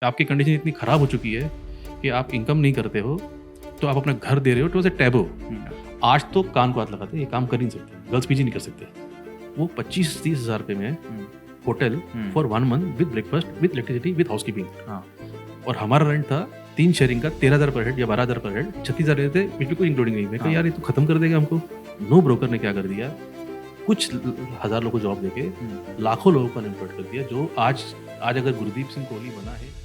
आपकी कंडीशन इतनी ख़राब हो चुकी है कि आप इनकम नहीं करते हो, तो आप अपना घर दे रहे हो, इट वाज़ अ टैबू। आज तो कान को हाथ लगाते हैं, ये काम कर ही नहीं सकते, गर्ल्स पीजी नहीं कर सकते। वो 25-30 हज़ार रुपए में hotel for 1 month with breakfast, with electricity, with housekeeping. हाँ। और हमारा रेंट था 3 शेयरिंग का 13,000 पर हेड या 12,000 पर हेड, 36,000 लेते थे, बिजली को इंक्लूडिंग नहीं। मैं कहा यार ये तो खत्म कर देगा हमको। नो ब्रोकर ने क्या कर दिया, कुछ हज़ार लोगों को जॉब देके लाखों लोगों को अनएम्प्लॉयड कर दिया। जो आज अगर गुरदीप सिंह कोहली बना है,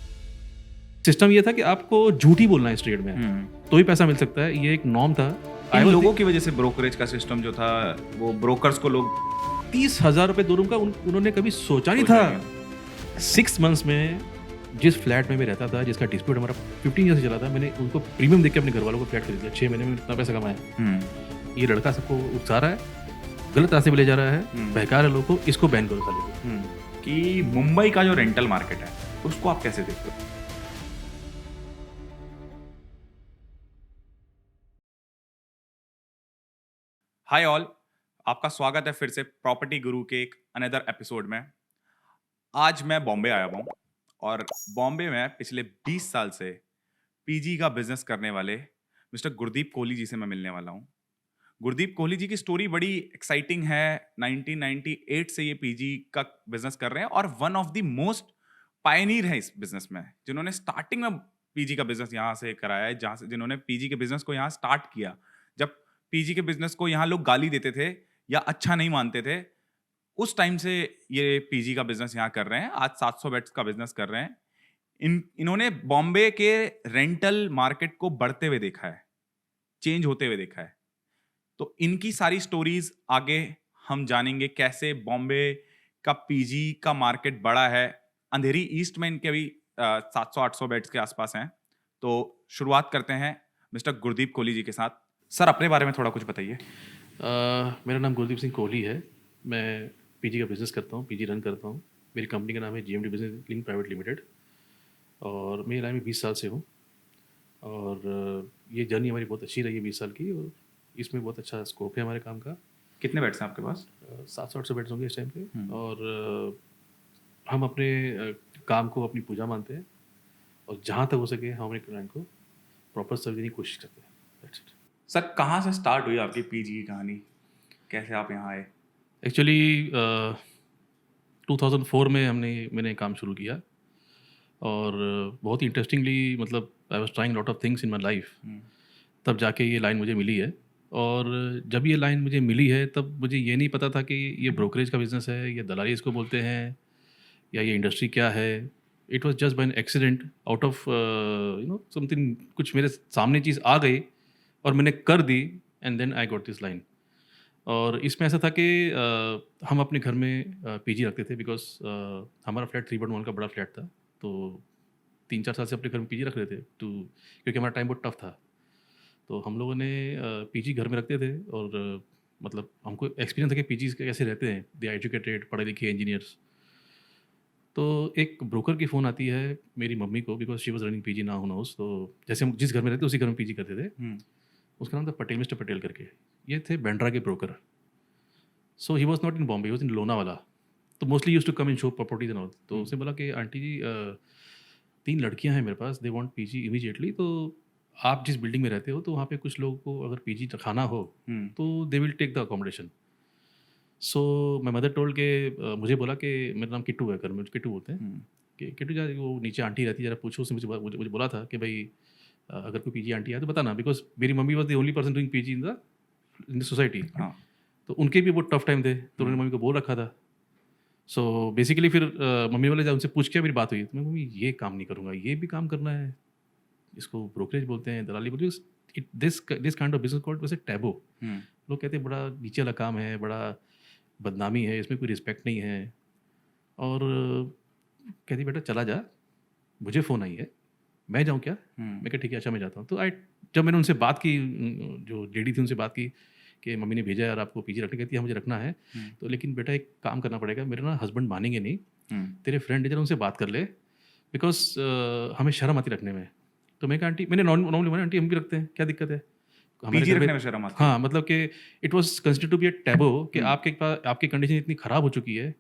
सिस्टम ये था कि आपको झूठ ही बोलना है इस ट्रेड में, तो ही पैसा मिल सकता है। ये एक नॉर्म था। इन लोगों की वजह से ब्रोकरेज का सिस्टम जो था, वो ब्रोकर्स को लोग 30,000 रुपए 2 रूम का उन्होंने कभी सोचा नहीं था। 6 मंथ्स में जिस फ्लैट में मैं रहता था, जिसका डिस्प्यूट हमारा 15 ईयर से चला था, मैंने उनको प्रीमियम देके अपने घर वालों को फ्लैट खरीद दिया। 6 महीने में इतना पैसा कमाया। ये लड़का सबको उकसा रहा है, गलत रास्ते पे ले जा रहा है, बहका रहा है लोगों को। इसको बैन करो साले को। कि मुंबई का जो रेंटल मार्केट है उसको आप कैसे देखते हो? हाय ऑल, आपका स्वागत है फिर से प्रॉपर्टी गुरु के एक अनदर एपिसोड में। आज मैं बॉम्बे आया हुआ हूँ और बॉम्बे में पिछले 20 साल से पीजी का बिजनेस करने वाले मिस्टर गुरदीप कोहली जी से मैं मिलने वाला हूँ। गुरदीप कोहली जी की स्टोरी बड़ी एक्साइटिंग है। 1998 से ये पीजी का बिजनेस कर रहे हैं और one of the most Pioneer है इस बिजनेस में, जिन्होंने स्टार्टिंग में पीजी का बिजनेस यहाँ से कराया है, जहाँ से जिन्होंने पीजी के बिजनेस को यहाँ स्टार्ट किया। जब पीजी के बिजनेस को यहाँ लोग गाली देते थे या अच्छा नहीं मानते थे, उस टाइम से ये पीजी का बिजनेस यहाँ कर रहे हैं। आज 700 बेड्स का बिजनेस कर रहे हैं। इन्होंने बॉम्बे के रेंटल मार्केट को बढ़ते हुए देखा है, चेंज होते हुए देखा है। तो इनकी सारी स्टोरीज आगे हम जानेंगे, कैसे बॉम्बे का पीजी का मार्केट बड़ा है। अंधेरी ईस्ट में इनके अभी 700-800 बेड्स के आसपास हैं। तो शुरुआत करते हैं मिस्टर गुरदीप कोहली जी के साथ। सर, अपने बारे में थोड़ा कुछ बताइए। मेरा नाम गुरदीप सिंह कोहली है। मैं पीजी का बिज़नेस करता हूँ, पीजी रन करता हूँ। मेरी कंपनी का नाम है GMD business link private limited और मैं लाइन में 20 साल से हूँ। और ये जर्नी हमारी बहुत अच्छी रही है 20 साल की, और इसमें बहुत अच्छा स्कोप है हमारे काम का। कितने बेड्स हैं आपके पास? 700-800 बेड्स होंगे इस टाइम पे। और हम अपने काम को अपनी पूजा मानते हैं और जहाँ तक हो सके हम अपने क्लाइंट को प्रॉपर सर्विस देने की कोशिश करते हैं। That's it. सर, कहाँ से स्टार्ट हुई आपकी पीजी की कहानी? कैसे आप यहाँ आए? एक्चुअली 2004 में मैंने काम शुरू किया और बहुत ही इंटरेस्टिंगली, मतलब I was trying lot of things in my life. तब जाके ये लाइन मुझे मिली है। और जब ये लाइन मुझे मिली है तब मुझे ये नहीं पता था कि ये ब्रोकरेज का बिज़नेस है, या दलाली इसको बोलते हैं, या ये इंडस्ट्री क्या है। It was just by an accident, out of something, कुछ मेरे सामने चीज़ आ गई और मैंने कर दी, and then I got this line. और इसमें ऐसा था कि हम अपने घर में पीजी रखते थे, बिकॉज हमारा फ्लैट 3.1 का बड़ा फ्लैट था। तो 3-4 साल से अपने घर में पीजी रख रहे थे, तो क्योंकि हमारा टाइम बहुत टफ था। तो हम लोगों ने पीजी घर में रखते थे। और मतलब हमको एक्सपीरियंस था कि पीजी कैसे रहते हैं, दे आर एजुकेटेड, पढ़े लिखे इंजीनियर्स। तो एक ब्रोकर की फ़ोन आती है मेरी मम्मी को, because she was running PG now house. तो जैसे हम जिस घर में रहते उसी घर में पीजी करते थे। उसका नाम था पटेल, मिस्टर पटेल करके। ये थे बैंड्रा के broker. So he was not in Bombay, he was in Lonavala. तो mostly use to come in show properties and all. तो उसने बोला कि आंटी जी 3 लड़कियां हैं मेरे पास, दे वांट पीजी इमीडिएटली। तो आप जिस बिल्डिंग में रहते हो तो वहाँ पे कुछ लोगों को अगर पीजी रखाना हो तो they will take the accommodation. So my mother told के मुझे बोला कि मेरा नाम किट्टू है, घर में किट्टू बोलते हैं, कि किट्टू जा वो नीचे आंटी रहती है, जरा पूछो उसने। मुझे बोला था कि भाई अगर कोई पीजी आंटी आए तो बताना, बिकॉज मेरी mummy was the only person doing PG in the society. तो उनके भी बहुत टफ टाइम थे, तो उन्होंने मम्मी को बोल रखा था। सो बेसिकली फिर मम्मी वाले जब उनसे पूछ के मेरी बात हुई, तो मैं मम्मी ये काम नहीं करूँगा, ये भी काम करना है, इसको ब्रोकरेज बोलते हैं, दलाली बोलते हैं। This kind of business called वैसे टैबू। लोग कहते हैं बड़ा नीचे वाला काम है, बड़ा बदनामी है, इसमें कोई रिस्पेक्ट नहीं है। और कहती बेटा चला जा, मुझे फ़ोन आई है, मैं जाऊँ क्या? मैं कहा ठीक है, अच्छा मैं जाता हूँ। तो जब मैंने उनसे बात की, जो लेडी थी उनसे बात की कि मम्मी ने भेजा यार आपको पीजी रखने, कहती है मुझे रखना है। तो लेकिन बेटा एक काम करना पड़ेगा, मेरे ना हस्बैंड मानेंगे नहीं, तेरे फ्रेंड है जरा उनसे बात कर ले, बिकॉज हमें शर्म आती रखने में। तो मैं कहा आंटी, मैंने नॉर्मली बोला आंटी हम भी रखते हैं, क्या दिक्कत है? पीजी रखने में शर्म आती है? हाँ, मतलब कि it was considered to be a taboo कि आपकी कंडीशन इतनी ख़राब हो चुकी है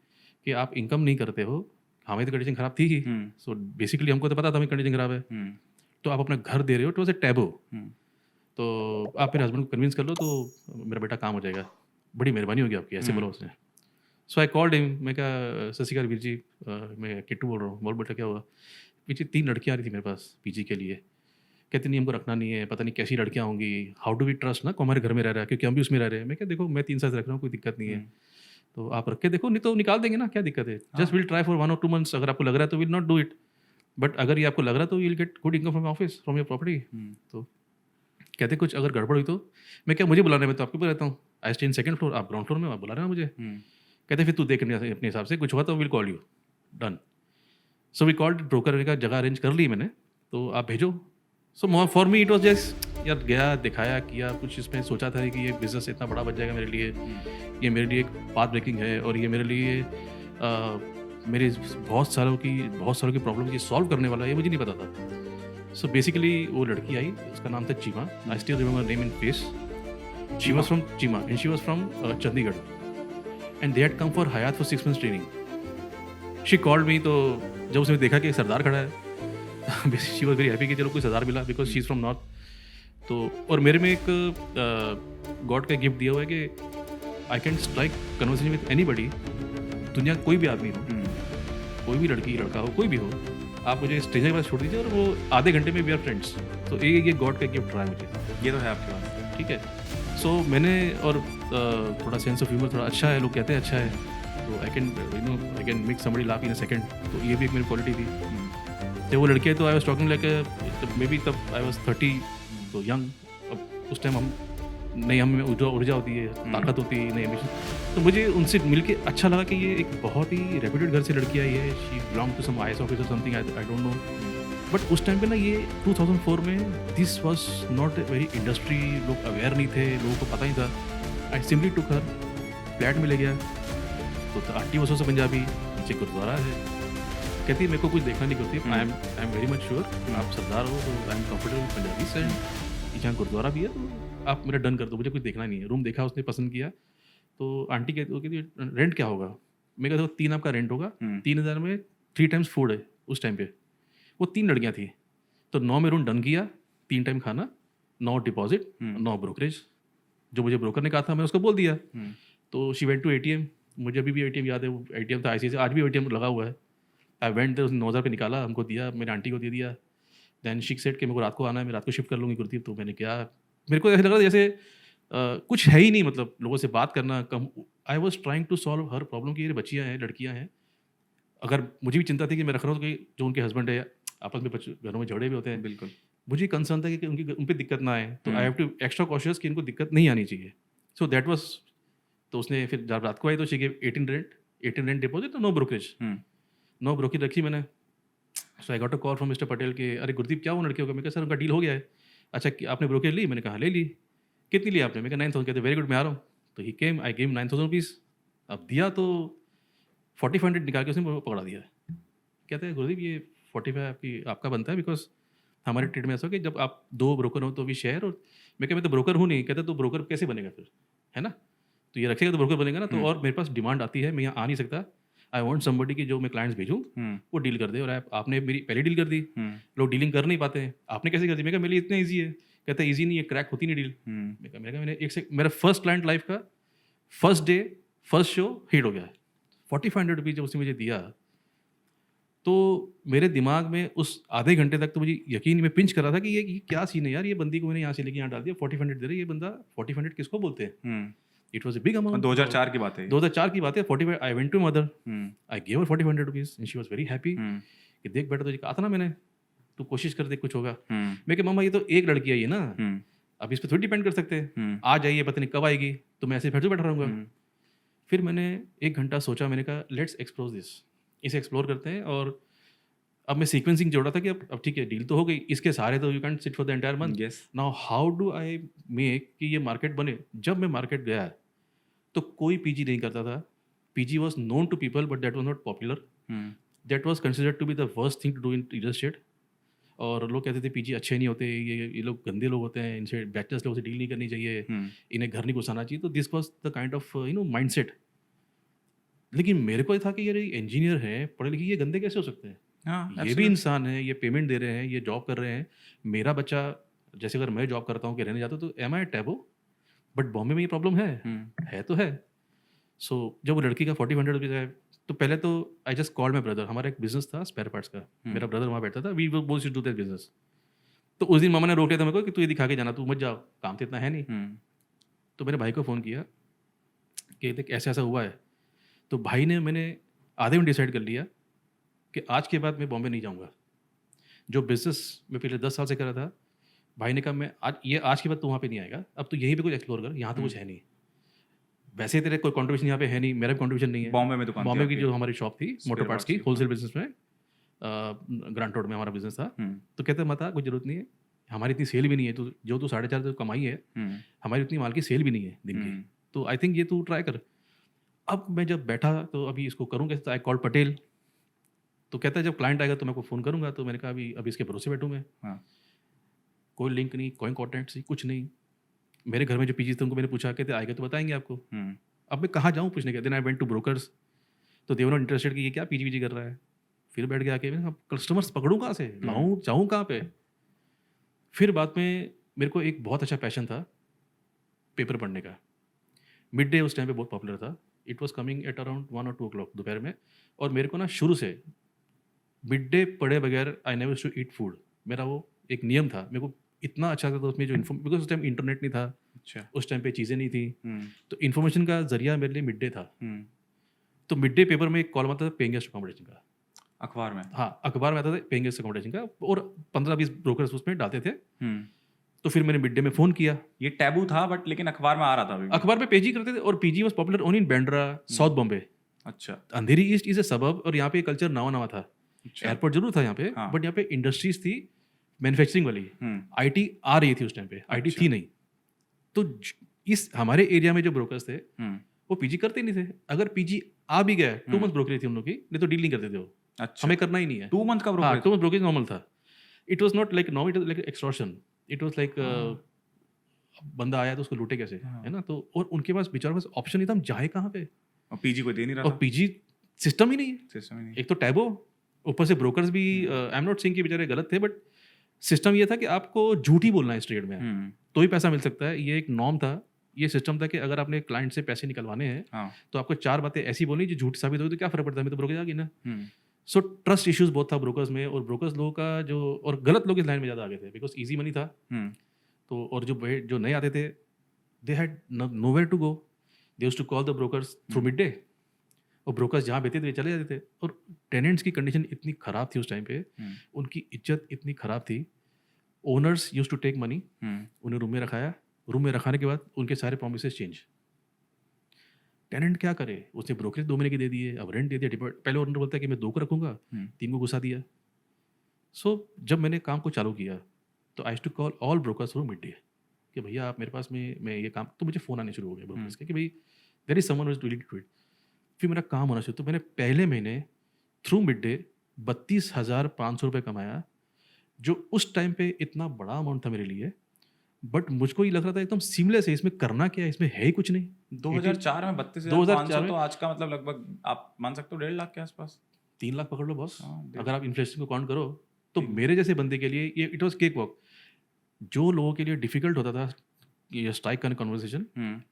कि आप इनकम नहीं करते हो, हमारी तो कंडीशन ख़राब थी ही, सो बेसिकली हमको तो पता था हमारी कंडीशन ख़राब है, तो आप अपना घर दे रहे हो, इट वॉज ए टैबू, तो आप मेरे हस्बैंड को कन्विंस कर लो तो मेरा बेटा काम हो जाएगा, बड़ी मेहरबानी होगी आपकी, ऐसे बोला उसने। सो आई कॉल्ड हिम, मैं कहा सत श्री अकाल वीर जी, मैं किट्टू बोल रहा हूँ। बोल बेटा क्या हुआ? पीछे 3 लड़कियाँ आ रही थी मेरे पास पीजी के लिए, कहती नहीं हमको रखना नहीं है, पता नहीं कैसी लड़कियाँ होंगी, हाउ डू वी ट्रस्ट ना, को हमारे घर में रह रहा है, क्योंकि हम भी उसमें रह रहे हैं। मैं क्या देखो मैं 3 साल से रख रहा हूँ, कोई दिक्कत नहीं है, तो आप रख के देखो, नहीं तो निकाल देंगे ना, क्या दिक्कत है, just will try for 1 or 2 months, अगर आपको लग रहा है तो will not do it, but अगर ये आपको लग रहा है तो will get good income from office, from your property. तो कहते कुछ अगर गड़बड़ हुई तो, मैं क्या मुझे बुलाना है, मैं तो आपके ऊपर रहता हूँ, I stay in 2nd floor, आप ग्राउंड फ्लोर में, आप बुला रहे हो मुझे। कहते फिर तू देख अपने हिसाब से, कुछ हुआ तो will call you, done. So we called broker का, जगह अरेंज कर ली मैंने, तो आप भेजो। So for me it was just यार, गया दिखाया किया, कुछ इसमें सोचा था कि ये बिज़नेस इतना बड़ा बच जाएगा मेरे लिए, ये मेरे लिए एक पाथ ब्रेकिंग है, और ये मेरे लिए मेरे बहुत सालों की प्रॉब्लम ये सॉल्व करने वाला है, ये मुझे नहीं पता था। सो बेसिकली वो लड़की आई, उसका नाम था Cheema, I still remember name in face, she was from Cheema and she was from Chandigarh, and they had come for Hyatt for 6 months training. She called me, तो जब उसने देखा कि एक सरदार खड़ा है, शी वॉज वेरी हैप्पी कि चलो कोई सरदार मिला, because she is from north. तो और मेरे में एक गॉड का गिफ्ट दिया हुआ है कि I can strike conversation with anybody, दुनिया कोई भी आदमी हो, कोई भी लड़की लड़का हो, कोई भी हो, आप मुझे स्ट्रेंजर के पास छोड़ दीजिए और वो आधे घंटे में वी आर फ्रेंड्स। तो ये गॉड का गिफ्ट रहा है मुझे, ये तो है आपके पास, ठीक है। सो मैंने, और थोड़ा सेंस ऑफ ह्यूमर थोड़ा अच्छा है, लोग कहते हैं अच्छा है, तो I can make somebody laugh in a second, तो ये भी एक मेरी क्वालिटी थी। तो वो लड़के, तो I was talking like may be तब आई वाज 30, तो यंग, अब उस टाइम हम नहीं, हम में ऊर्जा होती है, ताकत होती है, नहीं एम्बिशन। तो मुझे उनसे मिलके अच्छा लगा कि ये एक बहुत ही रेप्यूटेड घर से लड़की आई है, she belong to some IAS officer something, I don't know, but उस टाइम पे ना ये 2004 में this was not a very industry, लोग अवेयर नहीं थे, लोगों को पता ही था। I simply took her, flat में ले गया, तो आंटी वसों से पंजाबी, नीचे गुरुद्वारा है, कहती है मेरे को कुछ देखना नहीं करती, I am very much sure आप सरदार हो, तो आई एम कंफर्टेबल पंजाबी से, यहाँ गुरुद्वारा भी है, तो आप मेरा डन कर दो, मुझे कुछ देखना नहीं है। रूम देखा, उसने पसंद किया, तो आंटी कहती रेंट क्या होगा? मैं कहता हूँ 3 आपका रेंट होगा, 3000 में 3 times फूड है उस टाइम पे। वो 3 लड़कियाँ थी, तो 9 में रूम डन किया, 3 टाइम खाना, 9 डिपॉजिट, 9 ब्रोकरेज, जो मुझे ब्रोकर ने कहा था मैंने उसको बोल दिया। तो शी वेंट टू ATM, मुझे अभी भी ATM याद है, वो ATM था ICICI, आज भी ATM लगा हुआ है। आई वेंट देयर, उसने 9000 रुपये निकाला, हमको दिया, मेरी आंटी को दे दिया। देन शी सेड कि मेरे को रात को आना है, मैं रात को शिफ्ट कर लूँगी गुरदीप। तो मैंने क्या, मेरे को ऐसा लग रहा था जैसे कुछ है ही नहीं, मतलब लोगों से बात करना कम। I was trying to solve her problem की, ये बच्चियाँ हैं, लड़कियाँ हैं। अगर मुझे भी चिंता थी कि मैं रख रहा हूँ तो कि जो उनके हस्बैंड है आपस में घरों में झगड़े भी होते हैं, बिल्कुल मुझे कंसर्न था कि उनकी उन पर दिक्कत ना आए, तो I have to extra cautious कि इनको दिक्कत नहीं आनी चाहिए। सो दैट वाज, तो उसने फिर जब रात को आई तो शी गिव 18 रेंट डिपॉजिट, तो 9 ब्रोकरेज, 9 ब्रोकरेज रखी मैंने। So I got a call from mister Patel के, अरे गुरदीप क्या वो लड़के होगा? मैं कहा सर उनका डील हो गया है। अच्छा आपने ब्रोकरेज ली? मैंने कहा ले ली। कितनी ली आपने? मैं कहा 9000। कहते वेरी गुड, मैं आ रहा हूँ। तो ही केम, आई गेम 9000 रुपीज़। अब दिया तो 4500 निकाल के उसने पकड़ा दिया। कहते हैं गुरदीप ये 45 आपका बनता है, बिकॉज हमारे ट्रेड में ऐसा हो कि जब आप 2 ब्रोकर हो तो भी शेयर, और मैं क्या मैं तो ब्रोकर हूँ नहीं। कहते तो ब्रोकर कैसे बनेगा फिर, है ना? तो ये रखेगा तो ब्रोकर बनेगा ना। तो और मेरे पास डिमांड आती है, मैं यहाँ आ नहीं सकता। आई वॉन्ट समबडी की जो मैं क्लाइंट्स भेजूँ वो डील कर दे, और आपने मेरी पहले डील कर दी। लोग डीलिंग कर नहीं पाते हैं, आपने कैसे कर दी? मैं कहा मेरे लिए इतना ईजी है। कहते हैं ईजी नहीं है, क्रैक होती नहीं डील। मैंने मेरा फर्स्ट क्लाइंट लाइफ का first day first show hit हो गया है। 4500 रुपीज़ जब उसने मुझे दिया, तो मेरे दिमाग में उस आधे घंटे तक तो मुझे यकीन, मैं पिंच कर रहा था कि ये क्या सीन है यार, ये बंदी को मैंने यहाँ से लेके यहाँ डाल दिया, 4500 दे रहे, ये बंदा 4500 किसको बोलते हैं? It was a big amount. 2004 की बात है। 2004 की बात है। 45, I went to mother, I gave her 4500 rupees and she was very happy कि देख बेटा तुझे कहा था ना मैंने, तू कोशिश कर, देख कुछ होगा। मैं कहा मामा ये तो एक लड़की आई है ना, अब इस पर थोड़ी डिपेंड कर सकते हैं, आ जाइए पता नहीं कब आएगी, तो मैं ऐसे फिर से बैठा रहूँगा। फिर मैंने 1 घंटा सोचा, मैंने कहा लेट्स एक्सप्लोर दिस, इसे एक्सप्लोर करते हैं। और अब मैं सीक्वेंसिंग जोड़ा था कि अब ठीक है डील तो हो गई, इसके सहारे तो you can't sit for the entire month. Now how do I make कि ये मार्केट बने। जब मैं मार्केट गया तो कोई पीजी नहीं करता था। PG was known to people but that was not popular. That was considered to be the worst thing to do in real estate. और लोग कहते थे पीजी अच्छे नहीं होते, ये लोग गंदे लोग होते हैं, इनसे बैचलर्स लोगों से डील नहीं करनी चाहिए, इन्हें घर नहीं घुसाना चाहिए। तो this was the kind of mind set. लेकिन मेरे को ये था कि यार ये इंजीनियर हैं, पढ़े लिखे, ये गंदे कैसे हो सकते हैं? हाँ, ये भी absolutely. इंसान है, ये पेमेंट दे रहे हैं, ये जॉब कर रहे हैं। मेरा बच्चा, जैसे अगर मैं जॉब करता हूँ कि रहने जाता हूँ, तो एम आई टैबो? बट बॉम्बे में ये प्रॉब्लम है तो है। सो जब वो लड़की का 40-100 रुपीज़ है, तो पहले तो I just called my brother. हमारा एक बिजनेस था स्पेयर पार्ट्स का, मेरा ब्रदर वहाँ बैठता था, we both used to do that business. तो उस दिन मामा ने रोक लिया था मेरे को कि तू ये दिखा के जाना, तू मत जाओ, काम तो इतना है नहीं। तो मेरे भाई को फ़ोन किया कि देख ऐसा ऐसा हुआ है। तो भाई ने, मैंने आधे में डिसाइड कर लिया कि आज के बाद मैं बॉम्बे नहीं जाऊँगा। जो बिज़नेस मैं पिछले 10 साल से कर रहा था, भाई ने कहा मैं आज के बाद तू वहाँ पे नहीं आएगा, अब तू यहीं पे कुछ एक्सप्लोर कर, यहाँ तो कुछ है नहीं। वैसे तेरे कोई कंट्रीब्यूशन यहाँ पे है नहीं, मेरा भी कंट्रीब्यूशन नहीं है। बॉम्बे में दुकान थी बॉम्बे की आपकी? जो हमारी शॉप थी मोटर पार्ट्स की, की, होलसेल बिजनेस में, ग्रांट रोड में हमारा बिजनेस था। तो कहते मत आ, कोई जरूरत नहीं है, हमारी इतनी सेल भी नहीं है, तो जो तू 4.5 तो कमाई है, हमारी उतनी माल की सेल भी नहीं है दिन की, तो आई थिंक ये तू ट्राई कर। अब मैं जब बैठा तो अभी इसको करूँ कैसे? आई कॉल पटेल, तो कहता है जब क्लाइंट आएगा तो मैं को फ़ोन करूँगा। तो मैंने कहा अभी इसके भरोसे बैठूँ मैं? कोई लिंक नहीं, कोई कॉन्टैक्ट नहीं, कुछ नहीं। मेरे घर में जो पीजी थे उनको मैंने पूछा, कहते आएगा तो बताएंगे आपको। अब मैं कहाँ जाऊँ पूछने के? Then I went to brokers, तो दे वर नॉट इंटरेस्टेड कि ये क्या पीजी कर रहा है। फिर बैठ के आके मैंने कहा कस्टमर्स पकड़ूँ कहाँ से, लाऊँ, जाऊँ कहाँ पे? फिर बाद में मेरे को एक बहुत अच्छा पैशन था पेपर पढ़ने का। मिड डे उस टाइम पे बहुत पॉपुलर था, it was coming at around 1 और 2 o'clock दोपहर में। और मेरे को ना शुरू से मिड डे पढ़े बगैर I never to eat food, मेरा वो एक नियम था। मेरे को इतना अच्छा था उसमें जो बिकॉज उस टाइम इंटरनेट नहीं था, अच्छा, उस टाइम पे चीज़ें नहीं थी, तो इन्फॉर्मेशन का जरिया मेरे लिए मिड डे था। तो मिड डे पेपर में एक कॉलम आता था पेइंग गेस्ट अकोमोडेशन का, अखबार में। हाँ, अखबार में आता था पेइंग गेस्ट अकोमोडेशन का, और 15-20 ब्रोकर्स उसमें डालते थे। तो फिर मैंने मिड डे में फ़ोन किया। ये टैबू था बट लेकिन अखबार में आ रहा था अभी भी। अखबार में पेजी करते थे, और PG was popular only in Bandra, south Bombay. अच्छा, अंधेरी ईस्ट इज ए सबब, और यहाँ पे कल्चर नवा था। अच्छा, एयरपोर्ट जरूर था यहाँ पे, हाँ। बट यहाँ पे इंडस्ट्रीज थी मैन्युफैक्चरिंग वाली, आईटी आ रही थी उस टाइम पे, आईटी अच्छा। थी नहीं। तो इस हमारे एरिया में जो ब्रोकर्स थे वो पीजी करते नहीं थे। अगर पीजी आ भी गया, 2 मंथ ब्रोकरेज थी उन लोग की, नहीं तो डील नहीं करते थे वो। अच्छा, हमें करना ही नहीं है। 2 मंथ का हाँ, ब्रोकरेज? 2 मंथ ब्रोकरेज नॉर्मल था। It was not like normal, it was like extortion. It was like बंदा आया तो उसको लूटे कैसे, है ना? तो और उनके पास बेचारों के पास ऑप्शन नहीं था, हम जाए कहाँ पे? और पीजी कोई दे नहीं रहा और था, पीजी सिस्टम ही नहीं है। सिस्टम ही नहीं। एक तो टैबो, ऊपर से ब्रोकर्स भी, आई एम नॉट सेइंग कि बेचारे गलत थे, बट सिस्टम ये था कि आपको झूठ ही बोलना है इस ट्रेड में, तो ही पैसा मिल सकता है। ये एक नॉर्म था, ये सिस्टम था कि अगर आपने क्लाइंट से पैसे निकलवाने हैं, हाँ, तो आपको 4 बातें ऐसी बोलनी जो झूठ साबित होगी तो क्या फर्क पड़ता है, मैं तो ब्रोकर आ गई ना। सो ट्रस्ट इश्यूज बहुत था ब्रोकर्स में, और ब्रोकर्स लोगों का जो, और गलत लोग इस लाइन में ज़्यादा आगे थे बिकॉज ईजी मनी था। तो और जो नए आते थे, they had nowhere to go, they used to call the brokers through mid day, और ब्रोकर्स जहाँ बेचते थे चले जाते थे। और टेनेंट्स की कंडीशन इतनी ख़राब थी उस टाइम पे, उनकी इज्जत इतनी ख़राब थी। Owners used to take money, उन्हें रूम में रखाया, रूम में रखाने के बाद उनके सारे प्रॉमिसेस चेंज। टेनेंट क्या करे, उसने ब्रोकरेज 2 महीने की दे दिए, अब रेंट दे दिया, डिपॉजिट। पहले ओनर बोलता है कि मैं 2 को रखूँगा, 3 को घुसा दिया। सो जब मैंने काम को चालू किया तो I to call all brokers through mid day कि भैया आप मेरे पास में, मैं ये काम, तो मुझे फ़ोन आने शुरू हो गए ब्रोकर्स के कि भाई there is someone who is willing to do it. फिर मेरा काम होना शुरू, तो मैंने पहले महीने थ्रू मिड डे 32,500 रुपये कमाया, जो उस टाइम पे इतना बड़ा अमाउंट था मेरे लिए। बट मुझको ये लग रहा था एकदम सीमलेस है, इसमें करना क्या है, इसमें है ही कुछ नहीं। 2004 में 32,500 तो आज का मतलब लगभग आप मान सकते हो 1.5 लाख के आसपास। 3 लाख पकड़ लो बॉस, हाँ, अगर आप इन्फ्लेशन को काउंट करो तो। मेरे जैसे बंदे के लिए ये इट वॉज केक वॉक। जो लोगों के लिए डिफिकल्ट होता था ये स्ट्राइक करने कन्वर्सेशन,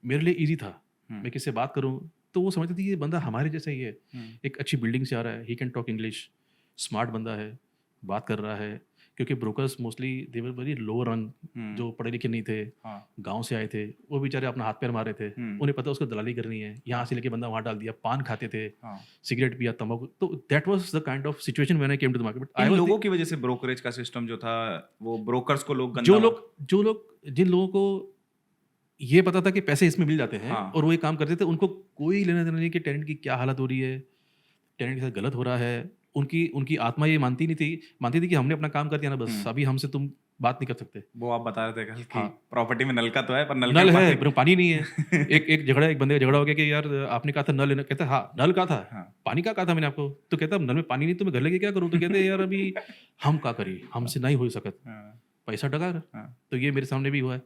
मेरे लिए ईजी था। मैं किससे बात करूँ तो वो समझते थे ये बंदा हमारे जैसा ही है, एक अच्छी बिल्डिंग से आ रहा है, he can talk English, smart बंदा है, बात कर रहा है। क्योंकि brokers mostly they were very low रंग, जो पढ़े लिखे नहीं थे, गांव से आए थे, वो बेचारे अपना हाथ पैर मारे थे, उन्हें पता उसको दलाली करनी है, यहाँ से लेके बंदा वहाँ डाल दिया, पान खाते थे, सिगरेट पिया, तंबाकू। तो that was the kind of situation when I came to the market. इन लोगों की वजह से ब्रोकरेज का सिस्टम जो था, वो ब्रोकर्स को लोग जिन लोगों को ये पता था कि पैसे इसमें मिल जाते हैं, और वो ये काम करते थे, उनको कोई लेना देना नहीं कि टेनेंट की क्या हालत हो रही है, टेनेंट के साथ गलत हो रहा है। उनकी आत्मा ये मानती थी कि हमने अपना काम कर दिया ना, बस अभी हमसे तुम बात नहीं कर सकते। वो आप बता रहे थे कल कि प्रॉपर्टी में नलका तो है पर नल है पर पानी नहीं है। एक बंदे का झगड़ा हो गया कि यार आपने कहा था नल लेना, कहता हाँ नल का था, पानी का कहा था मैंने आपको, तो कहता नल में पानी नहीं तो मैं घर लेके क्या करूँ, तो कहते यार अभी हम क्या करिए, हमसे नहीं हो सकत, पैसा डगा। तो ये मेरे सामने भी हुआ है।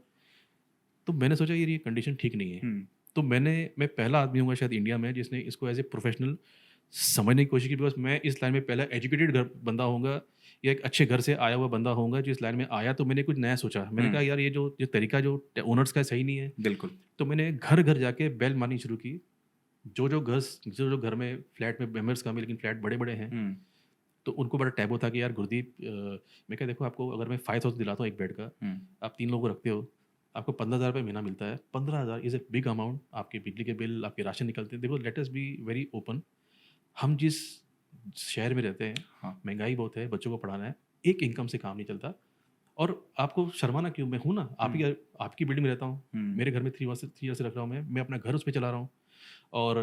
तो मैंने सोचा ये कंडीशन ठीक नहीं है, तो मैं पहला आदमी हूँगा शायद इंडिया में जिसने इसको एज़ ए प्रोफ़ेशनल समझने की कोशिश की, बिकॉज़ मैं इस लाइन में पहला एजुकेटेड घर बंदा होऊँगा या एक अच्छे घर से आया हुआ बंदा होऊँगा जो इस लाइन में आया, तो मैंने कुछ नया सोचा। मैंने कहा यार ये जो तरीका जो ओनर्स का सही नहीं है। बिल्कुल। तो मैंने घर-घर जाके बेल मारनी शुरू की। जो घर में फ्लैट में मेंबर्स कम है लेकिन फ्लैट बड़े-बड़े हैं, हुँ, तो उनको बड़ा टैबू था कि यार गुरदीप मैं कहा देखो आपको अगर मैं 5,000 दिलाता हूँ एक बेड का, हुँ, आप 3 लोगों को रखते हो, आपको 15,000 रुपए महीना मिलता है। 15,000 इज़ अ बिग अमाउंट, आपके बिजली के बिल, आपके राशन निकलते हैं। देखो let us be very open, हम जिस शहर में रहते हैं, हाँ, महँगाई बहुत है, बच्चों को पढ़ाना है, एक इनकम से काम नहीं चलता। और आपको शर्माना क्यों? मैं हूँ ना, आपकी बिल्डिंग में रहता हूँ। हुँ, मेरे घर में 3 ईयर से रख रहा हूँ मैं अपना घर उसपे चला रहा हूँ। और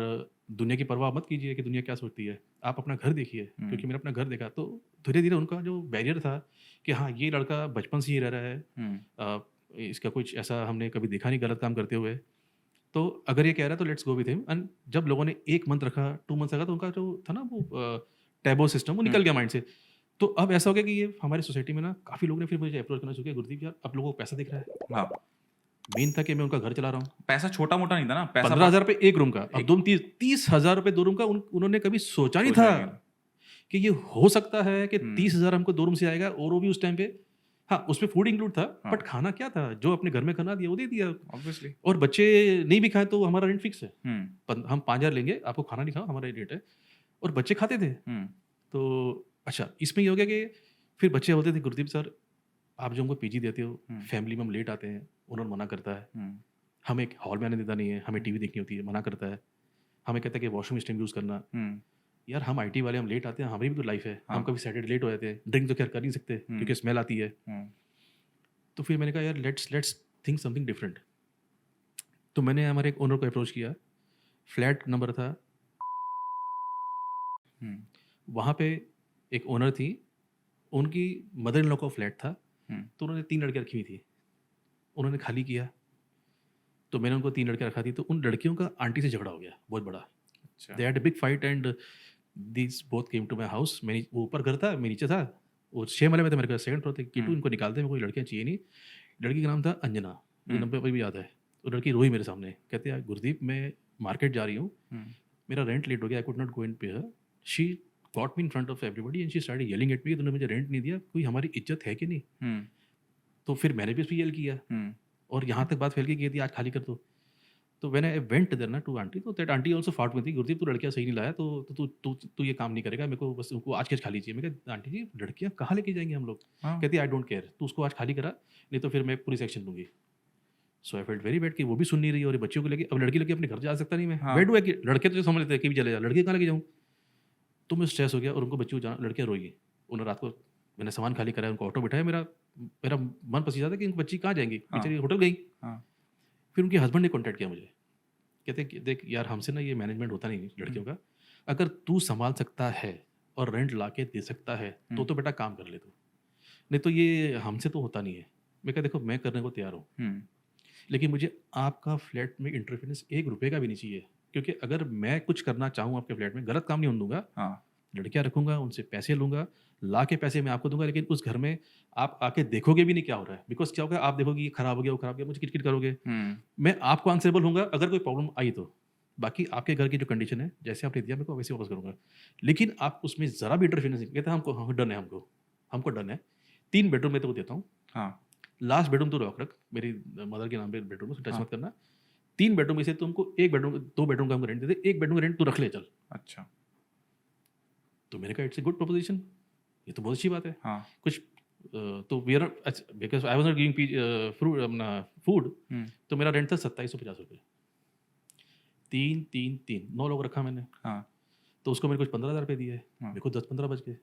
दुनिया की परवाह मत कीजिए कि दुनिया क्या सोचती है। आप अपना घर देखिए, हुँ, क्योंकि मैंने अपना घर देखा तो धीरे-धीरे उनका जो बैरियर था कि हाँ, ये लड़का बचपन से ही रह रहा है। हुँ, इसका कुछ ऐसा हमने कभी देखा नहीं गलत काम करते हुए। तो अगर ये कह रहा है तो let's go with him. And जब लोगों ने 1 मंथ रखा, 2 मंथ्स रखा, तो उनका जो था ना वो टैबू सिस्टम वो हुँ, निकल गया माइंड से। तो अब ऐसा हो गया कि ये हमारी सोसाइटी में ना काफ़ी लोग ने फिर मुझे अप्रोच करना शुरू किया, गुरदीप यार अब लोगों को पैसा दिख रहा है। हाँ। मेन था कि मैं उनका घर चला रहा हूँ। पैसा छोटा-मोटा नहीं था ना, पैसा बहुत 15,000 रुपए 1 रूम का, अब एक 2 30,000 रुपए 2 रूम का उन्होंने कभी सोचा नहीं सोचा था ही नहीं था। कि ये हो सकता है कि हुँ, 30,000 हमको 2 रूम से आएगा, और वो भी उस टाइम पे। हाँ, उसमें फूड इंक्लूड था, हाँ, बट खाना क्या था? जो अपने घर में खाना दिया वो दे दिया। ऑब्वियसली। और बच्चे नहीं भी खाएँ तो हमारा रेंट फिक्स है। हुँ, हम 5,000 लेंगे, आपको खाना नहीं खाओ, हमारा ये रेट है। और बच्चे खाते थे। हुँ, तो अच्छा, इसमें ये हो गया कि फिर बच्चे बोलते थे, गुरदीप सर आप जो हमको पीजी देते हो, हुँ, फैमिली में हम लेट आते हैं, ओनर मना करता है। हुँ, हमें एक हॉल में आने देता नहीं है, हमें टीवी देखनी होती है, मना करता है। हमें कहता है कि वॉशरूम इस टाइम यूज़ करना। हुँ, यार हम आईटी वाले, हम लेट आते हैं, हमारी भी तो लाइफ है। हम हाँ, कभी सैटरडे लेट हो जाते हैं, ड्रिंक तो खैर कर नहीं सकते हुँ, क्योंकि स्मेल आती है। हुँ, तो फिर मैंने कहा यार let's let's think something different. तो मैंने हमारे एक ओनर को अप्रोच किया। फ्लैट नंबर था, हुँ, वहाँ पे एक ओनर थी, उनकी मदर इन लॉ का फ्लैट था। हुँ, तो उन्होंने 3 लड़कियाँ रखी हुई थी, उन्होंने खाली किया। तो मैंने उनको 3 लड़कियाँ रखा थी, तो उन लड़कियों का आंटी से झगड़ा हो गया बहुत बड़ा। अच्छा। They had a big fight and these both came to my house. वो ऊपर घर था, मैं नीचे था। वो 6 माले में था, मेरे घर सेकंड फ्लोर थे। हुँ, कीटू इनको निकाल दे, मेरे को ये लड़कियाँ चाहिए नहीं। लड़की का नाम था अंजना, मुझे हुँ, नाम अभी भी याद है। वो लड़की रोई मेरे सामने, कहती है गुरदीप मैं मार्केट जा रही हूँ, हुँ, मेरा रेंट लेट हो गया, I could not go and pay her. She got me in front of everybody and she started yelling at me, तूने मुझे रेंट नहीं दिया, कोई हमारी इज्जत है कि नहीं? हुँ, तो फिर मैंने भी उस पे येल किया, हुँ, और यहाँ तक बात फैल गई कि यदि आज खाली कर दो। तो व्हेन आई वेंट देयर ना टू आंटी, तो that aunty also fought with me, Gurdeep तू लड़कियाँ सही नहीं लाया, तो तू तू तू ये काम नहीं करेगा, मेरे को बस उनको आज के आज खाली चाहिए। मैं कहा आंटी जी लड़कियाँ कहाँ लेके जाएँगे हम लोग? हाँ, कहती है आई डोंट केयर, तू उसको आज खाली करा, नहीं तो फिर मैं पूरी सेक्शन लूँगी। सो आई फेल्ट वेरी बैड कि वो भी सुन नहीं रही है, और ये बच्चियों को लेके, अब लड़की लेके अपने घर जा सकता नहीं मैं। हाँ, बेड हुआ कि लड़के तो जो समझ लेते हैं कि भी चले जा, लड़के कहाँ लेके जाऊँ? तो मैं स्ट्रेस हो गया, और उनको बच्चियों को जाना, लड़कियाँ रोई। उन्हें रात को मैंने सामान खाली कराया, उनको ऑटो बिठाया, मेरा मेरा मन पसीजा था कि उनकी बच्ची कहाँ जाएँगी? हाँ, बेचारी होटल गई। हाँ, फिर उनके हस्बैंड ने कॉन्टैक्ट किया मुझे। कहते हैं कि देख यार हमसे ना ये मैनेजमेंट होता नहीं हुँ, लड़कियों का। अगर तू सँभाल सकता है और रेंट लाके दे सकता है, हुँ, तो बेटा काम कर ले तू। नहीं तो ये हमसे तो होता नहीं है। मैं कहा देखो मैं करने को तैयार हूँ, हुँ, लेकिन मुझे आपका फ्लैट में इंटरफेरेंस ₹1 का भी नहीं चाहिए। क्योंकि अगर मैं कुछ करना चाहूँ आपके फ्लैट में, गलत काम नहीं होने दूँगा। हाँ, लड़कियाँ रखूँगा, उनसे पैसे लूँगा, ला के पैसे मैं आपको दूँगा, लेकिन उस घर में आप आके देखोगे भी नहीं क्या हो रहा है। बिकॉज़ क्या होगा, आप देखोगे ये खराब हो गया, वो खराब हो गया, मुझे किट-किट करोगे। हुँ, मैं आपको आंसरेबल होऊँगा अगर कोई प्रॉब्लम आई तो। बाकी आपके घर की जो कंडीशन है, जैसे आपने दिया मेरे को वैसे वापस करूँगा। लेकिन आप उसमें ज़रा भी इंटरफेरेंस नहीं, कहते हैं हमको हाँ, डन है हमको, हमको डन है। 3 बेडरूम मैं तेरे को देता हूँ, हाँ, लास्ट बेडरूम तू रख रख, मेरी मदर के नाम पे बेडरूम है, उसको टच हाँ, मत करना। 3 बेडरूम में से तुमको 1 बेडरूम 2 बेडरूम का हमको रेंट दे दे, 1 बेडरूम का रेंट तू रख ले चल। अच्छा, तो मैंने कहा इट्स अ गुड प्रोपोज़िशन, ये तो बहुत अच्छी बात है। हाँ, कुछ तो वी आर अच्छा because I was not giving fruit अपना फूड, हुँ, तो मेरा रेंट था ₹2750। 3, 3, 3 9 लोग रखा मैंने। हाँ, तो उसको मैंने कुछ 15,000 रुपए दिए, हाँ, मेरे को 10-15 बच गए।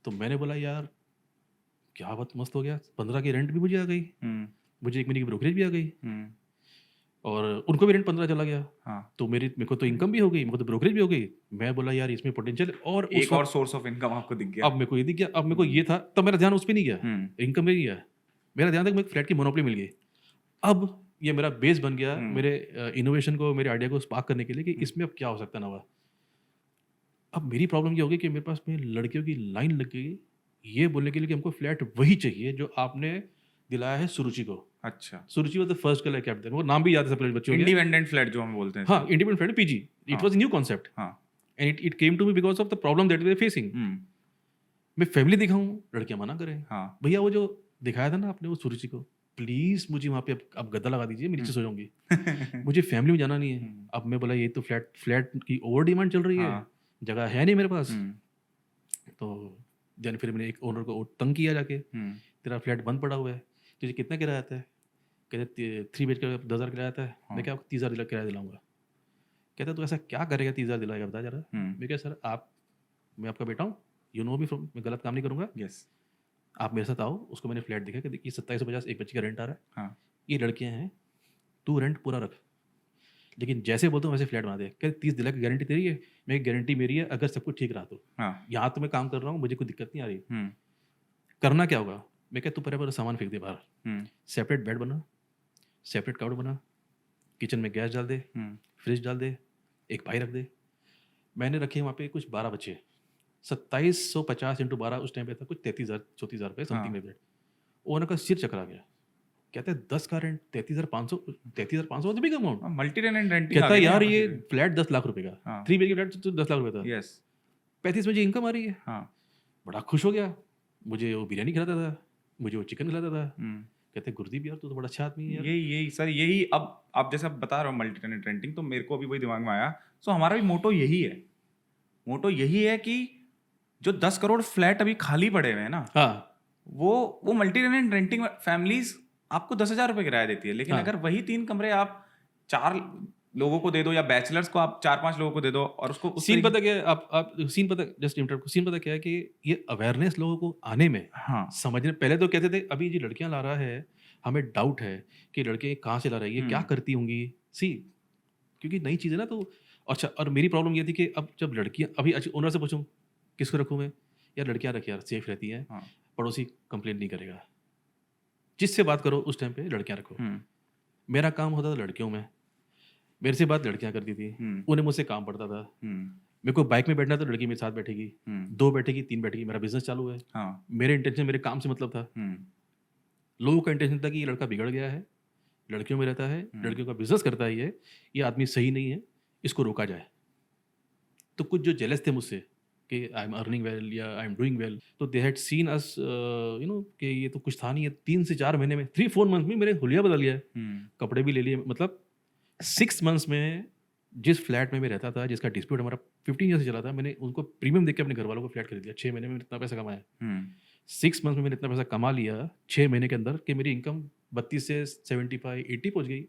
तो मैंने बोला यार क्या बात मस्त हो गया, 15 की रेंट भी मुझे आ गई, हुँ, मुझे 1 महीने की ब्रोकरेज भी आ गई, हुँ, और उनको भी रेंट 15 चला गया। हाँ, तो मेरे को तो इनकम भी हो गई, मेरे को तो ब्रोकरेज भी हो गई। मैं बोला यार इसमें पोटेंशियल है, और उस एक और वक़्त सोर्स ऑफ इनकम आपको दिख गया। अब मेरे को ये दिख गया, अब मेरे को हुँ, ये था, तब मेरा ध्यान उस पे नहीं गया, हुँ, इनकम पे नहीं गया। मेरा ध्यान था कि मेरे को फ्लैट की मोनोपोली मिल गई। अब ये मेरा बेस बन गया हुँ, मेरे इनोवेशन को, मेरे आइडिया को स्पार्क करने के लिए कि हुँ, इसमें अब क्या हो सकता है नवा। अब मेरी प्रॉब्लम ये हो गई कि मेरे पास में लड़कियों की लाइन लग गई, ये बोलने के लिए कि हमको फ्लैट वही चाहिए जो आपने दिलाया है सुरुचि को। अच्छा, Suruchi was the first girl I kept there, वो नाम भी याद है सब बच्चों के। इंडिपेंडेंट फ्लैट जो हम बोलते हैं। हाँ, इंडिपेंडेंट फ्लैट पीजी, इट हाँ। वाज अ न्यू कॉन्सेप्ट हाँ। And it came to me because of the problem that we were facing. मैं फैमिली दिखाऊं, लड़कियां मना करें। हाँ। भैया वो जो दिखाया था ना आपने वो सुरुचि को, प्लीज मुझे वहाँ पे अब गद्दा लगा दीजिए, मैं नीचे सो जाऊंगी, मुझे फैमिली में जाना नहीं है। अब मैं बोला ये तो फ्लैट की ओवर डिमांड चल रही है, हाँ। जगह है नहीं मेरे पास। तो देन फिर मैंने एक ओनर को तंग किया जाके, तेरा फ्लैट बंद पड़ा हुआ है, तुझे कितना किराया आता है? कहते 3 BHK का 10,000 किराया आता है। मैं क्या 30,000 किराया दिलाऊंगा? कहता तू ऐसा क्या करेगा 30,000 दिलाएगा, बता जरा। मैं क्या सर मैं आपका बेटा हूँ, यू नो मी फ्रॉम, मैं गलत काम नहीं करूँगा। यस। आप मेरे साथ आओ। उसको मैंने फ्लैट दिखा कि देखिए 2750 एक बच्चे का रेंट आ रहा है। हाँ। ये लड़कियां हैं, तू रेंट पूरा रख, लेकिन जैसे बोलता हूँ वैसे फ्लैट बना दे। कहते 30 दिला की गारंटी तेरी है? मैं गारंटी मेरी है अगर सब कुछ ठीक रहा तो। हाँ। यहाँ तो मैं काम कर रहा हूँ, मुझे कोई दिक्कत नहीं आ रही। करना क्या होगा? मैं क्या तू पहले सामान फेंक दे बाहर, सेपरेट बेड बना, सेपरेट कबर्ड बना, किचन में गैस डाल दे, फ्रिज डाल दे, एक भाई रख दे। मैंने रखे वहाँ पे कुछ 12 बच्चे, 2750 इंटू 12 उस टाइम पे था कुछ 33,000 रुपये समथिंग में। ओनर का सिर चकरा गया। कहते हैं 10 का रेंट 33,500 तो big amount. Multi tenant rent कहता है यार ये फ्लैट 10 लाख रुपए का, हाँ। 3 BHK फ्लैट तो 10 लाख रुपए था। यस। 35 में जो इनकम आ रही है। हाँ। बड़ा खुश हो गया। मुझे वो बिरयानी खिलाता था, मुझे वो चिकन खिलाता था। कहते गुरदीप यार तू तो बड़ा अच्छा आदमी है यार। यही सर, यही अब आप जैसे बता रहे हो मल्टी टेनेंट रेंटिंग, तो मेरे को अभी वही दिमाग में आया। सो हमारा भी मोटो यही है कि जो 10 करोड़ फ्लैट अभी खाली पड़े हुए हैं ना, हाँ, वो मल्टी टेनेंट रेंटिंग फैमिलीज आपको 10,000 रुपए किराया देती है, लेकिन हाँ। अगर वही 3 कमरे आप 4 लोगों को दे दो या बैचलर्स को आप 4-5 लोगों को दे दो और उसको सीन पता क्या है? आप सीन पता, जस्ट इंटरप्ट, सीन पता क्या है कि ये अवेयरनेस लोगों को आने में, हाँ, समझने, पहले तो कहते थे अभी जो लड़कियां ला रहा है हमें डाउट है कि लड़के कहाँ से ला रही है, क्या करती होंगी। क्योंकि नई चीज़ है ना, तो अच्छा। और मेरी प्रॉब्लम ये थी कि अब जब लड़कियां, अभी ओनर से पूछूं किसको रखूं मैं, यार लड़कियां रख यार, सेफ रहती हैं। हाँ। पड़ोसी कंप्लेंट नहीं करेगा, जिससे बात करो उस टाइम पे लड़कियां रखो। मेरा काम होता था लड़कियों में, मेरे से बात लड़कियां करती थी, उन्हें मुझसे काम पड़ता था। मेरे को बाइक में बैठना तो लड़की मेरे साथ बैठेगी, 2 बैठेगी 3 बैठेगी, मेरा बिजनेस चालू है। हाँ। मेरे इंटेंशन मेरे काम से मतलब था। लोगों का इंटेंशन था कि ये लड़का बिगड़ गया है, लड़कियों में रहता है, लड़कियों का बिजनेस करता है, ये आदमी सही नहीं है, इसको रोका जाए। तो कुछ जो जेलस थे मुझसे कि आई एम अर्निंग वेल या आई एम डूइंग वेल, तो दे हैड सीन अस कि ये तो कुछ था नहीं है। 3 से 4 महीने में, 3-4 मंथ में मेरे हुलिया बदल गया है। कपड़े भी ले लिए, मतलब 6 मंथ्स में जिस फ्लैट में मैं रहता था, जिसका डिस्प्यूट हमारा 15 ईयर से चला था, मैंने उनको प्रीमियम देख के अपने घर वालों को फ्लैट खरीद लिया। 6 महीने में इतना पैसा कमाया। 6 मंथ में मैंने इतना पैसा कमा लिया 6 महीने के अंदर कि मेरी इनकम 32 से 75-80 पहुंच गई।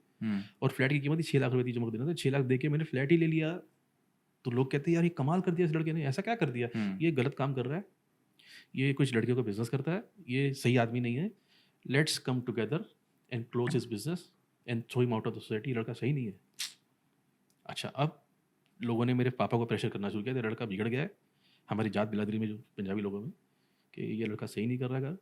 और फ्लैट की कीमत ही 6 लाख रुपए थी जो मुझे देना था। 6 लाख दे के मैंने फ्लैट ही ले लिया। तो लोग कहते हैं यार ये कमाल कर दिया इस लड़के ने, ऐसा क्या कर दिया, ये गलत काम कर रहा है, ये कुछ लड़कियों का बिजनेस करता है, ये सही आदमी नहीं है, let's come together and close his business and throw him out of the society. लड़का सही नहीं है। अच्छा, अब लोगों ने मेरे पापा को प्रेशर करना शुरू किया, तेरा लड़का बिगड़ गया है, हमारी जात बिरादरी में जो पंजाबी लोगों में, कि ये लड़का सही नहीं कर रहा है,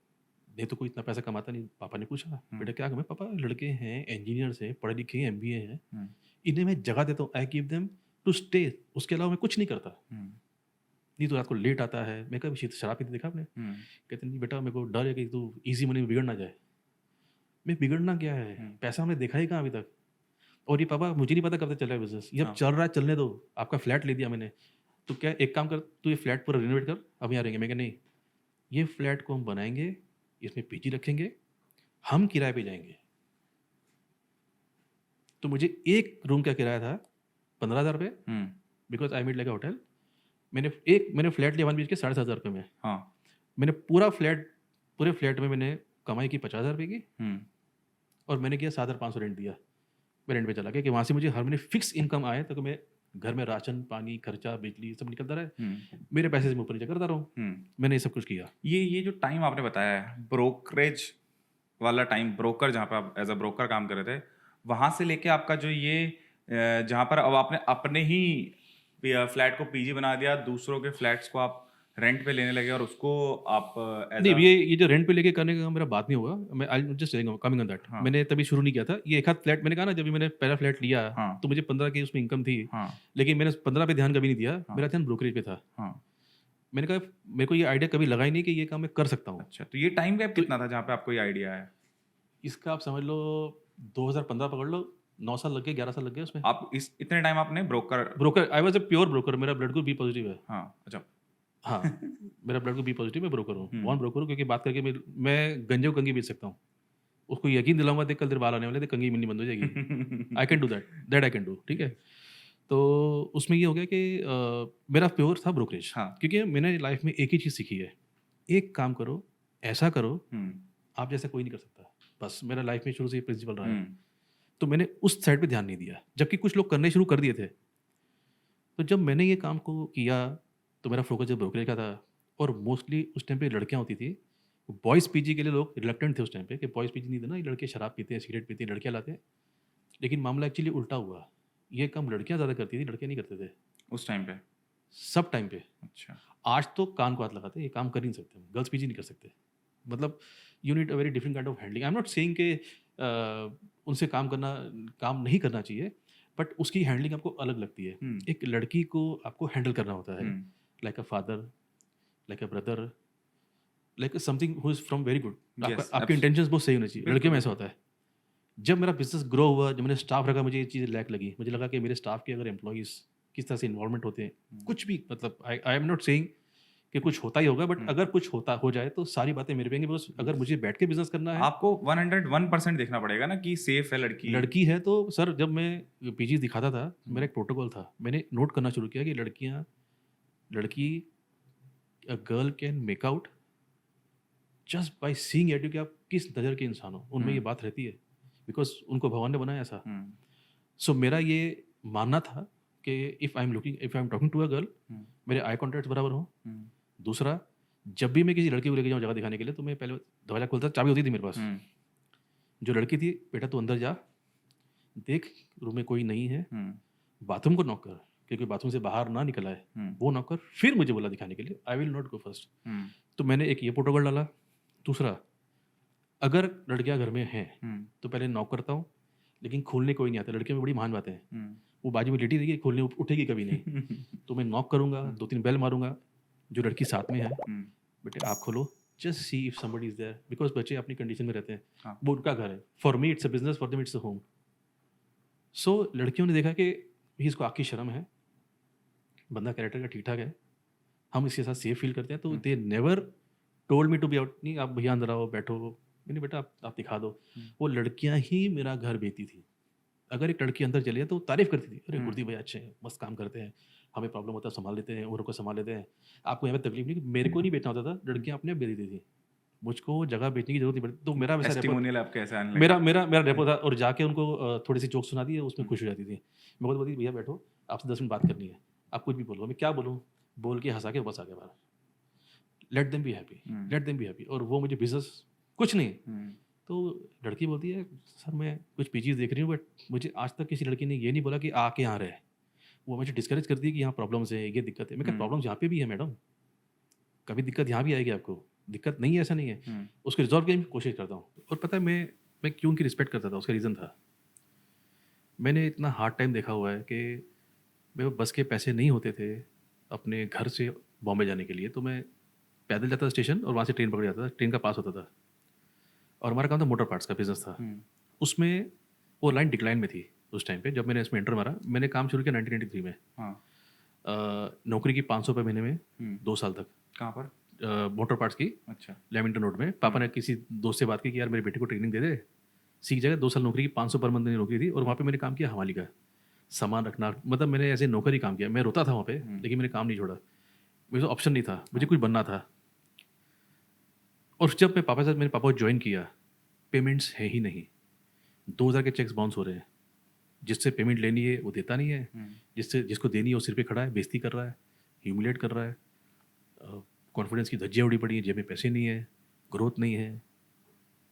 नहीं तो कोई इतना पैसा कमाता नहीं। पापा ने पूछा बेटा क्या करें? पापा लड़के हैं, इंजीनियर्स हैं, पढ़े लिखे हैं, MBA हैं, इन्हें मैं जगह देता हूँ, I give them to stay, उसके अलावा मैं कुछ नहीं करता। नहीं तो रात को लेट आता है। मैं कभी शराब पीते देखा आपने? कहते नहीं बेटा मेरे को डर है कि तू इजी मनी में बिगड़ ना जाए। मैं बिगड़ना क्या है, पैसा हमने देखा ही कहाँ अभी तक। और ये पापा मुझे नहीं पता कब तक चल रहा है बिजनेस, ये अब चल रहा है, चलने दो। आपका फ्लैट ले दिया मैंने, तो क्या एक काम कर, तू ये फ्लैट पूरा रिनोवेट कर, अब यहाँ रहेंगे। मैं क्या नहीं, ये फ्लैट को हम बनाएंगे, इसमें PG रखेंगे, हम किराए पे जाएंगे। तो मुझे एक रूम का किराया था 15,000 रुपये, because I made like a hotel. मैंने फ्लैट लिया 1 BHK 7,500 रुपये में। हाँ, मैंने पूरे फ्लैट में मैंने कमाई की 50,000 रुपये की, और मैंने किया 7,500 रेंट दिया। मैं रेंट पे चला गया कि वहाँ से मुझे हर महीने फिक्स इनकम आए, तो मैं घर में राशन पानी खर्चा बिजली सब निकलता रहे, मेरे पैसे से मैं ऊपर नीचे करता रहूँ। मैंने ये सब कुछ किया। ये जो टाइम आपने बताया है, ब्रोकरेज वाला टाइम, ब्रोकर जहाँ पे आप एज अ ब्रोकर काम कर रहे थे, वहाँ से लेके आपका जो ये जहाँ पर अब आपने अपने ही फ्लैट को PG बना दिया, दूसरों के फ्लैट्स को आप रेंट पे लेने लगे और उसको आप नहीं, ये जो रेंट पे लेके करने का मेरा बात नहीं होगा। मैं I just coming on that. मैंने तभी शुरू नहीं किया था। ये एक हाथ फ्लैट मैंने कहा ना, जब मैंने पहला फ्लैट लिया तो मुझे 15 की उसमें इनकम थी, लेकिन मैंने 15 पे ध्यान कभी नहीं दिया। मेरा ध्यान ब्रोकरेज पे था। मैंने कहा मेरे को ये आइडिया कभी लगा ही नहीं कि ये काम मैं कर सकता हूँ। अच्छा, तो ये टाइम गैप कितना था जहाँ पे आपको ये आइडिया आया? इसका आप समझ लो 2015 पकड़ लो, 9 साल लग गए, 11 साल लग गए उसमें। आप इस इतने टाइम आपने broker broker, I was a pure broker, मेरा ब्लड ग्रुप बी पॉजिटिव है। हाँ अच्छा हाँ, मेरा ब्लड ग्रुप बी पॉजिटिव, मैं ब्रोकर हूँ, बॉर्न हम्म ब्रोकर हूँ, क्योंकि बात करके मैं गंजे को कंघी बेच सकता हूँ। उसको यकीन दिलाऊँगा, देख कल तेरे बाल आने वाले, देख कंघी मिलनी बंद हो जाएगी। I can do that I can do, ठीक है? तो उसमें ये हो गया कि मेरा प्योर था ब्रोकरेज, हाँ क्योंकि मैंने लाइफ में एक ही चीज़ सीखी है, एक काम करो, ऐसा करो, हम्म आप जैसा कोई नहीं कर सकता। बस मेरा लाइफ में शुरू से ये प्रिंसिपल रहा है। हम्म तो मैंने उस साइड पे ध्यान नहीं दिया, जबकि कुछ लोग करने शुरू कर दिए थे। तो जब मैंने ये काम को किया, तो मेरा फोकस जब ब्रोकरेज का था, और मोस्टली उस टाइम पे लड़कियां होती थी, बॉयज़ पीजी के लिए लोग रिलक्टेंट थे उस टाइम पे कि बॉयज़ पीजी नहीं देना, ये लड़के शराब पीते हैं, सिगरेट पीते हैं, लड़कियां लाते हैं। लेकिन मामला एक्चुअली उल्टा हुआ, ये काम लड़कियां ज़्यादा करती थी, लड़के नहीं करते थे उस टाइम पे सब टाइम पे। अच्छा आज तो कान को हाथ लगाते हैं, ये काम कर ही नहीं सकते, गर्ल्स पीजी नहीं कर सकते। मतलब you need a very different kind of handling. I am not saying कि उनसे काम नहीं करना चाहिए, बट उसकी हैंडलिंग आपको अलग लगती है। एक लड़की को आपको हैंडल करना होता है, like a father, like a brother, like something who is from very good. Yes, आपके इंटेंशंस बहुत सही होने चाहिए। बिल्कुल, लड़कियों में ऐसा होता है। जब मेरा बिजनेस ग्रो हुआ, जब मैंने स्टाफ रखा, मुझे ये चीज़ लैक लगी। मुझे लगा कि मेरे स्टाफ के अगर एम्प्लॉइज़ किस तरह से इन्वॉल्वमेंट होते हैं, कुछ भी, मतलब आई एम नॉट सेइंग कि कुछ होता ही होगा, बट अगर कुछ होता हो जाए तो सारी बातें मेरे पे आएंगी। बिकॉज अगर मुझे बैठ के बिजनेस करना है, आपको 101% देखना पड़ेगा ना कि सेफ है लड़की लड़की है तो सर, जब मैं पीजी दिखाता था, मेरा एक प्रोटोकॉल था, मैंने नोट करना शुरू किया कि लड़की a girl can make out just by seeing at you, कि आप किस नज़र के इंसान हो। उनमें ये बात रहती है, बिकॉज उनको भगवान ने बनाया ऐसा। सो मेरा ये मानना था कि if I am talking to a girl, मेरे आई कॉन्टैक्ट बराबर हो। दूसरा, जब भी मैं किसी लड़की को लेके जाऊँ जगह दिखाने के लिए, तो मैं पहले दरवाजा खोलता, चाबी होती थी मेरे पास। जो लड़की थी, बेटा तू अंदर जा, देख रूम में कोई नहीं है, बाथरूम को नॉक कर, क्योंकि बाथरूम से बाहर ना निकल आए, वो नॉक कर, फिर मुझे बोला दिखाने के लिए, I will not go first. तो मैंने एक ये प्रोटोकॉल डाला। दूसरा, अगर लड़कियां घर में हैं तो पहले नॉक करता हूँ, लेकिन खोलने कोई नहीं आता। लड़कियों में बड़ी महान बातें हैं, वो बाजू में लेटी रहेगी, खोलने उठेगी कभी नहीं। तो मैं नॉक करूंगा, 2-3 बेल मारूंगा, जो लड़की साथ में है, बेटे आप खोलो, just see if somebody is there, because बच्चे अपनी कंडीशन में रहते हैं, वो उनका घर है। For me it's a business, for them it's a home. So लड़कियों ने देखा कि भी इसको आग की शर्म है, बंदा कैरेक्टर का ठीक ठाक है, हम इसके साथ सेफ फील करते हैं, तो they never told me to be out. नहीं आप भैया अंदर आओ, बैठो, मैंने बेटा आप दिखा दो। वो लड़कियां ही मेरा घर बेचती थी। अगर एक लड़की अंदर चली है तो तारीफ करती थी, अरे गुरदीप भैया अच्छे हैं, मस्त काम करते हैं, हमें प्रॉब्लम होता है संभाल लेते हैं, औरों को संभाल लेते हैं, आपको यहाँ पे तकलीफ नहीं। मेरे को नहीं बेचना होता था, लड़कियां अपने आप दे देती थी, मुझको जगह बेचने की जरूरत नहीं पड़ती। तो मेरा वैसा रेपो, टेस्टिमोनियल आपके ऐसे आने लगे मेरा रेपो था, और जाके उनको थोड़ी सी जोक सुना दी, उसमें खुश हो जाती थी। मैं बोलती भैया बैठो, आपसे 10 मिनट बात करनी है, आप कुछ भी बोलो। मैं क्या बोलूँ, बोल के हंसा के बस आ गया बाहर। Let them be happy, let them be happy. और वो मुझे बिजनेस कुछ नहीं। तो लड़की बोलती है, सर मैं कुछ पीजीज देख रही हूँ, बट मुझे आज तक किसी लड़की ने ये नहीं बोला कि आके यहाँ रहे। वो मुझे डिस्करेज करती है कि यहाँ प्रॉब्लम्स है, ये दिक्कत है। मैं क्या, प्रॉब्लम्स यहाँ पे भी है मैडम, कभी दिक्कत यहाँ भी आएगी आपको, दिक्कत नहीं है ऐसा नहीं है, उसको रिजॉल्व करने की कोशिश करता हूँ। और पता है मैं क्यों उनकी रिस्पेक्ट करता था, उसका रीज़न था, मैंने इतना हार्ड टाइम देखा हुआ है कि मेरे बस के पैसे नहीं होते थे अपने घर से बॉम्बे जाने के लिए, तो मैं पैदल जाता था स्टेशन, और वहाँ से ट्रेन पकड़ जाता था, ट्रेन का पास होता था। और हमारा काम था मोटर पार्ट्स का बिजनेस था। उसमें वो लाइन डिक्लाइन में थी उस टाइम पे, जब मैंने इसमें एंटर मारा। मैंने काम शुरू किया 1993 में। नौकरी की 500 रुपये महीने में 2 साल तक। कहाँ पर मोटर पार्ट्स की, अच्छा लेमिंगटन रोड में। पापा ने किसी दोस्त से बात की कि यार मेरे बेटे को ट्रेनिंग दे दे, सीख जाएगा। 2 साल नौकरी की, 500 पर मंथ की नौकरी थी। और वहाँ पे मैंने काम किया हमाली का, सामान रखना, मतलब मैंने ऐसे नौकर ही काम किया। मैं रोता था वहाँ पे, लेकिन मैंने काम नहीं छोड़ा, मेरे को ऑप्शन नहीं था, मुझे कुछ बनना था। और जब मैं पापा से, मेरे पापा को ज्वाइन किया, पेमेंट्स है ही नहीं, 2000 के चेक्स बाउंस हो रहे हैं, जिससे पेमेंट लेनी है वो देता नहीं है, जिसको देनी है वो सिर पे खड़ा है, बेइज्जती कर रहा है, ह्यूमिलेट कर रहा है, कॉन्फिडेंस की धज्जियाँ उड़ी पड़ी हैं, जेब में पैसे नहीं है, ग्रोथ नहीं है,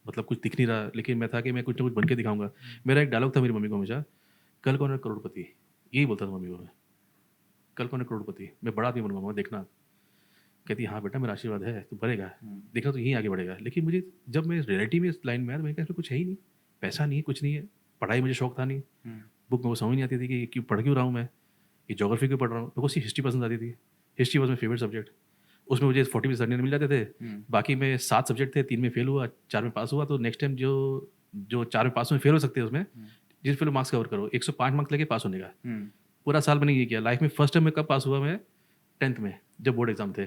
मतलब कुछ दिख नहीं रहा। लेकिन मैं था कि मैं कुछ ना कुछ बन के दिखाऊंगा। मेरा एक डायलॉग था मेरी मम्मी को हमेशा, कल कौन है करोड़पति, यही बोलता था मम्मी को मैं, कल कौन है करोड़पति, मैं बड़ा आदमी बनूंगा, देखना। कहती हाँ बेटा मेरा आशीर्वाद है, तू बढ़ेगा, देखना तो यहीं आगे बढ़ेगा। लेकिन मुझे जब मैं रियलिटी में इस लाइन में आया, मैंने कहा इसमें कुछ है ही नहीं, पैसा नहीं है, कुछ नहीं है, पढ़ाई मुझे शौक था नहीं, बुक मेरे को समझ नहीं आती थी कि क्यों पढ़ क्यों रहा हूँ मैं, ये जोग्राफी क्यों पढ़ रहा हूँ। मेरे को सिर्फ हिस्ट्री पसंद आती थी, history was my favourite subject. उसमें मुझे 40% मिल जाते थे, बाकी में 7 सब्जेक्ट थे, 3 में फेल हुआ, 4 में पास हुआ। तो नेक्स्ट टाइम जो जो 4 में पास में फेल हो सकते हैं उसमें, जिस फिर मार्क्स कवर करो, 105 मार्क्स लेके पास होने का। पूरा साल मैंने ये किया। लाइफ में फर्स्ट टाइम में कब पास हुआ मैं? 10th में, जब बोर्ड एग्जाम थे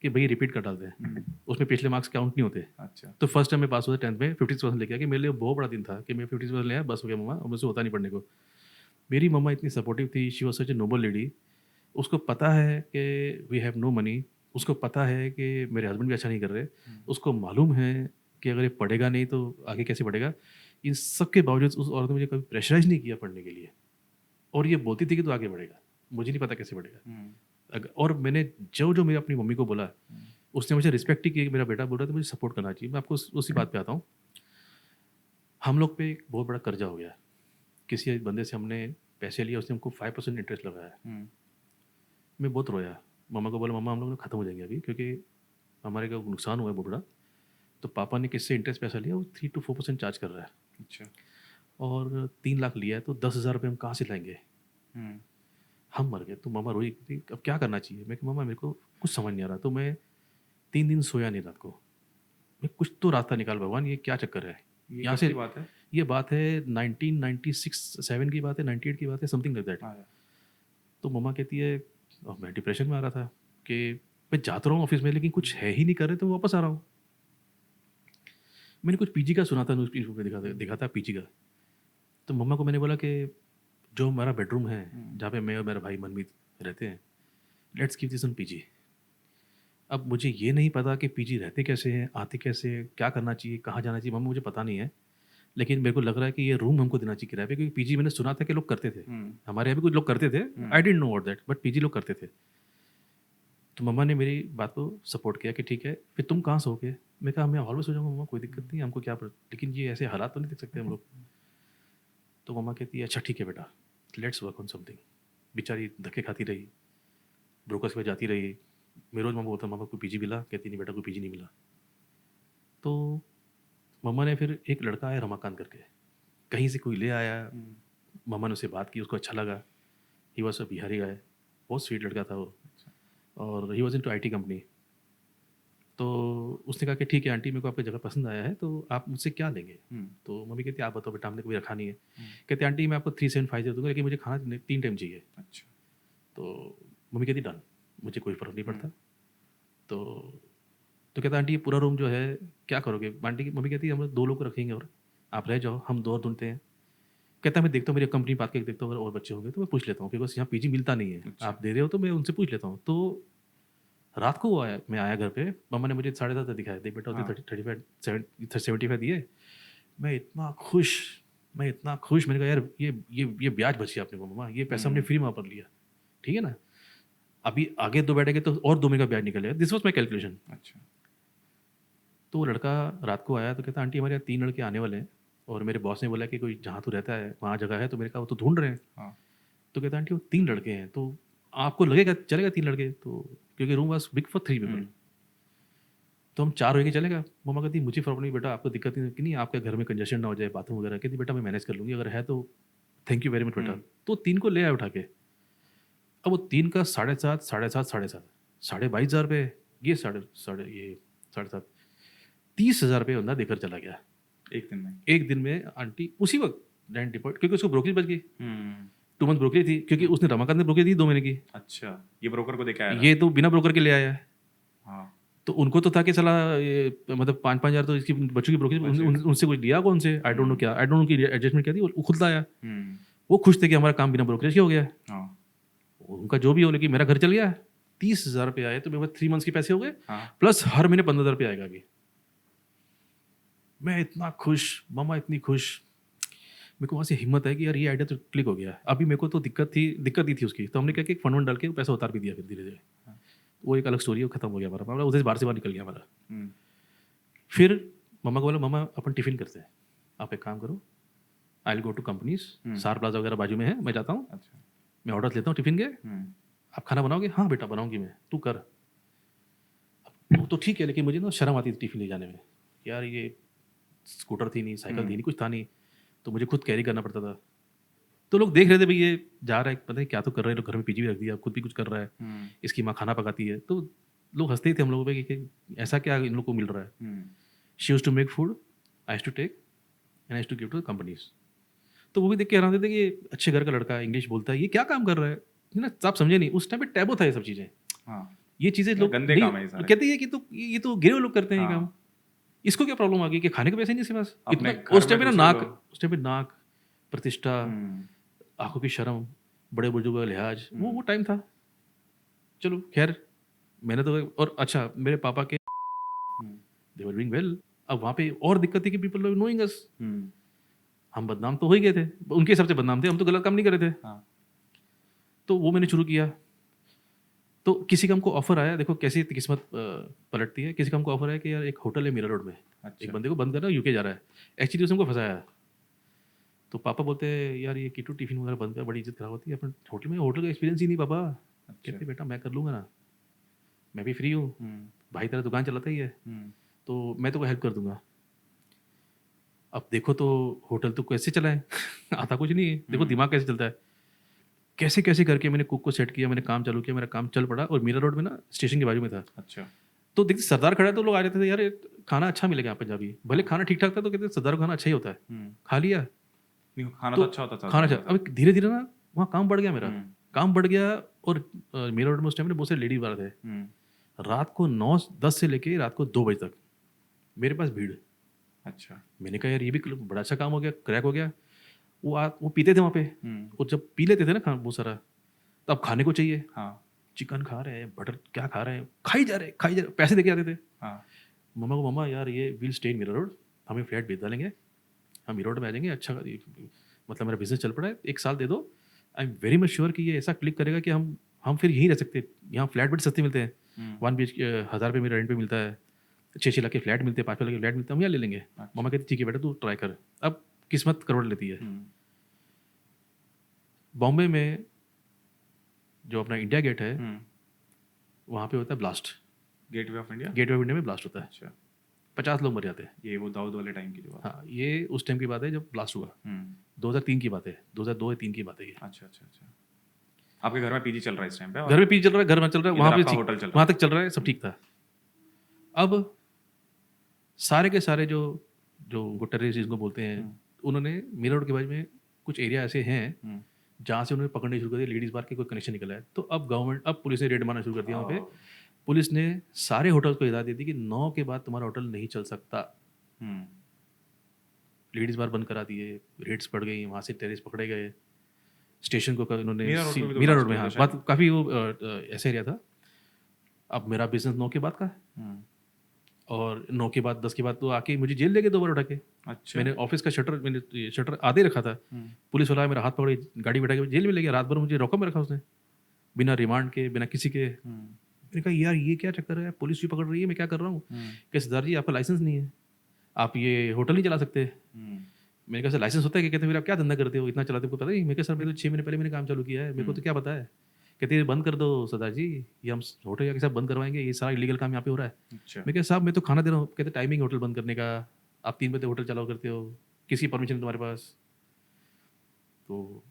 कि भैया रिपीट कर डालते हैं, उसमें पिछले मार्क्स काउंट नहीं होते। अच्छा। तो फर्स्ट टाइम में पास हुआ 10th में 50% लेके आया कि मेरे लिए बहुत बड़ा दिन था कि मैं 50% ले आया, बस हो गया मम्मा, और मुझसे होता नहीं पढ़ने को। मेरी मम्मा इतनी सपोर्टिव थी, she was such a noble lady. उसको पता है कि वी हैव नो मनी, उसको पता है कि मेरे हस्बैंड भी अच्छा नहीं कर रहे, उसको मालूम है कि अगर ये पढ़ेगा नहीं तो आगे कैसे बढ़ेगा। इन सब के बावजूद उस औरत ने मुझे कभी प्रेशराइज नहीं किया पढ़ने के लिए, और ये बोलती थी कि तू आगे बढ़ेगा, मुझे नहीं पता कैसे बढ़ेगा। और मैंने जो जो मेरी अपनी मम्मी को बोला, उसने मुझे रिस्पेक्ट ही की कि मेरा बेटा बोल रहा है तो मुझे सपोर्ट करना चाहिए। मैं आपको उसी बात पे आता हूँ। हम लोग पे एक बहुत बड़ा कर्जा हो गया। किसी बंदे से हमने पैसे लिए, उसने हमको 5% इंटरेस्ट लगाया। मैं बहुत रोया। मम्मा को बोला मम्मा हम लोग ख़त्म हो जाएंगे अभी, क्योंकि हमारे को नुकसान हुआ है बहुत बड़ा। तो पापा ने किससे इंटरेस्ट पैसा लिया, वो 3 to 4% चार्ज कर रहा है। अच्छा। और 3 लाख लिया है, तो 10,000 रुपये हम कहाँ से लाएंगे? हम मर गए। तो मम्मा रोई थी, अब क्या करना चाहिए? मैं कि मम्मा मेरे को कुछ समझ नहीं आ रहा। तो मैं 3 दिन सोया नहीं रात को। मैं कुछ तो रास्ता निकाल भगवान, ये क्या चक्कर है? यहाँ से बात है, ये बात है 1996-7 की बात है, 98 की बात है, समथिंग लाइक दैट। तो मम्मा कहती है, और मैं डिप्रेशन में आ रहा था कि मैं जाता रहा हूँ ऑफिस में, लेकिन कुछ है ही नहीं कर रहे, तो वापस आ रहा हूँ। मैंने कुछ पीजी का सुना था, न्यूज़ में दिखा था पीजी का। तो मम्मा को मैंने बोला कि जो हमारा बेडरूम है जहाँ पे मैं और मेरा भाई मनमीत रहते हैं, let's give this on PG. अब मुझे ये नहीं पता कि पीजी रहते कैसे हैं, आते कैसे हैं, क्या करना चाहिए, कहाँ जाना चाहिए, मम्मा मुझे पता नहीं है। लेकिन मेरे को लग रहा है कि ये रूम हमको देना चाहिए किराए पे, क्योंकि पीजी मैंने सुना था कि लोग करते थे। हमारे यहाँ भी कुछ लोग करते थे, I didn't know what that, but PG लोग करते थे। तो मम्मा ने मेरी बात को सपोर्ट किया कि ठीक है, फिर तुम कहाँ सोओगे? मैं कहा मैं हॉल में सो जाऊँगा मम्मा, कोई दिक्कत नहीं, हमको क्या लेकिन ये ऐसे हालात तो नहीं देख सकते हम लोग। तो मम्मा कहती है अच्छा ठीक है बेटा, लेट्स वर्क ऑन समथिंग। बेचारी धक्के खाती रही, ब्रोकर्स पे जाती रही। मैं रोज़ मम्मा बोलता मामा कोई पीजी मिला? कहती नहीं बेटा कोई पीजी नहीं मिला। तो मम्मा ने फिर एक लड़का आया रमाकांत करके, कहीं से कोई ले आया। मम्मा ने उससे बात की, उसको अच्छा लगा। ही वॉज अ बिहारी गाय, बहुत स्वीट लड़का था वो, और he was into IT company. तो उसने कहा कि ठीक है आंटी, मेरे को आपकी जगह पसंद आया है, तो आप मुझसे क्या लेंगे? तो मम्मी कहती है आप बताओ बेटा, हमने कभी रखा नहीं है। कहते आंटी मैं आपको 375 दे दूँगा, लेकिन मुझे खाना 3 टाइम चाहिए। अच्छा। तो मम्मी कहती डन, मुझे कोई फ़र्क नहीं पड़ता। तो कहता आंटी ये पूरा रूम जो है क्या करोगे? आंटी की मम्मी कहती है हम लोग 2 लोग को रखेंगे और आप रह जाओ, हम 2 और ढूंढते हैं। कहता मैं देखता हूँ, मेरी कंपनी बात करके देखता हूँ, अगर और बच्चे होंगे तो मैं पूछ लेता हूँ, बिकॉज़ यहाँ पीजी मिलता नहीं है। अच्छा। आप दे रहे हो तो मैं उनसे पूछ लेता हूँ। तो रात को वो आया, मैं आया घर पे, मम्मा ने मुझे 7.5 दिखाया, देख बेटा होते 75 दिए। मैं इतना खुश, मैंने कहा यार ये ब्याज बच गया अपने को मम्मा, ये पैसा हमने फ्री में वापस लिया, ठीक है ना? अभी आगे 2 बैठेंगे तो और 2 महीने का ब्याज निकलेगा। This was my calculation. अच्छा। तो वो लड़का रात को आया तो कहता आंटी हमारे यहाँ 3 लड़के आने वाले हैं, और मेरे बॉस ने बोला कि कोई जहाँ तू रहता है वहाँ जगह है। तो मैंने कहा वो तो ढूंढ रहे हैं। तो कहता आंटी वो 3 लड़के हैं, तो आपको लगेगा चलेगा 3 लड़के? तो क्योंकि room was big for 3 people, तो हम 4 होके चलेगा? मम्मा कहती मुझे फ़र्क नहीं बेटा, आपको दिक्कत नहीं कि नहीं, आपके घर में कंजेशन ना हो जाए बाथरूम वगैरह। कहती बेटा मैं मैनेज कर लूँगी, अगर है तो थैंक यू वेरी मच बेटा। तो 3 को ले आया उठा के। अब वो 3 का 7.5 22,000 रुपये, ये साढ़े 7.5 30,000 रुपये बंदा देकर चला गया एक दिन में। आंटी उसी वक्त रेंट डिपॉजिट, क्योंकि उसको ब्रोकरेज बच गई। 2 मंथ ब्रोकरेज थी, क्योंकि उसने रमाकांत ने ब्रोकरेज दी 2 महीने की। अच्छा, ये ब्रोकर को देके आया था? ये तो बिना ब्रोकर के ले आया है। हाँ। तो उनको तो था कि चला ये मतलब 5-5 हज़ार तो इसकी बच्चों की ब्रोकरेज उनसे कुछ लिया कौन से, आई डोंट नो क्या, आई डोंट नो की एडजस्टमेंट क्या थी, वो खुद लाया। वो खुश थे कि हमारा काम बिना ब्रोकरेज के हो गया। उनका जो भी हो, लेकिन मेरा घर चल गया। 30,000 रुपये आए तो मेरे पास 3 मंथ्स के पैसे हो गए, प्लस हर महीने 15,000 रुपये आएगा अभी। मैं इतना खुश, मम्मा इतनी खुश। मेरे को वहाँ से हिम्मत है कि यार ये आइडिया तो क्लिक हो गया। अभी मेरे को तो दिक्कत ही थी उसकी, तो हमने क्या कि फंड में डाल के पैसा उतार भी दिया फिर धीरे धीरे। वो एक अलग स्टोरी है, खत्म हो गया हमारा मामला, उधर से बाहर निकल गया हमारा। फिर मम्मा को बोला मम्मा अपन टिफ़िन करते हैं, आप एक काम करो, I will go to companies, Sahar plaza वगैरह बाजू में है, मैं जाता हूँ, मैं ऑर्डर लेता हूँ टिफ़िन के, आप खाना बनाओगे? हाँ बेटा बनाऊंगी मैं, तू कर। वो तो ठीक है, लेकिन मुझे ना शर्म आती थी टिफ़िन ले जाने में। यार ये स्कूटर थी नहीं, साइकिल थी नहीं, कुछ था नहीं, तो मुझे खुद कैरी करना पड़ता था। तो लोग देख रहे थे भाई ये जा रहा है, पता नहीं क्या तो कर रहे हैं, लोग घर में पीजी भी रख दिया, खुद भी कुछ कर रहा है, इसकी माँ खाना पकाती है। तो लोग हंसते ही थे हम लोगों पे कि ऐसा क्या इन लोग को मिल रहा है। She used to make food, I used to take, and I to give to companies. तो वो भी देख के हैरान थे कि ये अच्छे घर का लड़का है, इंग्लिश बोलता है, ये क्या काम कर रहा है ना। आप समझे नहीं, उस टाइम पे टैबू था ये सब चीज़ें। हाँ ये चीज़ें लोग गंदे नहीं काम है ये सारे। कहते हैं कि ये तो गिरे हुए लोग करते हैं ये हाँ। काम। इसको क्या प्रॉब्लम आ गई कि खाने के पैसे नहीं इसके पास अपने इतना। घर उस टाइम में पे ना दूसरे नाक, लोग- उस टाइम पे नाक, प्रतिष्ठा, हम्म, आंखों की शर्म, बड़े बुजुर्गों का लिहाज, वो टाइम था। चलो खैर, मैंने तो और अच्छा मेरे पापा के हम्म, दे वर डूइंग वेल। अब वहाँ पे और दिक्कत थी कि पीपल वर नोइंग अस। हम्म, हम बदनाम तो हो ही गए थे, उनके हिसाब से बदनाम थे, हम तो गलत काम नहीं कर रहे थे। हाँ, तो वो मैंने शुरू किया। तो किसी का हमको ऑफर आया, देखो कैसी किस्मत पलटती है। किसी का हमको ऑफर आया कि यार एक होटल है मीरा रोड में, एक अच्छा, बंदे को बंद करना, यूके जा रहा है। एक्चुअली उसने हमको फंसाया। तो पापा बोलते हैं यार ये कीटू टिफिन वगैरह बंद कर, बड़ी इज्जत खराब होती है अपने होटल में। होटल का एक्सपीरियंस ही नहीं पापा। अच्छा, कहते बेटा मैं कर लूँगा ना, मैं भी फ्री हूँ, भाई तेरा दुकान चलाता ही है, तो मैं तो हेल्प कर दूंगा। अब देखो तो होटल तो कैसे चलाएं आता कुछ नहीं है। देखो दिमाग कैसे चलता है। कैसे कैसे करके मैंने कुक को सेट किया, मैंने काम चालू किया, मेरा काम चल पड़ा। और मीरा रोड में ना स्टेशन के बाजू में था। अच्छा, तो देखते सरदार खड़ा है तो लोग आ जाते थे, यार ये खाना अच्छा मिलेगा यहाँ पंजाबी, भले खाना ठीक ठाक था तो कहते सरदार का खाना अच्छा ही होता है। खा लिया नहीं खाना तो तो अच्छा होता था खाना सारे अच्छा। अब धीरे धीरे ना वहाँ काम बढ़ गया मेरा, हम्म, काम बढ़ गया। और मीरा रोड में उस टाइम में बहुत सारे लेडीज वाले थे। रात को 9-10 से लेके रात को 2 बजे तक मेरे पास भीड़। अच्छा, मैंने कहा यार ये भी बड़ा अच्छा काम हो गया, क्रैक हो गया। वो पीते थे वहाँ पे, और जब पी लेते थे ना खाना बहुत सारा, तो अब खाने को चाहिए। हाँ, चिकन खा रहे हैं, बटर क्या खा रहे हैं, खाई जा रहे, पैसे देके आते थे। हाँ, मम्मा को, मम्मा यार ये will stay in Mira road, हमें फ्लैट भेज डालेंगे, हम मीरा रोड में आ जाएंगे। अच्छा मतलब मेरा बिजनेस चल पड़ा है, 1 साल दे दो। I am very much sure कि ये ऐसा क्लिक करेगा कि हम फिर यहीं रह सकते हैं। यहाँ फ्लैट बड़े सस्ते मिलते हैं, 1 BHK 1000 रुपये में रेंट पे मिलता है, 6-6 लाख के फ्लैट मिलते हैं, 5 लाख के फ्लैट मिलते हैं, हम यहाँ ले लेंगे। मम्मा कहती ठीक है बेटा तू ट्राई कर। अब किस्मत करोड़ लेती है। बॉम्बे में जो अपना इंडिया गेट है वहाँ पे होता है blast. Gateway of India, gateway of India में ब्लास्ट होता है, अच्छा, 50 लोग मर जाते हैं। ये वो दाऊद वाले टाइम की जो बात। हाँ ये उस टाइम की बात है जब ब्लास्ट हुआ, 2003 की बात है, 2002 या 3 की बात है ये। अच्छा, अच्छा, अच्छा, आपके घर में पीजी चल रहा है इस टाइम पे? घर में पीछे चल रहा है, घर में चल रहा है, वहाँ इधर पे आपका ठीक, होटल चल रहा वहाँ तक चल रहा है, सब ठीक था। अब सारे के सारे जो जो टेररिस्ट जिनको बोलते हैं, उन्होंने मीरा रोड के बाजू में कुछ एरिया ऐसे हैं जहाँ से उन्होंने पकड़ने शुरू कर दिया। लेडीज बार के कोई कनेक्शन निकला है, तो अब गवर्नमेंट, अब पुलिस ने रेड मारना शुरू कर दिया वहाँ पे। पुलिस ने सारे होटल्स को हिदायत दी थी कि 9 के बाद तुम्हारा होटल नहीं चल सकता। लेडीज बार बंद करा दिए, रेड्स पड़ गई, वहाँ से टेररिस्ट पकड़े गए। स्टेशन को उन्होंने मीरा रोड में, हाँ बात काफ़ी वो ऐसा एरिया था। अब मेरा बिजनेस 9 के बाद का है, और 9 के बाद 10 के बाद तो आके मुझे जेल ले गए 2 बार उठा के। अच्छा, मैंने ऑफिस का शटर, मैंने शटर आधे रखा था, पुलिस वाला मेरा हाथ पकड़े गाड़ी बैठा के जेल में ले गया। रात भर मुझे रोका में रखा उसने, बिना रिमांड के, बिना किसी के। मैंने कहा यार ये क्या चक्कर है, पुलिस भी पकड़ रही है, मैं क्या कर रहा हूँ। कि सरदार जी आपका लाइसेंस नहीं है, आप ये होटल नहीं चला सकते। मैंने कहा सर लाइसेंस होता है कि? कहते फिर आप क्या धंधा करते हो, इतना चलाते हो, पता नहीं। मैं कहा सर मेरे तो 6 महीने पहले मैंने काम चालू किया है, मेरे को तो क्या पता है। कहते हैं बंद कर दो सरदार जी, ये हम होटल के साथ बंद करवाएंगे, ये सारा इलीगल काम यहाँ पे हो रहा है। अच्छा, मैं कहा साहब मैं तो खाना दे रहा हूँ। कहते टाइमिंग होटल बंद करने का, आप 3 बजे होटल चलाओ करते हो, किसी परमिशन है तुम्हारे पास? तो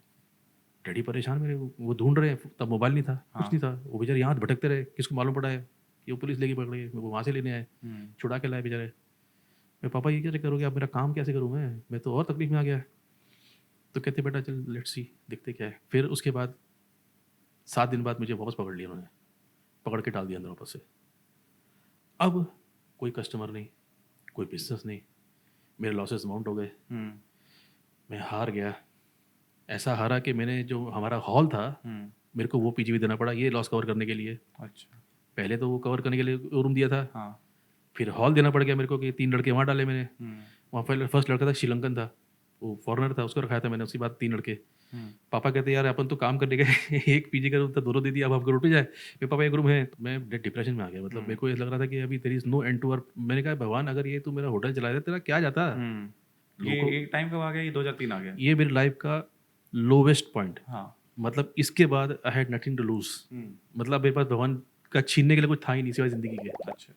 डैडी परेशान मेरे, वो ढूंढ रहे हैं, तब मोबाइल नहीं था, कुछ नहीं था। वो बेचारे यहाँ भटकते रहे, किसको मालूम पड़ा है कि वो पुलिस लेके पकड़ गई, वो वहाँ से लेने आए, छुड़ा के लाए बेचारे। मैं पापा ये क्या चक्कर हो गया, अब मेरा काम कैसे करूँ मैं तो और तकलीफ में आ गया। तो कहते बेटा चल लेट्स सी, देखते क्या है। फिर उसके बाद 7 दिन बाद मुझे वापस पकड़ लिया उन्होंने, पकड़ के डाल दिया अंदर वापस से। अब कोई कस्टमर नहीं, कोई बिजनेस नहीं, मेरे लॉसेस अमाउंट हो गए, मैं हार गया। ऐसा हारा कि मैंने जो हमारा हॉल था मेरे को वो पीजी भी देना पड़ा ये लॉस कवर करने के लिए। अच्छा, पहले तो वो कवर करने के लिए रूम दिया था, हाँ, फिर हॉल देना पड़ गया मेरे को कि 3 लड़के वहाँ डाले मैंने। वहाँ पहले फर्स्ट लड़का था श्रीलंकन था, वो फॉरेनर था, उसको रखाया था मैंने। उसके बाद 3 लड़के। पापा कहते यार अपन तो काम करने गए एक पीजी का रूम था, 2 दे दिया, अब आपको रोटी जाए। मैं पापा एक रूम है। मैं डिप्रेशन में आ गया, मतलब मेरे को ऐसा लग रहा था कि अभी तेरी is no end to work. मैंने कहा भगवान अगर ये तू मेरा होटल चला दे तेरा क्या जाता। ये टाइम कब आ गया? ये 2003 आ गया। ये मेरी लाइफ का लोवेस्ट पॉइंट। हाँ, मतलब इसके बाद I had nothing to lose. मतलब मेरे पास भगवान का छीनने के लिए कुछ था ही नहीं सिवाय जिंदगी के। अच्छा,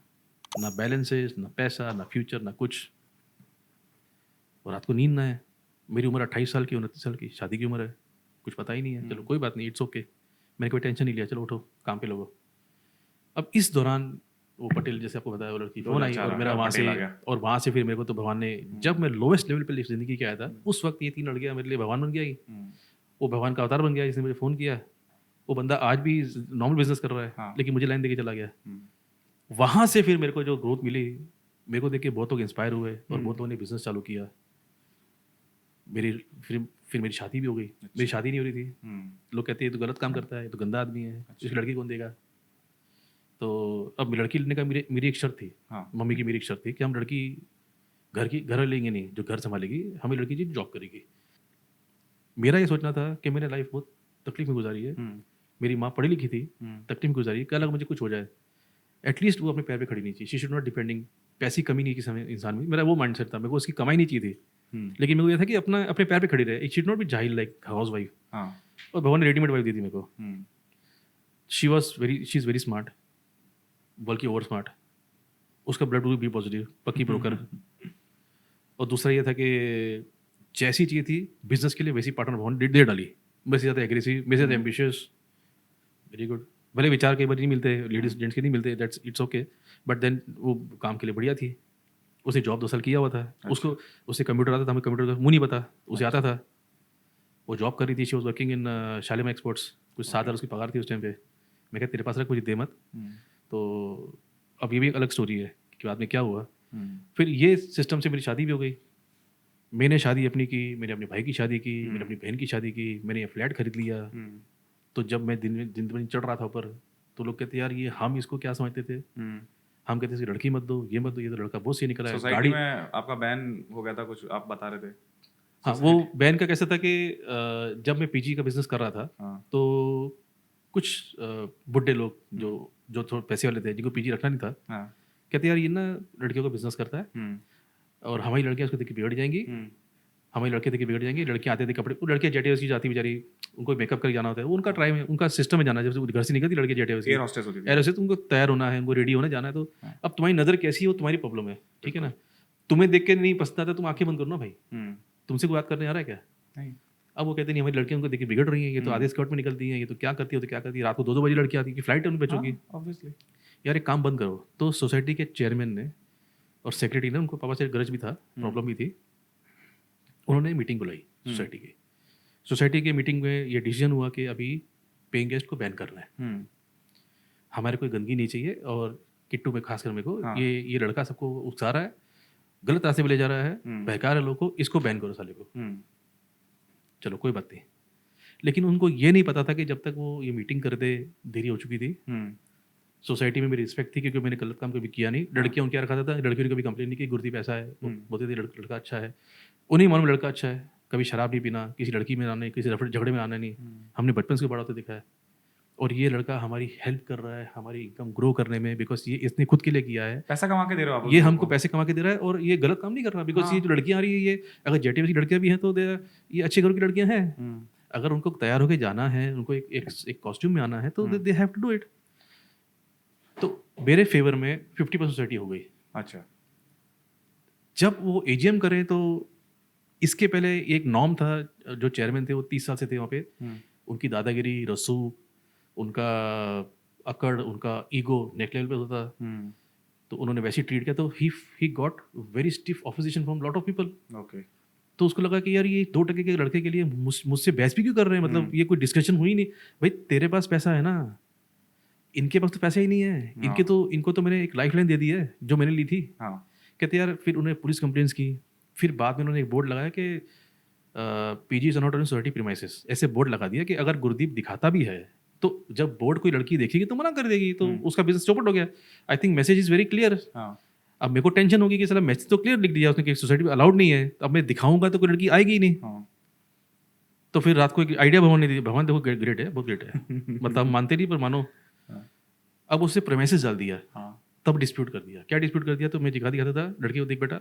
ना बैलेंसेस, ना पैसा, ना फ्यूचर, ना कुछ। और रात को नींद ना है। मेरी उम्र 28 साल की, 29 साल की, शादी की उम्र है, कुछ पता ही नहीं है। चलो कोई बात नहीं, इट्स ओके। मैंने कोई टेंशन नहीं लिया, चलो उठो काम पे लगो। अब इस दौरान वो पटेल जैसे आपको बताया वो लड़की फ़ोन आई 2004 और आ मेरा गया, वहाँ से पटेल आ गया। और वहाँ से फिर मेरे को तो भगवान ने जब मैं लोवेस्ट लेवल पे ज़िंदगी के आया था उस वक्त ये 3 लड़कियाँ मेरे लिए भगवान बन गया ही। वो भगवान का अवतार बन गया जिसने मुझे फ़ोन किया। वो बंदा आज भी नॉर्मल बिज़नेस कर रहा है हाँ। लेकिन मुझे लाइन देके चला गया। वहाँ से फिर मेरे को जो ग्रोथ मिली, मेरे को देख के बहुत लोग इंस्पायर हुए और बहुत लोगों ने बिज़नेस चालू किया। मेरी फिर मेरी शादी भी हो गई। मेरी शादी नहीं हो रही थी। लोग कहते हैं ये तो गलत काम करता है, ये तो गंदा आदमी है, इसकी लड़की कौन देगा। तो अब लड़की लेने का मेरी एक शर्त थी, मम्मी की मेरी एक शर्त थी कि हम लड़की घर लेंगे नहीं जो घर संभालेगी, हमें लड़की जी जॉब करेगी। मेरा ये सोचना था कि मैंने लाइफ बहुत तकलीफ में गुजारी है, मेरी माँ पढ़ी लिखी थी, तकलीफ में गुजारी, कल अगर मुझे कुछ हो जाए एटलीस्ट वो अपने पैर पे खड़ी नहीं चाहिए, शी शुड नॉट डिपेंडिंग। पैसी कमी नहीं किसी इंसान में, मेरा वो माइंडसेट था, मेरे को उसकी कमाई नहीं चाहिए थी, लेकिन मेरे को ये था कि अपने पैर पे खड़ी रहे, इट शुड नॉट बी जाहिल लाइक हाउस वाइफ। और भगवान ने रेडीमेड वाइफ दी थी मेरे को। शी इज़ वेरी स्मार्ट, बल्कि ओवर स्मार्ट। उसका ब्लड ग्रुप भी पॉजिटिव, पक्की ब्रोकर। और दूसरा ये था कि जैसी चाहिए थी बिजनेस के लिए वैसी पार्टनर भगवान दे डाली। मेरे से ज़्यादा एग्रेसिव, मेरे से ज़्यादा एम्बिशियस, वेरी गुड। भले विचार कई बार नहीं मिलते, लेडीज जेंट्स के नहीं मिलते, that's it's okay, but then वो काम के लिए बढ़िया थी। उसे जॉब 2 साल किया हुआ था। उसको उससे कंप्यूटर आता था, हमें कंप्यूटर का मुँह नहीं पता, उसे आता था। वो जॉब कर रही थी, she was working in Shalimar exports. कुछ 7,000 उसकी पगार थी उस टाइम पे। मैं कहा तेरे पास रख, मुझे दे मत। तो अब ये भी एक अलग स्टोरी है कि बाद में क्या हुआ। फिर ये सिस्टम से मेरी शादी भी हो गई। मैंने शादी अपनी की, मैंने अपने भाई की शादी की, मैंने अपनी बहन की शादी की, मैंने ये फ्लैट खरीद लिया। तो जब मैं दिन चढ़ रहा था ऊपर, तो लोग कहते यार ये हम इसको क्या समझते थे, हम कहते थे लड़की मत दो, ये मत दो, ये तो लड़का बहुत सही निकला है। सोसाइटी में आपका बैन हो गया था कुछ, आप बता रहे थे। हाँ, वो बैन का कैसा था कि जब मैं पीजी का बिजनेस कर रहा था, तो कुछ बुड्ढे लोग जो थोड़े पैसे वाले थे, जिनको पीजी रखना नहीं था, कहते यार ये ना लड़कियों का बिजनेस करता है और हमारी लड़कियाँ उसको देख के बिगड़ जाएंगी, हमारी लड़के देख के बिगड़ जाएंगी। लड़कियाँ आते थे कपड़े, वो लड़कियाँ जेट एयरवेज की जाती बेचारी, उनको मेकअप करके जाना होता है, वो उनका ट्राई में, उनका सिस्टम में जाना है। जब घर से निकलती लड़की जेट एयरवेज, एयर होस्टेस होती थी, एयर होस्टेस, उनको तैयार होना है, उनको रेडी होना जाना है। तो अब तुम्हारी नज़र कैसी है वो तुम्हारी प्रॉब्लम है, ठीक है ना। तुम्हें देख के नहीं पसंद आता, तुम आंखें बंद करो ना भाई, तुमसे कोई बात करने आ रहा है क्या। नहीं। अब वो कहते नहीं हमारी लड़कियां उनको देख के बिगड़ रही हैं, ये तो आधे स्कर्ट में निकलती हैं, ये तो क्या करती है, तो क्या करती है, रात को 2-2 बजे लड़की आती है कि फ्लाइट है उन बच्चों की। ऑब्वियसली यार एक काम बंद करो। तो सोसाइटी के चेयरमैन ने और सेक्रेटरी ने, उनको पापा से गरज भी था, प्रॉब्लम भी थी, उन्होंने मीटिंग बुलाई सोसाइटी की। सोसाइटी की मीटिंग में ये डिसीजन हुआ कि अभी पेइंग गेस्ट को बैन करना है, हमारे कोई गंदगी नहीं चाहिए। और किट्टू में खासकर मेरे को ये लड़का सबको उकसा रहा है, गलत रास्ते में ले जा रहा है, बहका रहा है लोगों को, इसको बैन करो साले को। चलो कोई बात नहीं, लेकिन उनको ये नहीं पता था कि जब तक वो ये मीटिंग कर दे, देरी हो चुकी थी। सोसाइटी में मेरी रिस्पेक्ट थी क्योंकि मैंने गलत काम कभी किया नहीं। लड़कियां उनके रखा था, लड़कियों ने कभी कंप्लेन नहीं की, गुर्दीप ऐसा है, बोलते थे लड़का अच्छा है, उन्हें मालूम लड़का अच्छा है, कभी शराब नहीं पीना, किसी लड़की में आना नहीं, किसी झगड़े में आना नहीं, हमने बचपन से बड़ा होते दिखा है। और ये लड़का हमारी हेल्प कर रहा है हमारी इनकम ग्रो करने में, बिकॉज ये इसने खुद के लिए किया है, पैसा कमा के दे रहे हो आप, ये हमको पैसे कमा के दे रहा है और ये गलत काम नहीं कर रहा। बिकॉज ये जो लड़कियां आ रही है, ये अगर जेटीवी की लड़कियां भी हैं तो ये अच्छे घर की लड़कियां हैं, अगर उनको तैयार होकर जाना है, उनको एक कॉस्ट्यूम में आना है, तो they have to do it. तो मेरे फेवर में 50% सोसाइटी हो गई। अच्छा, जब वो एजीएम करें तो इसके पहले एक नॉर्म था, जो चेयरमैन थे वो 30 साल से थे वहाँ पे, उनकी दादागिरी, रसूख, उनका अकड़, उनका ईगो नेक्स्ट लेवल पे होता था, तो उन्होंने वैसे ही ट्रीट किया। तो he got very stiff opposition from lot of people. Okay, तो उसको लगा कि यार ये 2% के लड़के के लिए मुझसे बहस भी क्यों कर रहे हैं, मतलब ये कोई डिस्कशन हुई नहीं। भाई तेरे पास पैसा है ना, इनके पास तो पैसा ही नहीं है, इनको तो मैंने एक लाइफलाइन दे दी है जो मैंने ली थी। कहते यार, फिर उन्होंने पुलिस कंप्लेंट्स की, फिर बाद में उन्होंने एक बोर्ड लगाया कि PG is not on society premises, ऐसे बोर्ड लगा दिया कि अगर गुरदीप दिखाता भी है तो जब बोर्ड कोई लड़की देखेगी तो मना कर देगी, तो उसका बिजनेस चौपट हो गया। I think message is very clear. अब मेरे को टेंशन होगी कि साला मैसेज तो क्लियर लिख दिया उसने कि सोसाइटी में अलाउड नहीं है, अब मैं दिखाऊंगा तो कोई लड़की आएगी ही नहीं। तो फिर रात को एक आइडिया भगवान ने दी, भगवान देखो ग्रेट है, बहुत ग्रेट है, मतलब मानते नहीं पर मानो। अब उससे प्रेमाइसेस डाल दिया, तब डिस्प्यूट कर दिया। क्या डिस्प्यूट कर दिया, तो मैं दिखाता था लड़की को, देख बेटा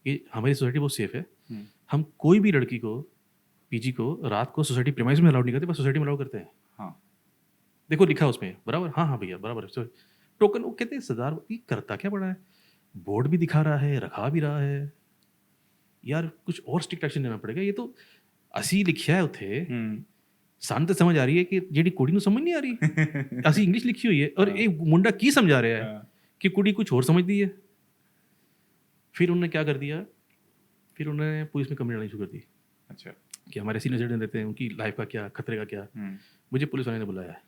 ये हमारी सोसाइटी बहुत सेफ है, हम कोई भी लड़की को पीजी को रात को सोसाइटी प्रेमाइस में अलाउड नहीं करते, बस सोसाइटी में अलाउड करते हैं। देखो लिखा उसमें, बराबर, हाँ भैया बराबर है। टोकन वो कहते हैं सरदार ये करता क्या पड़ा है, बोर्ड भी दिखा रहा है, रखा भी रहा है, यार कुछ और स्ट्रिक्ट एक्शन लेना पड़ेगा। ये तो असी लिखा है उथे, सान तो समझ आ रही है कि जेडी कोडी समझ नहीं आ रही, असी इंग्लिश लिखी हुई है और एक मुंडा की समझा रहा है कि कुड़ी कुछ और समझ दी है। फिर उन्होंने क्या कर दिया, फिर उन्होंने पुलिस में कंप्लेंट डालनी शुरू कर दी अच्छा। कि हमारे सीनियर सिटीजन रहते हैं, उनकी लाइफ का क्या, खतरे का क्या। मुझे पुलिस वाले ने बुलाया है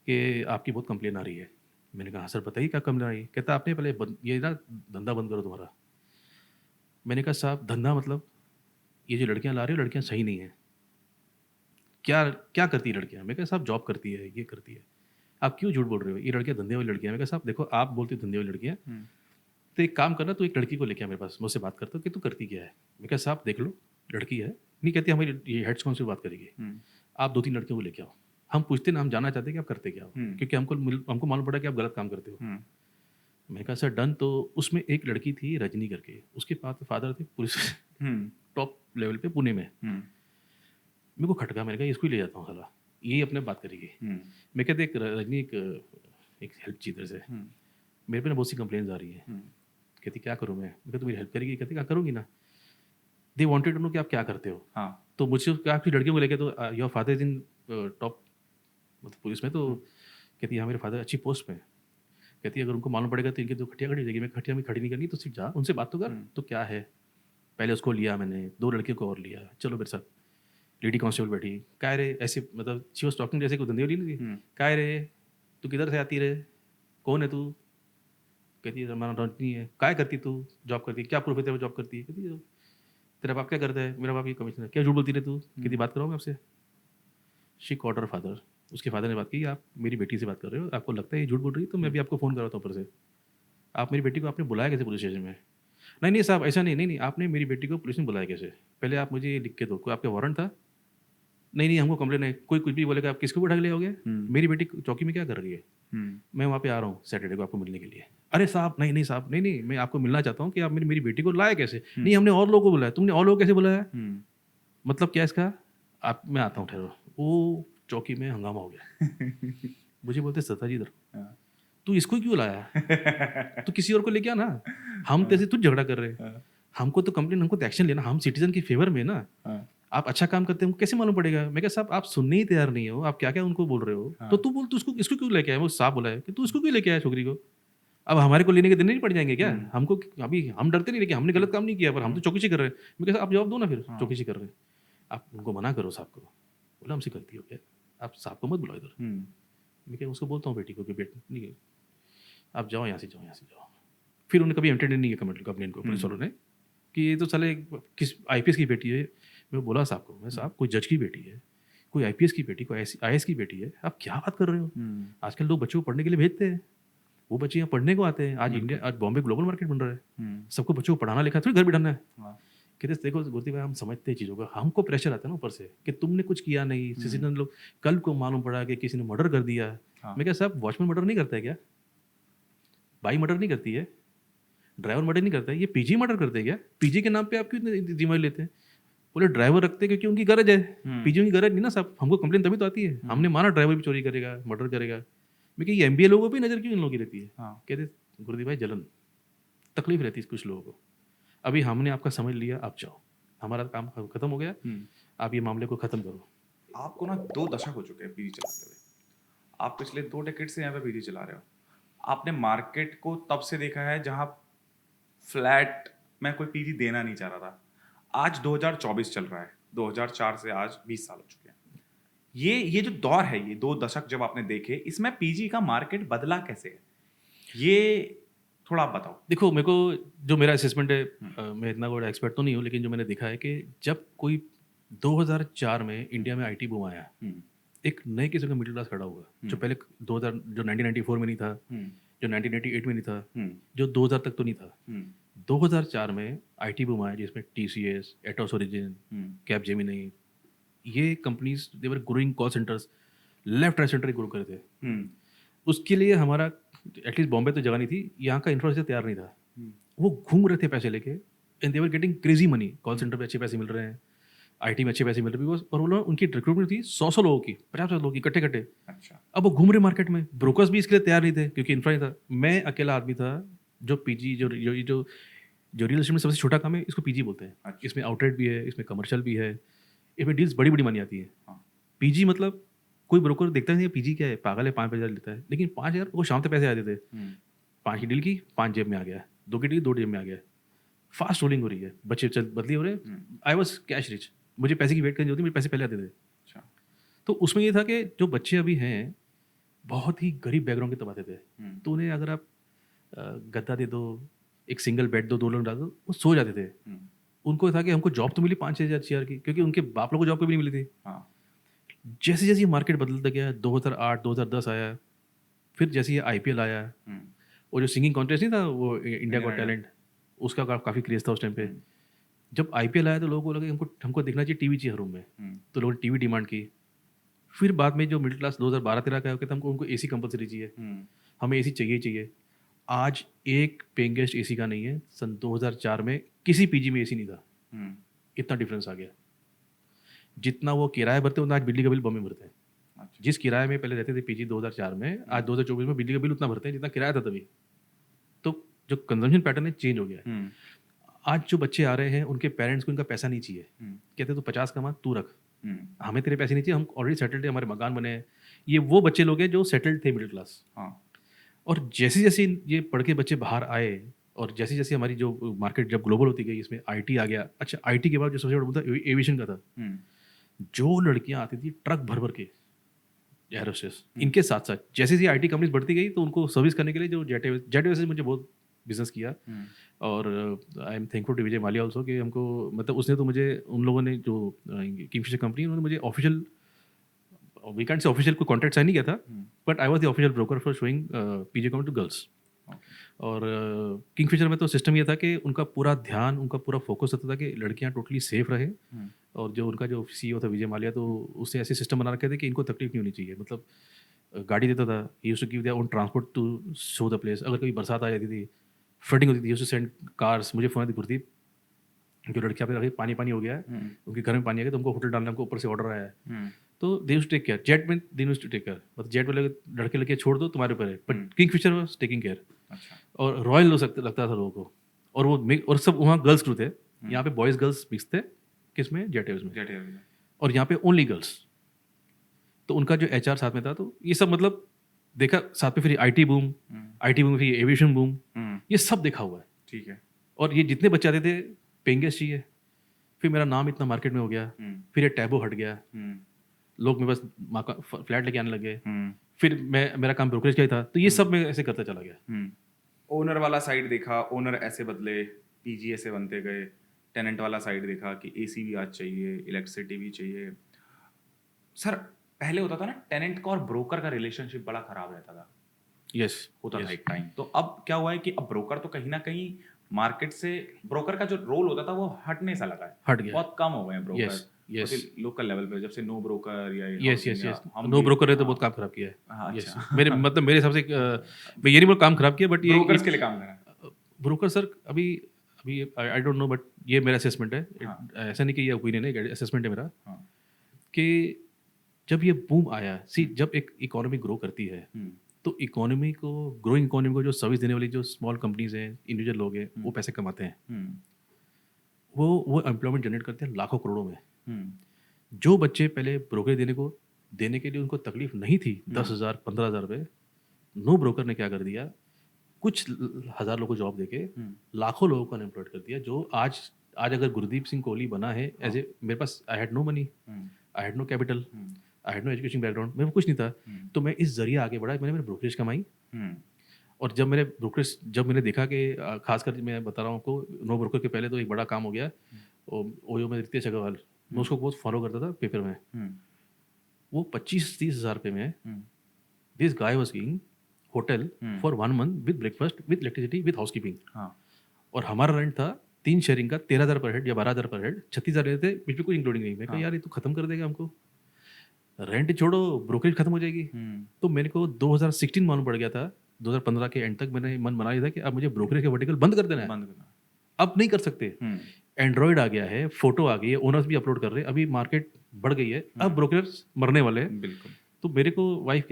कि आपकी बहुत कंप्लेन आ रही है। मैंने कहा हाँ सर बताइए क्या कंप्लेन आ रही है। कहता आपने पहले ये ना धंधा बंद करो तुम्हारा। मैंने कहा साहब धंधा मतलब ये जो लड़कियां ला रही हो लड़कियां सही नहीं है। क्या क्या करती है लड़कियां? मैं कहा साहब जॉब करती है, ये करती है, आप क्यों झूठ बोल रहे हो, ये लड़कियां धंधे वाली लड़कियां। मैं कहा साहब देखो आप बोलते हो धंधे वाली लड़कियां, तो एक काम करना, तो एक लड़की को लेके आ मेरे पास, मुझसे बात करता हूँ कि तू करती क्या है। मैं कहा साहब देख लो लड़की है, नहीं कहती हमारी ये हेड्स काउंसिल बात करेगी, आप 2-3 लड़कियों को लेके आओ, हम पूछते ना, हम जानना चाहते हैं कि आप करते क्या हो, क्योंकि हमको मालूम पड़ा कि आप गलत काम करते हो। मैं कहा सर डन। तो उसमें एक लड़की थी रजनी करके, उसके फादर थे पुलिस टॉप लेवल पे पुणे में। मेरे को खटका, मैंने कहा इसको ही ले जाता हूँ साला, यही अपने बात करेगी। मैं कहते एक रजनी एक हेल्प चाहिए तेरे से, मेरे पे ना बहुत सी कंप्लेंट्स आ रही हैं। कहती क्या करूँ मैं कहा तो मेरी हेल्प करेगी। कहती क्या करूँगी ना। दे वांटेड टू नो कि आप क्या करते हो। तो मुझसे काफ़ी लड़कियों को लेके, तो your father is in top मतलब पुलिस में, तो कहती हाँ मेरे फादर अच्छी पोस्ट में। कहती है अगर उनको मालूम पड़ेगा तो इनकी तो खटिया खड़ी हो जाएगी। मैं खटिया में खड़ी नहीं करनी, तो सिर्फ जा उनसे बात तो कर। तो क्या है, पहले उसको लिया मैंने, 2 लड़कियों को और लिया, चलो मेरे साथ। लेडी कांस्टेबल बैठी, काय रे ऐसे, मतलब शी वाज टॉकिंग जैसे कोई धंधे वाली नहीं थी। काय रे तू किधर से आती रे, कौन है तू। कहती है हमारा रजनी है। काय करती तू, जॉब करती, क्या प्रूफ है तेरा जॉब करती है। कहती है तेरा बाप क्या करता है, मेरा बाप ये कमिश्नर है। क्या झूठ बोलती रहे तू। कहती बात करो आपसे। शी कॉल्ड हर फादर, उसके फादर ने बात की, आप मेरी बेटी से बात कर रहे हो, आपको लगता है ये झूठ बोल रही है, तो मैं भी आपको फ़ोन कराता हूँ ऊपर से। आप मेरी बेटी को आपने बुलाया कैसे पुलिस स्टेशन में। नहीं नहीं साहब ऐसा नहीं, नहीं नहीं आपने मेरी बेटी को पुलिस में बुलाया कैसे, पहले आप मुझे ये लिख के दो, कोई आपका वारंट था। नहीं नहीं हमको कंप्लेन है, कोई कुछ भी बोलेगा आप किसको उठा के ले आओगे। मेरी बेटी चौकी में क्या कर रही है, मैं वहाँ पे आ रहा हूँ सैटरडे को आपको मिलने के लिए। अरे साहब नहीं नहीं साहब, नहीं नहीं मैं आपको मिलना चाहता हूँ कि आप मेरी बेटी को लाया कैसे। नहीं हमने और लोगों को बुलाया। तुमने और लोगों को कैसे बुलाया, मतलब क्या इसका। आप मैं आता हूँ ठहरो। वो चौकी में हंगामा हो गया। मुझे बोलते सत्ता जी इधर, तू इसको क्यों लाया, तो किसी और को लेके आ ना, हम तैसे तुझ झगड़ा कर रहे हैं। हमको तो कंप्लेन, हमको तो एक्शन लेना, हम सिटीजन के फेवर में ना। आप अच्छा काम करते हैं कैसे मालूम पड़ेगा। मैं कहा साहब आप सुनने ही तैयार नहीं हो, आप क्या क्या उनको बोल रहे हो। तो तू बोल तू इसको क्यों लेके आया। वो साहब बोला है कि तू इसको क्यों लेके आया छोकरी को। अब हमारे को लेने के दिन नहीं पड़ जाएंगे क्या हमको। अभी हम डरते नहीं, लेकिन हमने गलत काम नहीं किया, पर हम तो चौकसी कर रहे हैं। मैं कहा आप जवाब दो ना, फिर चौकसी कर रहे हैं आप, उनको मना करो साहब को। बोला हमसे गलती हो गया, आप साहब को मत बुलाओ इधर। मैं क्या उसको बोलता हूँ बेटी को कि बेटी नहीं है, आप जाओ यहाँ से, जाओ यहाँ से जाओ। फिर उन्होंने कभी एंटरटेन नहीं किया कंप्लेन को पुलिस वालों ने, कि ये तो साले किस IPS की बेटी है। मैं बोला साहब को, मैं साहब कोई जज की बेटी है, कोई IPS की बेटी, कोई IAS की बेटी है, आप क्या बात कर रहे हो। आजकल लोग बच्चों को पढ़ने के लिए भेजते हैं, वो बच्चे यहाँ पढ़ने को आते हैं। आज बॉम्बे ग्लोबल मार्केट बन रहा है, सबको बच्चों को पढ़ाना लिखा थोड़ी घर बिठाना है। कहते देखो गुरती भाई हम समझते हैं चीज़ों का, हमको प्रेशर आता है ना ऊपर से कि तुमने कुछ किया नहीं। सिटीजन लोग कल को मालूम पड़ा कि किसी ने मर्डर कर दिया। मैं क्या साहब वॉचमैन मर्डर नहीं करता है क्या, बाई मर्डर नहीं करती है, ड्राइवर मर्डर नहीं करता है, ये PG मर्डर करते हैं क्या। PG के नाम पे आप क्यों इतनी जिम्मेदारी लेते हैं। बोले ड्राइवर रखते हैं क्योंकि उनकी गरज है, PG की गरज नहीं ना साहब। हमको कंप्लेन तभी तो आती है, हमने माना ड्राइवर भी चोरी करेगा, मर्डर करेगा। मैं कि ये MBA लोगों पर नज़र क्यों इन लोगों की रहती है। कहते गुरदीप भाई जलन तकलीफ रहती है कुछ लोगों को। अभी हमने आपका समझ लिया, आप जाओ, हमारा काम खत्म हो गया, आप ये मामले को खत्म करो। आपको ना 2 दशक हो चुके हैं PG चलाते हुए, आप पिछले 2 डेकेड से यहाँ पे PG चला रहे हो। आपने मार्केट को तब से देखा है जहाँ फ्लैट में कोई PG देना नहीं चाह रहा था। आज 2024 चल रहा है, 2004 से आज 20 साल हो चुके हैं। ये जो दौर है, ये 2 दशक जब आपने देखे, इसमें PG का मार्केट बदला कैसे है, ये थोड़ा आप बताओ। देखो मेरे को जो मेरा असेसमेंट है, मैं इतना बड़ा एक्सपर्ट तो नहीं हूँ, लेकिन जो मैंने देखा है कि जब कोई 2004 में इंडिया में IT बूम आया, एक नए किस्म का मिडिल क्लास खड़ा हुआ, जो पहले 2000 जो 1994 में नहीं था, जो 1998 में नहीं था, जो 2000 तक तो नहीं था। 2004 में IT बूम आया जिसमें TCS, एटोस ओरिजिन, कैपजेमिनी, ये companies they were growing call centres, left right centre grow कर थे। उसके लिए हमारा एटलीस्ट बॉम्बे तो जगह नहीं थी, यहाँ का इंफ्रास्ट्रक्चर तैयार नहीं था। वो घूम रहे थे पैसे लेके, and they were getting crazy money. Call centre पे अच्छे पैसे मिल रहे हैं, IT में अच्छे पैसे मिल रहे हैं, और वो लोग उनकी रिक्रूटमेंट थी 100 लोगों की, 50 लोगों की इकट्ठे। अच्छा। अब वो घूम रहे मार्केट में, ब्रोकर्स भी इसके लिए तैयार नहीं थे क्योंकि इंफ्रा नहीं था। मैं अकेला आदमी था जो PG जो रियल एस्टेट में सबसे छोटा काम है, इसको PG बोलते हैं। अच्छा। इसमें आउटलेट भी है, इसमें कमर्शियल भी है, इसमें डील्स बड़ी बड़ी मानी आती है। PG मतलब कोई ब्रोकर देखता नहीं PG क्या है, पागल है, 5,000 लेता है, लेकिन 5,000 वो शाम तक पैसे आते थे। 5 की डील की, 5 जेब में आ गया, 2 की डील 2 जेब में आ गया, फास्ट रोलिंग हो रही है, बच्चे चल बदली हो रहे हैं। आई वॉज कैश रिच, मुझे पैसे की वेट करनी होती, मुझे पैसे पहले आते थे। अच्छा। तो उसमें ये था कि जो बच्चे अभी हैं बहुत ही गरीब बैकग्राउंड के तब आते थे, तो उन्हें अगर आप गद्दा दे दो, एक सिंगल बेड दो, 2 लोग डाल दो, वो सो जाते थे। उनको था कि हमको जॉब तो मिली 5-6 हज़ार की, क्योंकि उनके बाप लोग को जॉब कभी नहीं मिली थी। हाँ। जैसे जैसे ये मार्केट बदलता गया, 2008 2010 आया, फिर जैसे ये आईपीएल आया, वो जो सिंगिंग कॉन्टेस्ट नहीं था वो इंडिया गॉट टैलेंट, उसका काफ़ी क्रेज था उस टाइम पे। जब आईपीएल आया तो लोगों को लगा हमको हमको देखना चाहिए, टीवी चाहिए हर रूम में, तो लोगों ने टीवी डिमांड की। फिर बाद में जो मिडिल क्लास 2012-13 का कहता हमको उनको एसी कंपलसरी चाहिए, हमें एसी चाहिए ही चाहिए। आज एक पेइंग गेस्ट एसी का नहीं है, सन 2004 में किसी पीजी में एसी नहीं था। इतना डिफरेंस आ गया। जितना वो किराया भरते हैं उतना आज बिजली का बिल बम में भरते हैं। अच्छा। जिस किराए में पहले रहते थे पीजी 2004 में, आज 2024 में बिजली का बिल उतना भरते हैं जितना किराया था तभी। तो जो कंजम्पशन पैटर्न है चेंज हो गया है। आज जो बच्चे आ रहे हैं उनके पेरेंट्स को इनका पैसा नहीं चाहिए, कहते तो 50 कमा तू रख, हमें तेरे पैसे नहीं चाहिए, हम ऑलरेडी सेटल्ड है, हमारे मकान बने हैं। ये वो बच्चे लोग हैं जो सेटल्ड थे मिडिल क्लास। और जैसे जैसे ये पढ़ के बच्चे बाहर आए और जैसे जैसे हमारी जो मार्केट जब ग्लोबल होती गई, इसमें आईटी आ गया। अच्छा, आईटी के बाद जो सबसे बड़ा मुद्दा एविएशन का था। जो लड़कियां आती थी ट्रक भर भर के एरोस्टेस, इनके साथ साथ जैसे जैसे आईटी कंपनीज बढ़ती गई तो उनको सर्विस करने के लिए जो जेट एयरवेज से मुझे बहुत बिजनेस किया। और I am thankful to Vijay Mallya also कि हमको मतलब उसने तो मुझे, उन लोगों ने जो किंगफिशर कंपनी, उन्होंने मुझे official, we can't say official कोई कॉन्ट्रैक्ट साइन नहीं किया था, but I was the official broker for showing PG come to girls. और किंगफिशर में तो सिस्टम ये था कि उनका पूरा ध्यान, उनका पूरा फोकस रहता था कि लड़कियां टोटली सेफ रहे। और जो उनका जो सीईओ था विजय माल्या, तो उसने ऐसे सिस्टम बना रखे थे कि इनको तकलीफ नहीं होनी चाहिए। मतलब गाड़ी देता था, he used to give their own transport to show the place. अगर कभी बरसात आ जाती थी, फ्लडिंग होती थी, he used to send cars. मुझे फ़ोन आती घुरती, जो लड़कियां पे रखी पानी पानी हो गया है, उनके घर में पानी आ गया, तो उनको होटल डालना, हमको ऊपर से ऑर्डर आया है। तो they used to take care, Jet में they used to take care, मतलब जेट वाले लड़के लड़के छोड़ दो तुम्हारे ऊपर है, but Kingfisher was taking care. और रॉयल लगता था लोगों को। और वो और सब वहाँ गर्ल्स क्रू थे, यहाँ पे बॉयज़ गर्ल्स मिक्स थे, किस में, जेट एयरवेज में, और यहाँ पे ओनली गर्ल्स। तो उनका जो एचआर साथ में था, तो ये सब मतलब देखा साथ में। फिर आईटी बूम, फिर एविएशन बूम, ये सब देखा हुआ है। ठीक है। और ये जितने बच्चे आते थे पेइंग गेस्ट चाहिए, फिर मेरा नाम इतना मार्केट में हो गया, फिर ये टैबू हट गया, लोग मेरे पास फ्लैट लेके आने लगे, फिर मेरा काम ब्रोकरेज का ही था, तो ये सब मैं ऐसे करता चला गया। ओनर वाला साइड देखा, ओनर ऐसे बदले, पीजी ऐसे बनते गए। टेनेंट वाला साइड देखा कि एसी भी आज चाहिए, इलेक्ट्रिसिटी भी चाहिए। सर पहले होता था ना, टेनेंट का और ब्रोकर का रिलेशनशिप बड़ा खराब रहता था। यस, होता था एक टाइम। तो अब क्या हुआ है कि अब ब्रोकर तो कहीं ना कहीं मार्केट से, ब्रोकर का जो रोल होता था वो हटने सा लगा है, हट गया, बहुत कम हो गए हैं ब्रोकर। यस, लोकल लेवल पे जब से नो ब्रोकर या yes yes yes, NoBroker है तो बहुत काम खराब किया है। हाँ, यस, अच्छा। मेरे मतलब मेरे हिसाब से मैं ये नहीं बोल काम खराब किया, बट ये ब्रोकर्स के लिए काम करा। ब्रोकर सर अभी अभी आई डोंट नो, बट ये मेरा असेसमेंट है। हाँ। ऐसा नहीं कि ये ओपिनियन है, असेसमेंट है मेरा, हाँ। कि जब ये बूम आया, सी जब एक इकोनॉमी ग्रो करती है तो इकोनॉमी को, ग्रोइंग इकोनॉमी को जो सर्विस देने वाली जो स्मॉल कंपनीज हैं, इंडिविजुअल लोग हैं, वो पैसे कमाते हैं, वो एम्प्लॉयमेंट जनरेट करते हैं लाखों करोड़ों में। जो बच्चे पहले ब्रोकर देने के लिए उनको तकलीफ नहीं थी, 10,000 15,000 रुपये, नो ब्रोकर ने क्या कर दिया, कुछ हज़ार लोगों को जॉब देके लाखों लोगों को अनएम्प्लॉयड कर दिया। जो आज अगर गुरदीप सिंह कोहली बना है एज ए, मेरे पास I had no money, I had no capital, I had no education background, मेरे को कुछ नहीं था, तो मैं इस जरिए आगे बढ़ा, मैंने ब्रोकरेज कमाई। और जब मैंने देखा कि खासकर मैं बता रहा हूँ आपको, नो ब्रोकर के पहले तो एक बड़ा काम हो गया, ओयो में रितेश अग्रवाल, मैं उसको बहुत फॉलो करता था पेपर में, वो 25-30 हज़ार रुपये में this guy was giving hotel for 1 month with breakfast with electricity with housekeeping. और हमारा रेंट था 3 शेयरिंग का 13,000 पर हेड या 12,000 पर हेड, 36,000 लेते, बीच में कोई इंक्लूडिंग नहीं। मैं कहा यार ये तो खत्म कर देगा हमको, रेंट छोड़ो ब्रोकरेज खत्म हो जाएगी। तो मेरे को 2016 मालूम पड़ गया था, 2015 के एंड तक मैंने मन बना लिया था कि अब मुझे ब्रोकरेज का वर्टिकल बंद कर देना है, अब नहीं कर सकते। एंड्रॉयड आ गया है, फोटो आ गई है, ओनर्स भी अपलोड कर रहे हैं, अभी मार्केट बढ़ गई है, अब ब्रोकर्स मरने वाले हैं। बिल्कुल। तो मेरे को वाइफ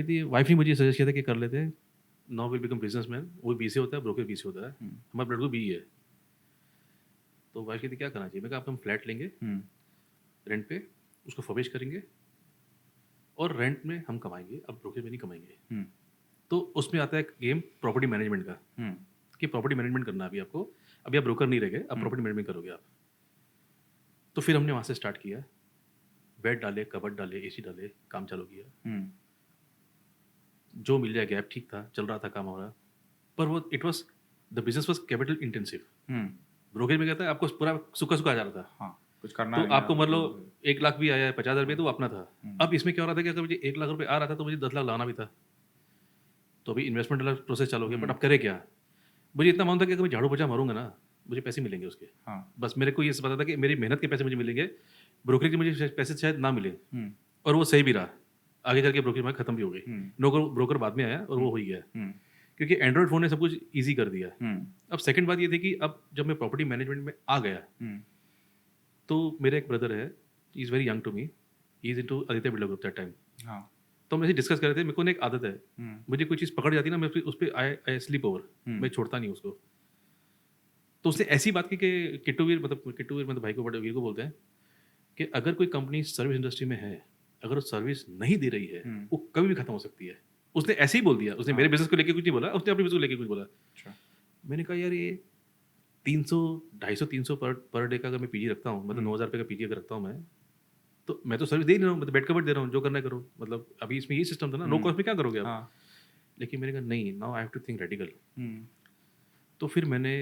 ने मुझे सजेस्ट किया था कि कर लेते हैं, नाउ विल बिकम बिजनेसमैन। वो बी से होता है, ब्रोकर बी से होता है, हमारा ब्लड ग्रुप बी है। तो वाइफ कहती क्या करना चाहिए, मैं कहा हम फ्लैट लेंगे रेंट पे, उसको फर्बिश करेंगे और रेंट में हम कमाएंगे, अब ब्रोकर में नहीं कमाएंगे। तो उसमें आता है गेम प्रॉपर्टी मैनेजमेंट का, कि प्रॉपर्टी मैनेजमेंट करना है अभी आपको। अभी आप ब्रोकर नहीं रह गए, अब प्रॉपर्टी मैनेजमेंट करोगे आप। तो फिर हमने वहाँ से स्टार्ट किया, बेड डाले, कबर्ड डाले, एसी डाले, काम चालू किया। जो मिल जाए गैप ठीक था, चल रहा था, काम हो रहा। पर वो it was the business was capital intensive. Brokerage में क्या था, आपको पूरा सूखा सूखा आ जा रहा था। हाँ, कुछ करना तो नहीं आपको है, मान लो 1 लाख भी आया है, 50,000 रुपये तो वो अपना था। अब इसमें क्या हो रहा था कि अगर मुझे 1 लाख रुपये आ रहा था तो मुझे 10 लाख लगाना भी था। तो अभी इन्वेस्टमेंट वाला प्रोसेस चालू हो गया। बट अब करे क्या, मुझे इतना मालूम था कि अगर मैं झाड़ू पोछा मारूंगा ना, मुझे पैसे मिलेंगे उसके। बस मेरे को ये पता था कि मेरी मेहनत के पैसे मुझे मिलेंगे, ब्रोकरेज के मुझे पैसे शायद ना मिले। और वो सही भी रहा, आगे चल के ब्रोकरेज में खत्म भी हो गई। ब्रोकर बाद में आया और वो हो ही गया, क्योंकि एंड्रॉइड फ़ोन ने सब कुछ ईजी कर दिया। अब सेकंड बात ये थी कि अब जब मैं प्रॉपर्टी मैनेजमेंट में आ गया, तो मेरा एक ब्रदर है, he is very young to me, he is into Aditya Birla group that time. तो हम ऐसे डिस्कस कर रहे थे। मेरे को ना एक आदत है, मुझे कोई चीज़ पकड़ जाती है ना, मैं उस पर आई स्लीप ओवर, मैं छोड़ता नहीं उसको। तो उसने ऐसी बात की कि किट्टूवीर मतलब भाई को, बड़े वीर को बोलते हैं, कि अगर कोई कंपनी सर्विस इंडस्ट्री में है, अगर वो सर्विस नहीं दे रही है, वो कभी भी खत्म हो सकती है। उसने ऐसे ही बोल दिया। उसने मेरे बिजनेस को लेके कुछ नहीं बोला, उसने अपने बिजनेस को लेके कुछ बोला। मैंने कहा यार, ये 300, 250, 300 पर डे का अगर मैं पीजी रखता हूँ, मतलब 9,000 रुपये का पीजी अगर रखता हूँ मैं तो सर्विस दे नहीं रहा हूँ, मतलब बेड कवर दे रहा हूँ, जो करना है करो। मतलब अभी इसमें ये सिस्टम था ना, नो कॉस्ट में क्या करोगे आप। लेकिन मैंने कहा नहीं, now I have to think radical. तो फिर मैंने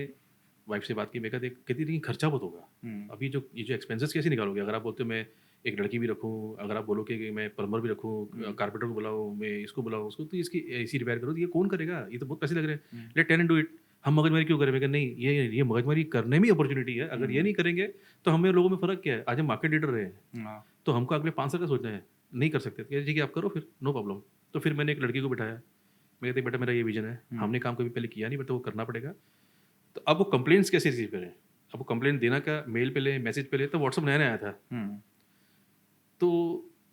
वाइफ से बात की। मैं कहती नहीं, खर्चा बहुत होगा। अभी ये जो एक्सपेंसेस कैसे निकालोगे। अगर आप बोलते हो मैं एक लड़की भी रखूँ, अगर आप बोलो कि मैं प्लम्बर भी रखूँ, कारपेंटर को बुलाऊँ, मैं इसको बुलाऊँ, उसको, तो इसकी एसी रिपेयर करो, तो ये कौन करेगा, ये तो बहुत पैसे लग रहे हैं। Let tenant do it. हम मगजमारी क्यों करें। मैं कहा नहीं, ये मगजमारी करने में अपॉर्चुनिटी है। अगर ये नहीं करेंगे तो हमें लोगों में फ़र्क क्या है। आज हम मार्केट लीडर रहे हैं, तो हमको अगले 5 साल का सोचना है, नहीं कर सकते। ठीक है, आप करो फिर, नो प्रॉब्लम। तो फिर मैंने एक लड़की को बिठाया। मैं कहती बेटा, मेरा ये विजन है, हमने काम कभी पहले किया नहीं, बट वो करना पड़ेगा। तो अब वो कंप्लेंट्स कैसे रिसीव करें। अब वो कंप्लेंट देना का मेल पे ले, मैसेज पे ले, तो व्हाट्सअप नया आया था। तो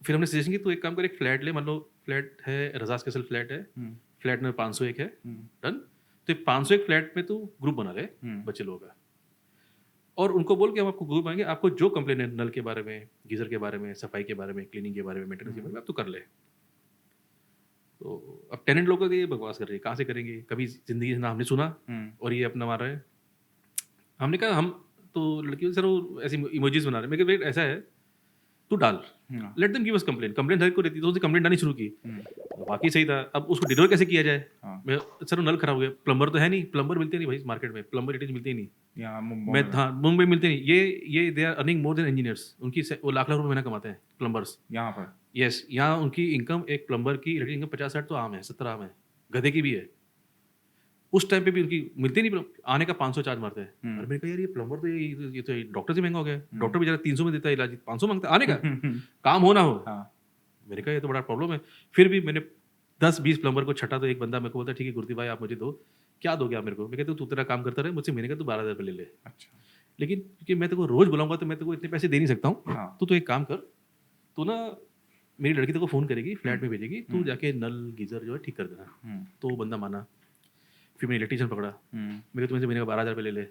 फिर हमने सजेशन की, तो एक काम कर, एक फ्लैट ले। मान लो फ्लैट है, रजास कैसल फ्लैट है, फ्लैट में 501 है, डन। तो 501 फ्लैट में तो ग्रुप बना ले बच्चे लोगों का, और उनको बोल के हम आपको ग्रुप बनाएंगे। आपको जो कंप्लेन है, नल के बारे में, गीजर के बारे में, सफाई के बारे में, क्लीनिंग के बारे में, मेंटेनेंस के बारे में, आप तो कर ले। तो अब टेनेंट लोग ये बकवास कर रहे हैं, कहाँ से करेंगे, कभी जिंदगी से ना हमने सुना, और ये अपना मार रहे हैं। हमने कहा हम तो लड़की सर वो ऐसी इमोजीज बना रहे हैं। मैं कहा वेट, ऐसा है, तू डाल, let them give us complain. Complain हर को रहती, तो उसने कंप्लेन डालनी शुरू की। बाकी सही था। अब उसको डिलीवर कैसे किया जाए। मैं सर नल खराब हो गया, प्लम्बर तो है नहीं, प्लम्बर मिलते नहीं भाई मार्केट में, प्लम्बर रेटिंग मिलती नहीं। मैं हाँ, मुंबई मिलते नहीं। ये they are earning more than engineers. उनकी वो लाख लाख रुपए महीना कमाते हैं प्लम्बर्स यहाँ पर। यस, यहाँ उनकी इनकम, एक प्लम्बर की इलेक्ट्रिक इनकम 50-60 तो आम है, 70 आम है, गधे की भी है। उस टाइम पे भी उनकी मिलती नहीं, आने का 500 चार्ज मारते हैं। और मैंने कहा यार, ये प्लम्बर तो ये तो डॉक्टर से महंगा हो गया। डॉक्टर भी जरा 300 में देता है इलाज, 500 मांगता है आने का, काम हो ना हो। मैंने कहा ये तो बड़ा प्रॉब्लम है। फिर भी मैंने 10-20 प्लम्बर को छटा, तो एक बंदा मेरे को बोलता ठीक है गुरती भाई, आप मुझे दो। क्या दोगे आप मेरे को। मैं कहता तू तेरा काम करता रहे मुझसे, मैंने कहा तू 12,000 रुपये ले ले। अच्छा, लेकिन क्योंकि मैं तेरे को रोज बुलाऊंगा तो मैं तेरे को इतने पैसे दे नहीं सकता हूँ। तो एक काम कर, तू ना मेरी लड़की तेरे को फ़ोन करेगी, फ्लैट में भेजेगी, तू जाके नल गीजर जो है ठीक कर देना। तो वो बंदा माना। फिर मैंने इलेक्ट्रीशियन पकड़ा। मेरे तुम्हें महीने का 12,000 रुपये ले ले,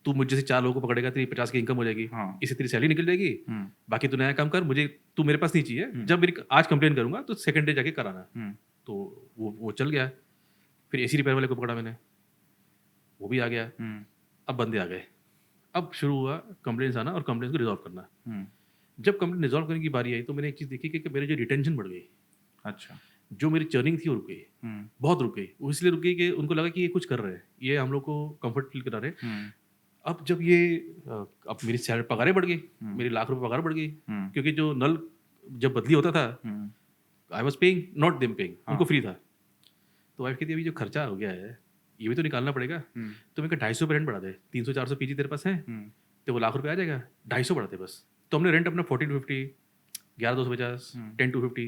तू मुझे से 4 लोगों को पकड़ेगा, तेरी 50 की इनकम हो जाएगी। इससे तेरी सैलरी निकल जाएगी। बाकी तू नया काम कर, मुझे तू मेरे पास नहीं चाहिए। जब मेरी आज कंप्लेन करूंगा तो सेकंड डे जाके कराना। तो वो चल गया। फिर एसी रिपेयर वाले को पकड़ा मैंने, वो भी आ गया। अब बंदे आ गए। अब शुरू हुआ कंप्लेंट्स आना और कंप्लेंट्स को रिजॉल्व करना। जब कंप्लेंट रिजॉल्व करने की बारी आई तो मैंने एक चीज़ देखी कि मेरी जो रिटेंशन बढ़ गई। अच्छा, जो मेरी चर्निंग थी वो रुक गई, बहुत रुक गई। वो इसलिए रुक गई कि उनको लगा कि ये कुछ कर रहे हैं, ये हम लोग को कंफर्ट फील करा रहे हैं। अब जब ये अब मेरी सैलरी पगारें बढ़ गई, मेरी लाख रुपए पगार बढ़ गई, क्योंकि जो नल जब बदली होता था I was paying, not them paying, उनको फ्री था। तो वाइफ कहती अभी जो खर्चा हो गया है ये भी तो निकालना पड़ेगा। तो मैं 250 रेंट बढ़ा दे, 300-400 पीजी तेरे पास है, तो वो लाख रुपये आ जाएगा, 250 बढ़ाते बस। तो हमने रेंट अपना 14-50, 11-250, 10-250,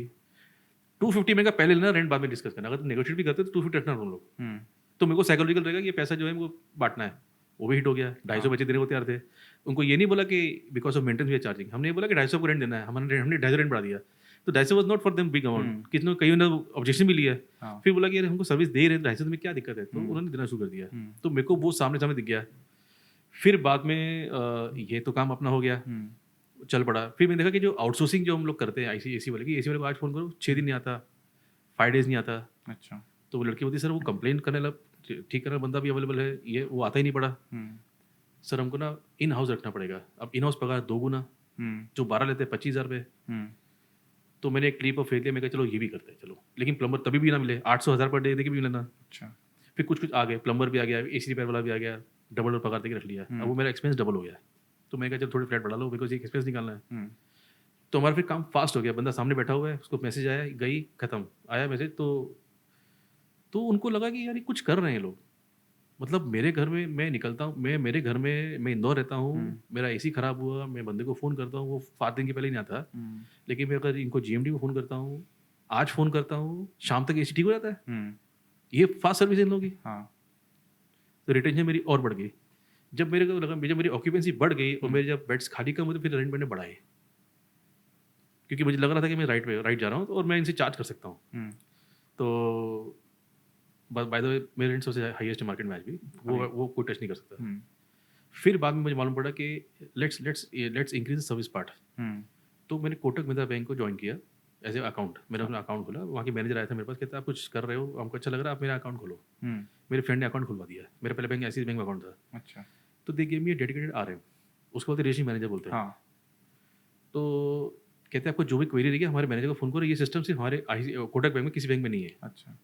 250 में का पहले लेना, रेंट बाद में डिस्कस करना। अगर तुम नेगोशिएट भी करते तो 250 रखना हम लोग। तो मेरे को साइकोलॉजिकल रहेगा कि ये पैसा जो है वो बांटना है। वो भी हिट हो गया। 250 बच्चे देने को तैयार थे। उनको ये नहीं बोला कि because of maintenance we are charging, हमने ये बोला कि 250 को रेंट देना है। हमने 250 रेंट बढ़ा दिया। तो 250 was not for them big amount. किसी कहीं ने ऑब्जेक्शन भी लिया। फिर बोला कि यार हमको सर्विस दे रहे हैं 250 में क्या दिक्कत है, तो उन्होंने देना शुरू कर दिया। तो मेरे को वो सामने दिख गया। फिर बाद में ये तो काम अपना हो गया, चल पड़ा। फिर मैंने देखा कि जो आउटसोर्सिंग जो हम लोग करते हैं एसी वाले की, एसी वाले को आज फ़ोन करो 6 दिन नहीं आता, 5 डेज नहीं आता, अच्छा। तो वो लड़की बोलती सर वो कंप्लेन करने लग, ठीक करने बंदा भी अवेलेबल है, ये वो आता ही नहीं पड़ा। सर हमको ना इन हाउस रखना पड़ेगा। अब इन हाउस पगार 2 गुना, जो 12 लेते हैं 25,000 रुपये। तो मैंने एक लीप ऑफ फेथ लिया, मैं कहा चलो ये भी करते हैं, चलो। लेकिन प्लम्बर तभी भी ना मिले, 800,000 पर डे दे के भी लेना। अच्छा। फिर कुछ कुछ आ गए, प्लम्बर भी आ गया, AC रिपेयर वाला भी आ गया, डबल पगार दे के रख लिया। अब वो मेरा एक्सपेंस डबल हो गया। तो मैं कहा चलो थोड़े फ्लैट बढ़ा लो, बिकॉज एक एक्सपेंस निकालना है। तो हमारा फिर काम फास्ट हो गया, बंदा सामने बैठा हुआ है, उसको मैसेज आया, गई, खत्म, आया मैसेज। तो उनको लगा कि यार ये कुछ कर रहे हैं लोग। मतलब मेरे घर में मैं निकलता हूँ, मेरे घर में मैं इंदौर रहता हूँ, मेरा AC खराब हुआ, मैं बंदे को फ़ोन करता हूँ, वो 7 दिन के पहले नहीं आता। लेकिन मैं अगर इनको GMD को फ़ोन करता हूँ, आज फ़ोन करता हूँ, शाम तक AC ठीक हो जाता है। ये फास्ट सर्विस इन लोगों की। तो रिटेंशन मेरी और बढ़ गई। जब मेरे को लगा, जब मेरी ऑक्यूपेंसी बढ़ गई और मेरे जब बेड्स खाली कम हुए, तो फिर रेंट मैंने बढ़ाए, क्योंकि मुझे लग रहा था कि मैं राइट जा रहा हूँ और मैं इनसे चार्ज कर सकता हूँ। तो बाय द वे मेरे रेंट सबसे हाईएस्ट मार्केट में आज भी, वो कोई टच नहीं कर सकता। फिर बाद में मुझे मालूम पड़ा कि लेट्स इंक्रीज सर्विस पार्ट। तो मैंने कोटक महिंद्रा बैंक को ज्वाइन किया एज ए अकाउंट। मैंने अपना अकाउंट खोला, वहाँ के मैनेजर आया था मेरे पास, कहता आप कुछ कर रहे हो, हमको अच्छा लग रहा है, आप मेरा अकाउंट खोलो। मेरे फ्रेंड ने अकाउंट खुलवा दिया। मेरा पहले बैंक ICICI बैंक में अकाउंट था। अच्छा। तो they gave me dedicated RM, उसको बोलते रेशिंग मैनेजर बोलते हैं। तो कहते हैं आपको जो भी क्वेरी रहेगी हमारे मैनेजर को फ़ोन करो, ये सिस्टम सिर्फ हमारे कोटक बैंक में, किसी बैंक में नहीं है। अच्छा।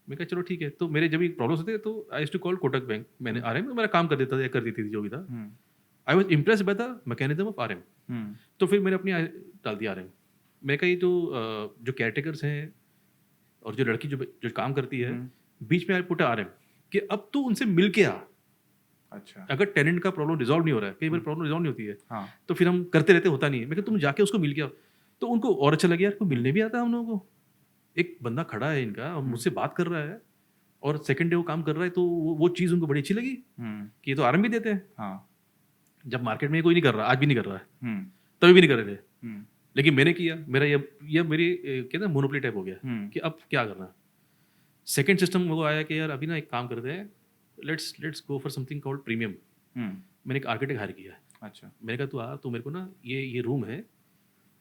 मैं कहा चलो ठीक है। तो मेरे जब भी प्रॉब्लम्स होते तो I used to call Kotak bank, मैंने RM मेरा काम कर देता था या कर देती थी जो भी था। I was impressed by the mechanism of RM। तो फिर मैंने अपनी डाल दिया RM। मैं कहा ये जो केयरटेकर्स हैं और जो लड़की जो काम करती है, बीच में आई पुट RM कि अब तू उनसे मिल के आ। अच्छा। अगर टेनेंट का प्रॉब्लम रिजॉल्व नहीं हो रहा है, कई बार प्रॉब्लम रिजॉल्व नहीं होती है, तो फिर हम करते रहते, होता नहीं है। मैं कहा तुम जाके उसको मिल के आओ। तो उनको और अच्छा लगे, यार को मिलने भी आता है हम लोगों को, एक बंदा खड़ा है इनका और मुझसे बात कर रहा है और सेकंड डे वो काम कर रहा है। तो वो चीज़ उनको बड़ी अच्छी लगी कि ये तो RM भी देते हैं। जब मार्केट में कोई नहीं कर रहा, आज भी नहीं कर रहा है, तभी भी नहीं कर रहे थे, लेकिन मैंने किया। मेरा ये मेरी कहते हैं मोनोपोली टाइप हो गया कि अब क्या करना। सेकंड सिस्टम वो आया कि यार अभी ना एक काम करते हैं, let's go for something called premium. मैंने एक आर्किटेक्ट हायर किया। अच्छा। मैंने कहा तू आ, तो मेरे को ना ये रूम है,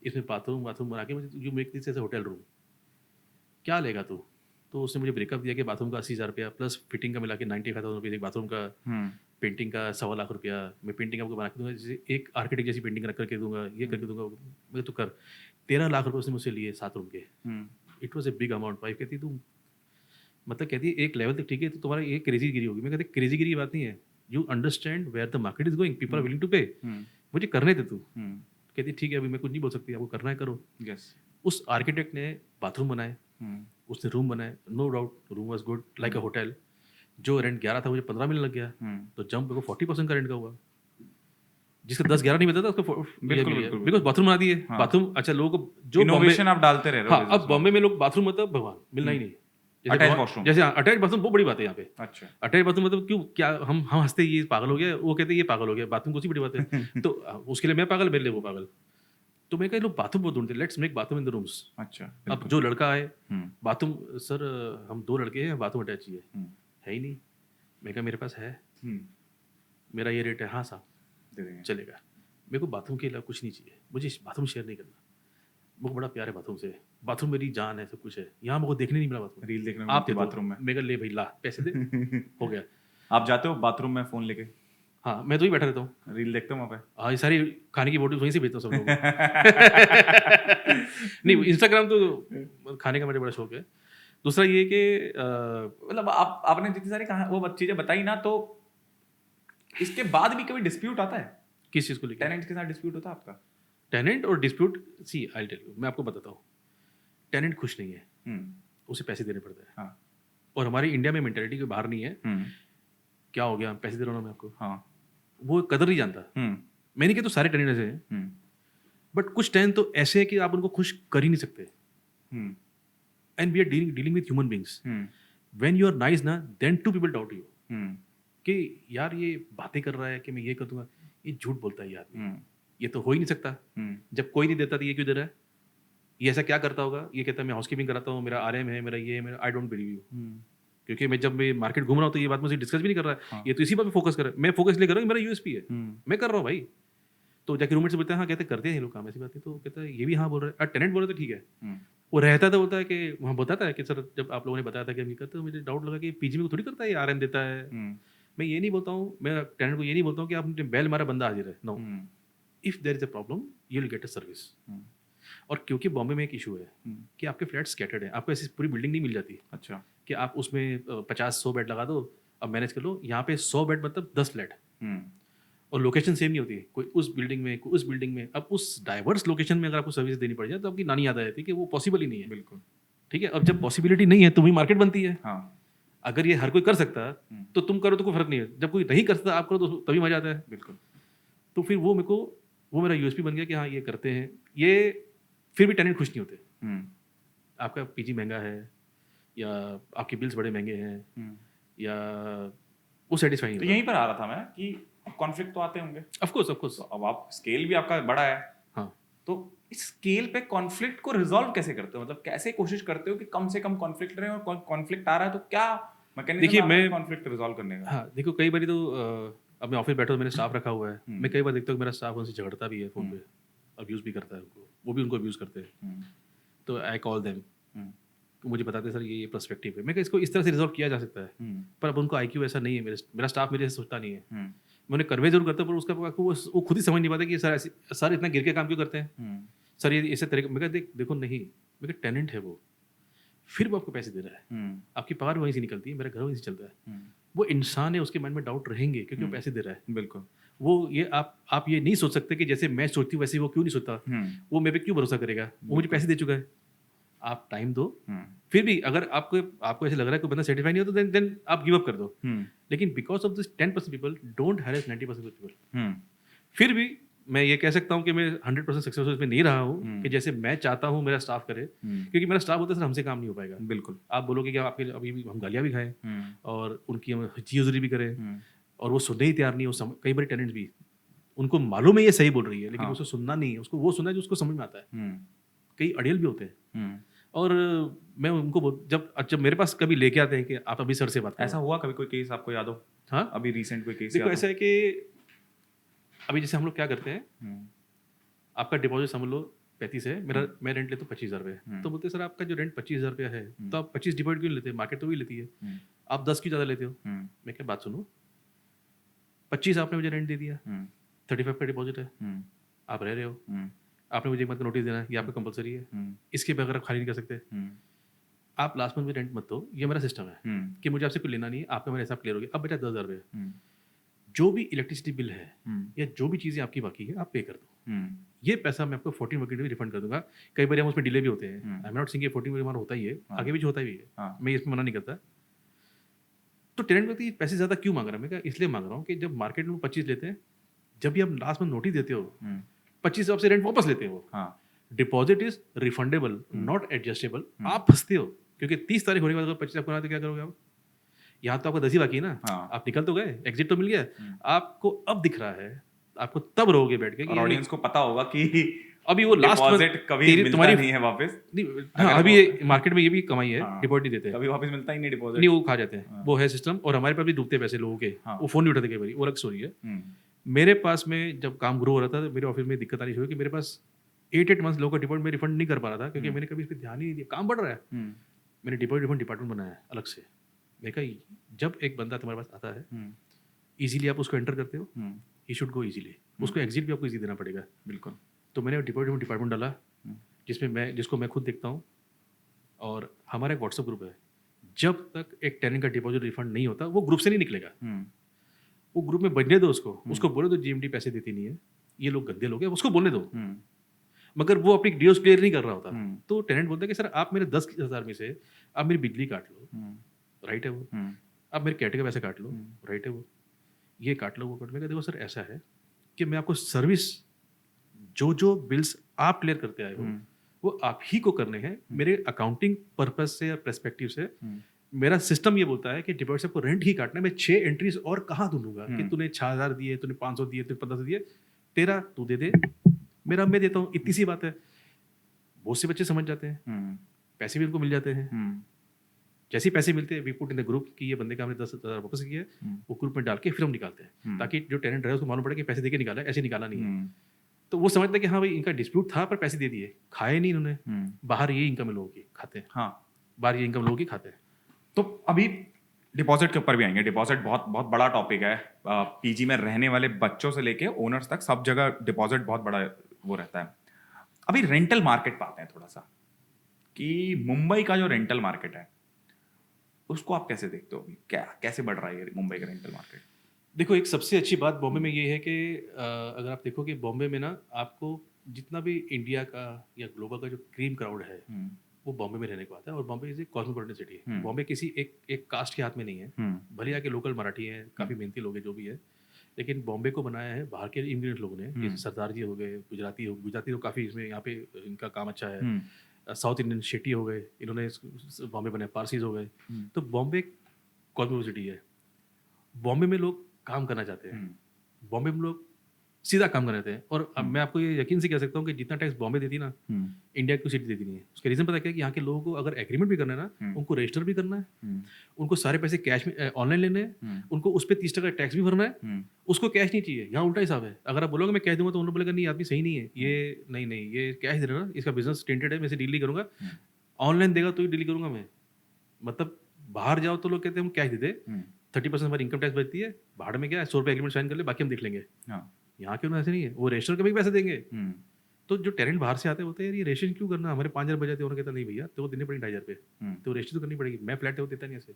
इसमें बाथरूम बना के मुझे you make this as a hotel room, क्या लेगा तू? तो उसने मुझे ब्रेकअप दिया कि बाथरूम का 80,000 रुपया प्लस फिटिंग का मिला के 95,000 रुपये, एक बाथरूम का, पेंटिंग का 1.25 लाख रुपया। मैं पेंटिंग आपको बना के दूंगा, जैसे एक आर्किटेक्ट जैसी पेंटिंग रख करके दूंगा, ये करके दूंगा। मैं तो कर 13 लाख रुपये उसने मुझसे लिए 7 रूम के। It was a big amount. Wife कहती तुम मतलब कहती एक लेवल तक ठीक है, तो तुम्हारा ये क्रेजी गिरी होगी। मैं कहती क्रेजी गिरी की बात नहीं है, you understand where the market is going, people are willing to pay, मुझे करने दे तू। कहती ठीक है, अभी मैं कुछ नहीं बोल सकती, आपको करना है करो। उस आर्किटेक्ट ने बाथरूम बनाए, उसने रूम बनाए, no doubt room was good like a hotel. जो रेंट 11 था मुझे 15 मिलने लग गया, तो जंप को 40% का रेंट का हुआ। जिसका 10-11 नहीं मिलता था उसको बिकॉज बाथरूम बना दिए। बाथरूम अच्छा, लोगों को जो इनोवेशन आप डालते रह रहे हो। अब बॉम्बे में लोग बाथरूम मतलब भगवान मिलना ही नहीं। जैसे अटैच बाथरूम बहुत बड़ी बात है यहाँ पे। अच्छा। अटैच बाथरूम मतलब क्यों, क्या हम हंसते ये पागल हो गया, वो कहते ये पागल हो गया, बाथरूम कौन सी बड़ी बात है। तो उसके लिए मैं पागल, मेरे लिए वो पागल। तो मैं कहा लोग बाथरूम बहुत ढूंढते, let's make bathroom in the rooms. अच्छा। अब जो लड़का है बाथरूम, सर हम 2 लड़के हैं, बाथरूम अटैच ही है ही नहीं। मैं कहा मेरे पास है, मेरा ये रेट है। हाँ साहब चलेगा। मेरे को बाथरूम के अलावा कुछ नहीं चाहिए, मुझे बाथरूम शेयर नहीं करना, मुझे बड़ा प्यार है बाथरूम से, बाथरूम मेरी जान है, सब कुछ है। यहाँ मुझे देखने नहीं मिला बाथरूम, रील देखने में आप बाथरूम में। मैं ले भाई ला पैसे दे हो गया। आप जाते हो बाथरूम में फ़ोन लेके? हाँ, मैं तो ही बैठा रहता हूँ, रील देखते हो वहाँ पे? हाँ, ये सारी खाने की फोटो वहीं से भेजता हूँ सब लोगों नहीं, इंस्टाग्राम तो खाने का मुझे बड़ा शौक है। दूसरा ये कि मतलब आपने जितनी सारी वो चीज़ें बताई ना, तो इसके बाद भी कभी डिस्प्यूट आता है? किस चीज़ को लेकर? टेनेंट के साथ डिस्प्यूट होता है आपका? टेनेंट और dispute, see I tell you, मैं आपको बताता हूँ। टेनेंट खुश नहीं है, उसे पैसे देने पड़ते हैं। हाँ। और हमारी इंडिया में मेंटालिटी के बाहर नहीं है, क्या हो गया पैसे दे रहा हूँ मैं आपको। हाँ। वो कदर नहीं जानता। मैं नहीं कहता तो सारे टेनेंट ऐसे हैं, बट कुछ टेनेंट तो ऐसे है कि आप उनको खुश कर ही नहीं सकते। And we are dealing with human beings. When you are nice ना, then to people doubt you कि यार ये बातें कर रहा है कि मैं ये कर दूंगा, ये झूठ बोलता है ये आदमी, ये तो हो ही नहीं सकता। जब कोई नहीं देता तो ये क्यों दे रहा है, ये ऐसा क्या करता होगा। ये कहता है मैं हाउसकीपिंग कराता हूँ, मेरा RM है, मेरा ये है, मेरा, आई डोंट बिलीव यू। क्योंकि मैं जब मैं मार्केट घूम रहा हूँ तो ये बात मुझे डिस्कस भी नहीं कर रहा है। हाँ। ये तो इसी बात पे फोकस कर रहा है। मैं फोकस इसलिए कर रहा हूँ, मेरा USP है, मैं कर रहा हूँ भाई। तो जाके रूममेट से बोलते हैं हाँ कहते करते हैं ये लोग काम, ऐसी बात नहीं। तो कहता है ये भी हाँ बोल रहा है, टेनेंट बोल रहे तो ठीक है। वो रहता था, बोलता है कि वहाँ बताता है कि सर जब आप लोगों ने बताया था कि हम ये करते, तो मुझे डाउट लगा कि पीजी में को थोड़ी करता है, ये आरएम देता है। मैं ये नहीं बोलता हूँ, मैं टेनेंट को ये नहीं बोलता हूँ कि आपने बेल मारा बंदा हाजिर है, no. If there is a problem you will get a service. और क्योंकि बॉम्बे में एक इशू है कि आपके फ्लैट स्कैटर्ड है, आपको ऐसी पूरी बिल्डिंग नहीं मिल जाती। अच्छा। कि आप उसमें 50-100 बेड लगा दो, अब मैनेज कर लो। यहाँ पे 100 बेड मतलब 10 फ्लैट, और लोकेशन सेम नहीं होती, कोई उस बिल्डिंग में कोई उस बिल्डिंग में। अब उस डाइवर्स लोकेशन में अगर आपको सर्विस देनी पड़ जाए तो आपकी नानी याद आ जाती है कि वो पॉसिबल ही नहीं है। बिल्कुल। ठीक है, अब जब पॉसिबिलिटी नहीं है तो वही मार्केट बनती है। हाँ। अगर ये हर कोई कर सकता तो तुम करो तो कोई फर्क नहीं है, जब कोई नहीं कर सकता आप करो तो तभी मजा आता है। बिल्कुल। तो फिर वो मेरे को, वो मेरा यूएसपी बन गया कि हाँ ये करते हैं ये। फिर भी टेनेंट खुश नहीं होते। आपका पीजी महंगा है या आपके बिल्स बड़े महंगे हैं या वो सेटिस्फाई नहीं तो होता। यहीं पर आ रहा था मैं कि कॉन्फ्लिक्ट तो आते होंगे। Of course. तो अब आप स्केल भी आपका बड़ा है, हाँ, तो इस स्केल पे कॉन्फ्लिक्ट को रिजॉल्व कैसे करते हो? मतलब कैसे कोशिश करते हो कि कम से कम कॉन्फ्लिक्ट रहे, और कॉन्फ्लिक्ट आ रहा है तो क्या मैकेनिज्म देखिए मैं कॉन्फ्लिक्ट रिजॉल्व करने का? हाँ देखो, कई बार तो अब मैं ऑफिस बैठा हूँ, मैंने स्टाफ रखा हुआ है, मैं कई बार देखता हूँ कि मेरा स्टाफ उनसे झगड़ता भी है फ़ोन पे, अब्यूज़ भी करता है उनको, वो भी उनको अब्यूज़ करते हैं। तो आई कॉल देम, तो मुझे बताते हैं सर ये पर्सपेक्टिव है। मैं कहा इसको इस तरह से रिजॉल्व किया जा सकता है, पर अब उनको आईक्यू ऐसा नहीं है, मेरा स्टाफ मेरे से सोचता नहीं है। मैं उन्हें कन्वे जरूर करता हूँ, पर उसका वो खुद ही समझ नहीं पाता कि सर ऐसे सर इतना गिर के काम क्यों करते हैं, सर ये इसे तरीके। मैं कहा देखो नहीं, मैं कहा टेनेंट है वो, फिर वो आपको पैसे दे रहा है, आपकी पगार वहीं से निकलती है, मेरा घर वहीं से चलता है। वो इंसान है, उसके माइंड में डाउट रहेंगे क्योंकि वो पैसे दे रहा है। बिल्कुल। वो ये आप ये नहीं सोच सकते कि जैसे मैं सोचती हूँ वैसे वो क्यों नहीं सोचता, वो मेरे पे क्यों भरोसा करेगा, वो मुझे पैसे दे चुका है। आप टाइम दो, फिर भी अगर आपको ऐसे लग रहा है कोई बंदा सेटिस्फाई नहीं होता, देन आप गिव अप कर दो। लेकिन because of this 10% people don't harass 90% people. फिर भी मैं ये कह सकता हूँ कि मैं 100% सक्सेसफुल इसमें नहीं रहा हूँ कि जैसे मैं चाहता हूँ मेरा स्टाफ करे, क्योंकि मेरा स्टाफ होता है सर हमसे काम नहीं हो पाएगा। बिल्कुल। आप बोलोगे कि आपके अभी भी हम गालियाँ भी खाएं और उनकी हम हजीरी भी करें, और वो सुनने ही तैयार नहीं हो। कई बार टेनेंट्स भी, उनको मालूम है ये सही बोल रही है, लेकिन उसको सुनना नहीं है, उसको वो सुनना है जो उसको समझ में आता है। कई अड़ियल भी होते हैं, और मैं उनको जब मेरे पास कभी लेके आते हैं कि आप अभी सर से बात करो। ऐसा हुआ कभी कोई केस आपको याद हो? हाँ, अभी रिसेंट कोई केस? देखो ऐसा है कि अभी जैसे हम लोग क्या करते हैं, आपका डिपॉजिट समझ लो 35 है, मैं रेंट लेता हूँ 25,000 रुपये। तो बोलते सर आपका जो रेंट 25,000 रुपया है, तो आप 25 डिपॉजिट क्यों लेते हैं, मार्केट तो वही लेती है, आप 10 की ज़्यादा लेते हो। मैं क्या बात सुनो, 25 आपने मुझे रेंट दे दिया, 35 का डिपॉजिट है, आप रह रहे हो, आपने मुझे एक मंथ का नोटिस देना है, ये आपका कंपलसरी है, इसके बगैर आप खाली नहीं कर सकते। आप लास्ट मंथ में रेंट मत दो, ये मेरा सिस्टम है कि मुझे आपसे कुछ लेना नहीं है, आपका मेरा हिसाब क्लियर हो गया, अब बचा 10,000 रुपये। जो भी इलेक्ट्रिसिटी बिल है या जो भी चीज़ें आपकी बाकी है आप पे कर दो, ये पैसा मैं आपको 14 वर्किंग डे में रिफंड कर दूंगा। कई बार हम उसमें डिले भी होते हैं, I am not saying 14 working हमारा होता ही है, आगे भी जो होता ही है, मैं इसमें मना नहीं करता। तो टेनेंट व्यक्ति पैसे ज़्यादा क्यों मांग रहा है, मैं क्या इसलिए मांग रहा हूँ कि जब मार्केट में 25 लेते हैं, जब भी आप लास्ट मंथ नोटिस देते हो 25 आपसे रेंट वापस लेते हो। Deposit is refundable not adjustable. आप फंसते हो क्योंकि 30 तारीख होने के बाद 25 आपको ना तो क्या करोगे आप, यहाँ तो आपका 10 ही बाकी है ना। आप निकल तो गए, एग्जिट तो मिल गया, आपको अब दिख रहा है, आपको तब रहोगे बैठ के। और ऑडियंस को पता होगा कि अभी वो लास्ट डिपॉजिट कभी मिलता नहीं है वापस। हाँ, अभी मार्केट में ये भी कमाई है, डिपॉजिट नहीं देते, कभी वापस मिलता ही नहीं डिपॉजिट, नहीं वो खा जाते हैं, वो है सिस्टम। और हमारे पास भी डूबते पैसे लोगों के, वो फोन नहीं उठाते कई बार, वो अलग स्टोरी है। मेरे पास में जब काम ग्रो हो रहा था तो मेरे ऑफिस में दिक्कत आनी शुरू हुई कि मेरे पास 8 मंथ्स लोगों का डिपॉजिट में रिफंड नहीं कर पा रहा था, क्योंकि मैंने कभी इस पर ध्यान ही नहीं दिया। काम बढ़ रहा है, मैंने डिपॉजिट रिफंड डिपार्टमेंट बनाया है अलग से। मैं कहा जब एक बंदा तुम्हारे पास आता है, इजीली आप उसको एंटर करते हो, ही शुड गो इजीली, उसको एग्जिट भी आपको इजी देना पड़ेगा। बिल्कुल। तो मैंने डिपॉजिट डिपार्टमेंट डाला, जिसको मैं खुद देखता हूँ, और हमारा एक व्हाट्सएप ग्रुप है। जब तक एक टेनेंट का डिपॉजिट रिफंड नहीं होता वो ग्रुप से नहीं निकलेगा। वो ग्रुप में बजने दो उसको बोले दो जीएमडी पैसे देती नहीं है, ये लोग गंदे लोग हैं, उसको बोलने दो। मगर वो अपनी डिओस क्लियर नहीं कर रहा होता, तो टेनेंट बोलता है कि सर आप मेरे 10,000 में से आप मेरी बिजली काट लो, राइट है वो, आप मेरे कैटे का पैसे काट लो, राइट है वो, ये काट लो, वो काट। मैं देखो सर ऐसा है कि मैं आपको सर्विस जो बिल्स आप क्लियर करते आए हो वो आप ही को करने हैं। मेरे अकाउंटिंग पर्पस से या पर्सपेक्टिव से मेरा सिस्टम ये बोलता है कि डिपॉजिट से आपको रेंट ही काटना है। मैं 6 एंट्रीज और कहाँ ढूंढूंगा कि तूने 6,000 दिए, तूने 500 दिए, तूने 1500 दिए, तेरा तू दे दे, मेरा मैं देता हूँ, इतनी सी बात है। बहुत से बच्चे समझ जाते हैं, पैसे भी उनको मिल जाते हैं। जैसे ही पैसे मिलते हैं we put in the group कि ये बंदे का हमने 10,000 वापस किया, वो ग्रुप में डाल के फिर हम निकालते हैं, ताकि जो टेनेंट रहे उसको मालूम पड़े कि पैसे देके निकाला है, ऐसे निकाला नहीं है। तो वो समझते हैं कि हाँ भाई इनका डिस्प्यूट था पर पैसे दे दिए, खाए नहीं इन्होंने। बाहर ये इनकम है लोगों की, खाते हैं। हाँ, बाहर ये इनकम लोगों की खाते हैं। तो अभी डिपॉजिट के ऊपर भी आएंगे। डिपॉजिट बहुत बहुत बड़ा टॉपिक है। पीजी में रहने वाले बच्चों से लेके ओनर्स तक सब जगह डिपॉजिट बहुत बड़ा वो रहता है। अभी रेंटल मार्केट पे आते हैं थोड़ा सा, कि मुंबई का जो रेंटल मार्केट है उसको आप कैसे देखते हो? क्या कैसे बढ़ रहा है ये मुंबई का रेंटल मार्केट? देखो, एक सबसे अच्छी बात बॉम्बे में ये है कि अगर आप देखो कि बॉम्बे में ना आपको जितना भी इंडिया का या ग्लोबल का जो क्रीम क्राउड है वो बॉम्बे में रहने को आता है। और Bombay is a cosmopolitan city है। बॉम्बे किसी एक कास्ट के हाथ में नहीं है। भले आके लोकल मराठी हैं, काफ़ी मेहनती लोग हैं, जो भी है, लेकिन बॉम्बे को बनाया है बाहर के इमिग्रेंट लोगों ने। जैसे सरदार जी हो गए, गुजराती तो काफ़ी इसमें यहाँ पे इनका काम अच्छा है। साउथ इंडियन शेट्टी हो गए, इन्होंने बॉम्बे बनाया। पारसीज हो गए। तो बॉम्बे कॉस्मोपॉलिटन सिटी है। बॉम्बे में लोग काम करना चाहते हैं। बॉम्बे में लोग सीधा काम करना चाहते हैं। और अब मैं आपको ये यकीन से कह सकता हूँ कि जितना टैक्स बॉम्बे देती ना, इंडिया की सिटी देती नहीं है। उसका रीज़न पता क्या है कि यहाँ के लोगों को अगर एग्रीमेंट भी करना है ना, उनको रजिस्टर भी करना है, उनको सारे पैसे कैश में ऑनलाइन लेने हैं, उनको उस पर 30% टैक्स भी भरना है, उसको कैश नहीं चाहिए। यहाँ उल्टा हिसाब है। अगर आप बोलोगे मैं कैश दूंगा तो उन्होंने बोलेगा नहीं आदमी सही नहीं है, ये नहीं ये कैश दे रहा ना, इसका बिजनेस टेंटेड है, मैं इसे डील नहीं करूँगा। ऑनलाइन देगा तो ही डील करूँगा मैं। मतलब बाहर जाओ तो लोग कहते हैं हम कैश दे दे, 30% हमारी इनकम टैक्स बचती है, बाहर में क्या है 100 रुपये एग्रीमेंट साइन कर ले, बाकी हम देख लेंगे। यहाँ के उन्हें ऐसे नहीं है, वो रजिस्टर के भी पैसे देंगे। तो जो टेनेंट बाहर से आते हैं बोलते हैं यार ये रजिस्ट्रेशन क्यों करना, हमारे 5,000 बजाते हैं। उन्होंने कहता नहीं भैया तो वो देने पड़ेंगे 2,500 रुपये, तो रजिस्ट्रेशन तो करनी पड़ेगी। मैं फ्लैट है वो देता नहीं ऐसे।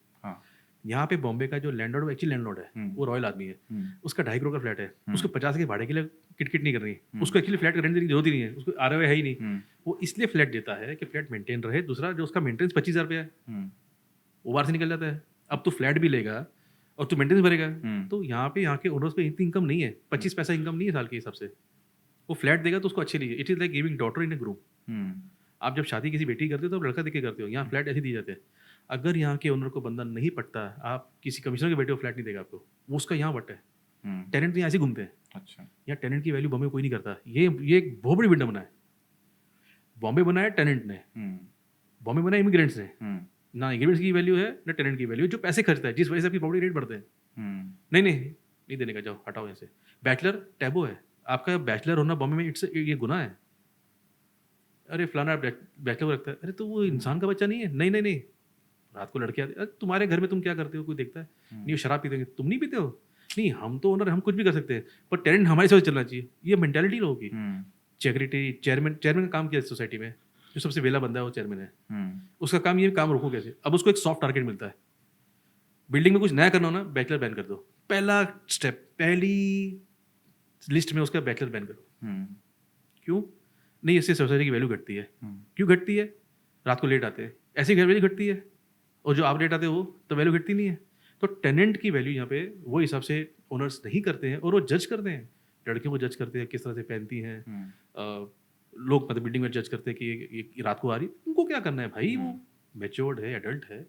यहाँ पे बॉम्बे का जो लैंडलॉर्ड एक्चुअली लैंडलॉर्ड है, वो रॉयल आदमी है, उसका 2.5 करोड़ का फ्लैट है, उसको 50 के भाड़े के लिए किटकिट नहीं करनी, उसको एक्चुअली फ्लैट का रेंट देने की जरूरत ही नहीं है, उसको ROI है ही नहीं। वो इसलिए फ्लैट देता है कि फ्लैट मेंटेन रहे। दूसरा जो उसका मेंटेनेंस 25,000 रुपया है, वो बाहर से निकल जाता है। अब तो फ्लैट भी लेगा और तू मेंटेनेंस भरेगा। तो यहाँ के ओनर्स पे इतनी इनकम नहीं है, 25 पैसा इनकम नहीं है साल के हिसाब से। वो फ्लैट देगा तो उसको अच्छे लिए। It is like giving daughter in A groom. आप जब शादी किसी बेटी करते हो तो आप लड़का देके करते हो, यहाँ फ्लैट ऐसे दिए जाते हैं। अगर यहाँ के ओनर को बंदा नहीं पटता, आप किसी कमिश्नर के बेटे को फ्लैट नहीं देगा आपको, वो उसका यहाँ बट है। टेनेंट यहाँ ऐसे घूमते हैं। अच्छा, यहाँ टेनेंट की वैल्यू बॉम्बे कोई नहीं करता। ये एक बहुत बड़ी विंडो बना है। बॉम्बे बनाया टेनेंट ने, बॉम्बे बनाया इमिग्रेंट्स ने। ना इमिग्रेंट्स की वैल्यू है ना टेनेंट की वैल्यू। जो पैसे खर्चता है, जिस वजह से आपकी प्रॉपर्टी रेट बढ़ते हैं, नहीं देने का, जाओ हटाओ यहाँ से। बैचलर टैबू है। आपका बैचलर होना बॉम्बे में इट्स ये गुनाह है। अरे फलाना बैचलर को रखता है, अरे तो वो इंसान का बच्चा नहीं है। नहीं रात को लड़के आते, तुम्हारे घर में तुम क्या करते हो, कोई देखता है नहीं? वो शराब पीते हैं, तुम नहीं पीते हो? नहीं, हम तो ओनर, हम कुछ भी कर सकते हैं, पर टेनेंट हमारे साथ चलना चाहिए। ये मेंटालिटी लोगों की। सेक्रेटरी, चेयरमैन का काम किया सोसाइटी में, जो सबसे वेला बंदा है वो चेयरमैन है। उसका काम ये काम रोको कैसे। अब उसको एक सॉफ्ट टारगेट मिलता है, बिल्डिंग में कुछ नया करना हो ना, बैचलर बैन कर दो। पहला स्टेप, पहली लिस्ट में उसका बैचलर बैन करो। क्यों? नहीं, इससे सोसाइटी की वैल्यू घटती है। क्यों घटती है? रात को लेट आते हैं, ऐसी घर वैल्यू घटती है। और जो आप लेट आते हो तो वैल्यू घटती नहीं है। तो टेनेंट की वैल्यू यहाँ पे वो हिसाब से ओनर्स नहीं करते हैं, और वो जज करते हैं। लड़कियों को जज करते हैं किस तरह से पहनती हैं। लोग मतलब बिल्डिंग में जज करते हैं कि ये रात को आ रही, उनको क्या करना है भाई? वो मैच्योर्ड है, एडल्ट है।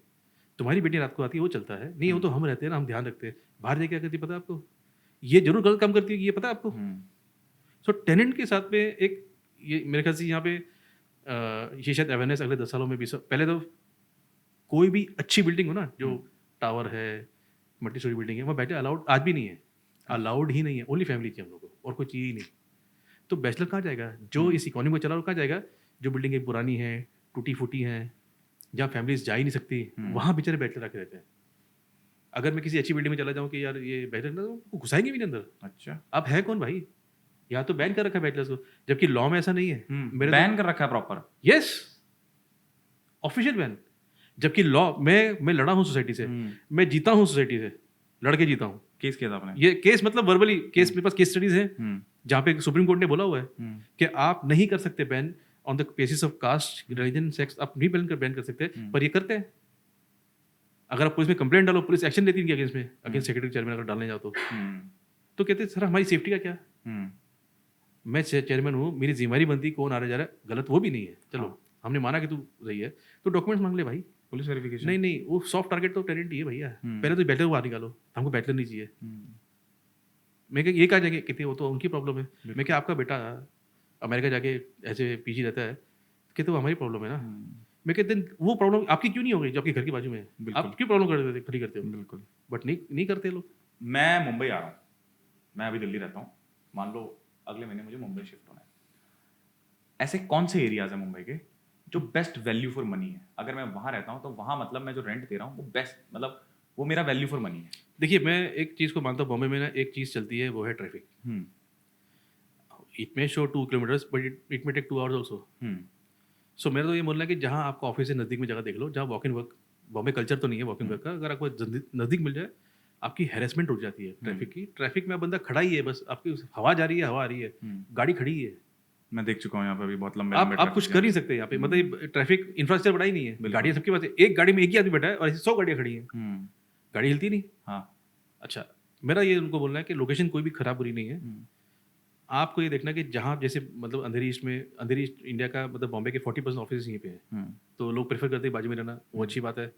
तुम्हारी बेटी रात को आती है, वो चलता है। नहीं, वो तो हम रहते हैं ना, हम ध्यान रखते हैं। बाहर जाके क्या करती है पता है आपको? ये जरूर गलत काम करती है, ये पता है आपको? सो टेनेंट के साथ में एक ये मेरे ख्याल से यहाँ पे ये शायद अवेयरनेस अगले 10 सालों में भी। पहले तो कोई भी अच्छी बिल्डिंग हो ना, जो टावर है, मल्टी स्टोरी बिल्डिंग है, वहाँ बैठे अलाउड आज भी नहीं है। अलाउड ही नहीं है। ओनली फैमिली चाहिए हम लोग को, और कोई चाहिए ही नहीं। तो बैचलर कहाँ जाएगा? जो इस इकोनॉमी को चला रहा कहाँ जाएगा? जो बिल्डिंग एक पुरानी है, टूटी फूटी है, जहाँ फैमिलीज जा ही नहीं सकती, वहाँ बेचारे बैचलर आके रहते हैं। अगर मैं किसी अच्छी बिल्डिंग में चला जाऊँ कि यार ये बैचलर, तो घुसाएंगे भी नहीं अंदर। अच्छा, अब है कौन भाई? यहाँ तो बैन कर रखा है बैचलर्स को, जबकि लॉ में ऐसा नहीं है। बैन कर रखा है प्रॉपर। Yes, official ban. जबकि लॉ मैं लड़ा हूँ सोसाइटी से, मैं जीता हूँ सोसाइटी से, लड़के जीता हूँ। केस किया था आपने? ये केस मतलब वर्बली केस, मेरे पास केस स्टडीज है जहाँ पे सुप्रीम कोर्ट ने बोला हुआ है कि आप नहीं कर सकते ban on the basis of caste, religion, sex. आप नहीं बैन कर सकते, पर ये करते हैं। अगर आप पुलिस में कंप्लेंट डालो, पुलिस एक्शन लेती है अगेंस्ट में, अगेंस्ट सेक्रेटरी चेयरमैन अगर डालने जाओ तो कहते हैं सर हमारी सेफ्टी का क्या? मैं चेयरमैन हूँ, मेरी जिम्मेदारी बनती, कौन आ रहा जा रहा है, गलत वो भी नहीं है। चलो हमने माना कि तू सही है, तो डॉक्यूमेंट्स मांग ले भाई, पुलिस वेरिफिकेशन। नहीं, वो सॉफ्ट टारगेट तो टेनेंट ही है भैया। पहले तो बैचलर को बाहर निकालो, हमको बैचलर नहीं चाहिए। मैं ये कहा जाएंगे कहते वो तो उनकी प्रॉब्लम है। मैं क्या आपका बेटा अमेरिका जाके ऐसे पीजी रहता है, कहते वो हमारी प्रॉब्लम है ना। मैं कहते वो प्रॉब्लम आपकी क्यों नहीं हो गई जो आपके घर के बाजू में है? आप क्यों प्रॉब्लम खड़ी करते हो? बिल्कुल, बट नहीं करते लोग। मैं मुंबई आ रहा हूँ, मैं अभी दिल्ली रहता हूँ। मान लो अगले महीने मुझे मुंबई शिफ्ट होना है, ऐसे कौन से एरियाज हैं मुंबई के जो बेस्ट वैल्यू फॉर मनी है? अगर मैं वहां रहता हूँ तो वहां मतलब मैं जो रेंट दे रहा हूँ वो बेस्ट, मतलब वो मेरा वैल्यू फॉर मनी है। देखिए, मैं एक चीज़ को मानता हूँ, बॉम्बे में ना एक चीज़ चलती है, वो है traffic. Hmm it may show 2 kilometres but it may take 2 hours also. Hmm so मेरा तो ये बोलना है कि जहाँ आपका ऑफिस से नज़दीक में जगह देख लो, जहाँ walk in work, Bombay culture तो नहीं है वॉक इन वर्क का, अगर आपको नज़दीक मिल जाए, आपकी हैरेसमेंट रुक जाती है ट्रैफिक की। ट्रैफिक में बंदा खड़ा ही है, बस आपकी हवा जा रही है, हवा आ रही है, गाड़ी खड़ी है, मैं देख चुका हूँ यहाँ पे भी बहुत लंबे आप लंबे आप कुछ कर नहीं ट्रैफिक सकते यहाँ पे। मतलब ट्रैफिक इंफ्रास्ट्रक्चर बड़ा ही नहीं है, बिल्कुल। गाड़ियाँ सबके पास है, एक गाड़ी में एक ही आदमी बैठा है और ऐसे 100 गाड़ियाँ खड़ी हैं, हम्म गाड़ी हिलती नहीं। हाँ अच्छा, मेरा ये उनको बोलना है कि लोकेशन कोई भी खराब बुरी नहीं है। आपको ये देखना है कि जहाँ जैसे मतलब अंधेरी ईस्ट में, अंधेरी ईस्ट इंडिया का मतलब बॉम्बे के 40% ऑफिस यहीं पे हैं, तो लोग प्रेफर करते हैं बाजू में रहना, वो अच्छी बात है।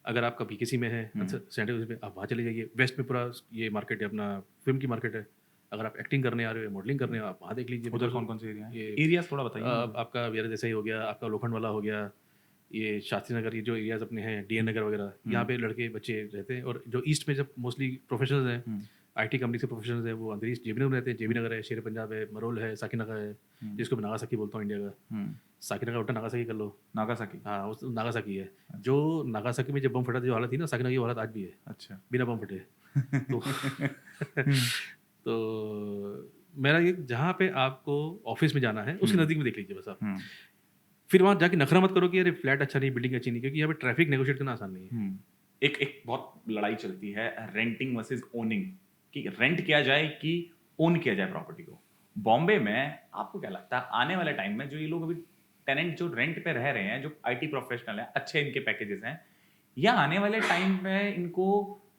अगर आपका बीकेसी में है, अच्छा सेंट्रल में, आप वहाँ चले जाइए। वेस्ट में पूरा ये मार्केट है, अपना फिल्म की मार्केट है। अगर आप एक्टिंग करने आ रहे हो, मॉडलिंग करने हो, आप वहाँ देख लीजिए। उधर कौन कौन से एरिया हैं? ये एरियाज थोड़ा बताइए मुझे। आपका वीरा देसाई हो गया, आपका लोखंड वाला हो गया, ये शास्त्री नगर, ये जो एरियाज अपने हैं, डीएन नगर वगैरह, यहाँ पे लड़के बच्चे रहते हैं। और जो ईस्ट में जब मोस्टली प्रोफेशनल्स हैं, आईटी कंपनी से प्रोफेशनल्स हैं, वो अंदर जेबी नगर रहते हैं। जेबी नगर है, शेर पंजाब है, मरोल है, साकी नगर है, जिसको मैं नागासाकी बोलता हूँ इंडिया का। साकी नगर उल्टा नागासाकी कर लो। नागासाकी? हाँ, उस नागासाकी है। जो नागासाकी में जब बम फटा था, जो हालत थी ना, साकी नगर की हालत आज भी है। अच्छा। बिना बम फटे। तो तो मेरा ये, जहाँ पे आपको ऑफिस में जाना है उसके नज़दीक में देख लीजिए बस आप। फिर वहाँ जाके नखरा मत करो कि अरे फ्लैट अच्छा नहीं, बिल्डिंग अच्छी नहीं, क्योंकि यहाँ पे ट्रैफिक नेगोशिएट करना आसान नहीं है। एक एक बहुत लड़ाई चलती है रेंटिंग वर्सेस ओनिंग, कि रेंट किया जाए कि ओन किया जाए प्रॉपर्टी को। बॉम्बे में आपको क्या लगता है आने वाले टाइम में जो ये लोग अभी टेनेंट जो रेंट पे रह रहे हैं, जो आईटी प्रोफेशनल हैं, अच्छे इनके पैकेजेस हैं, या आने वाले टाइम में इनको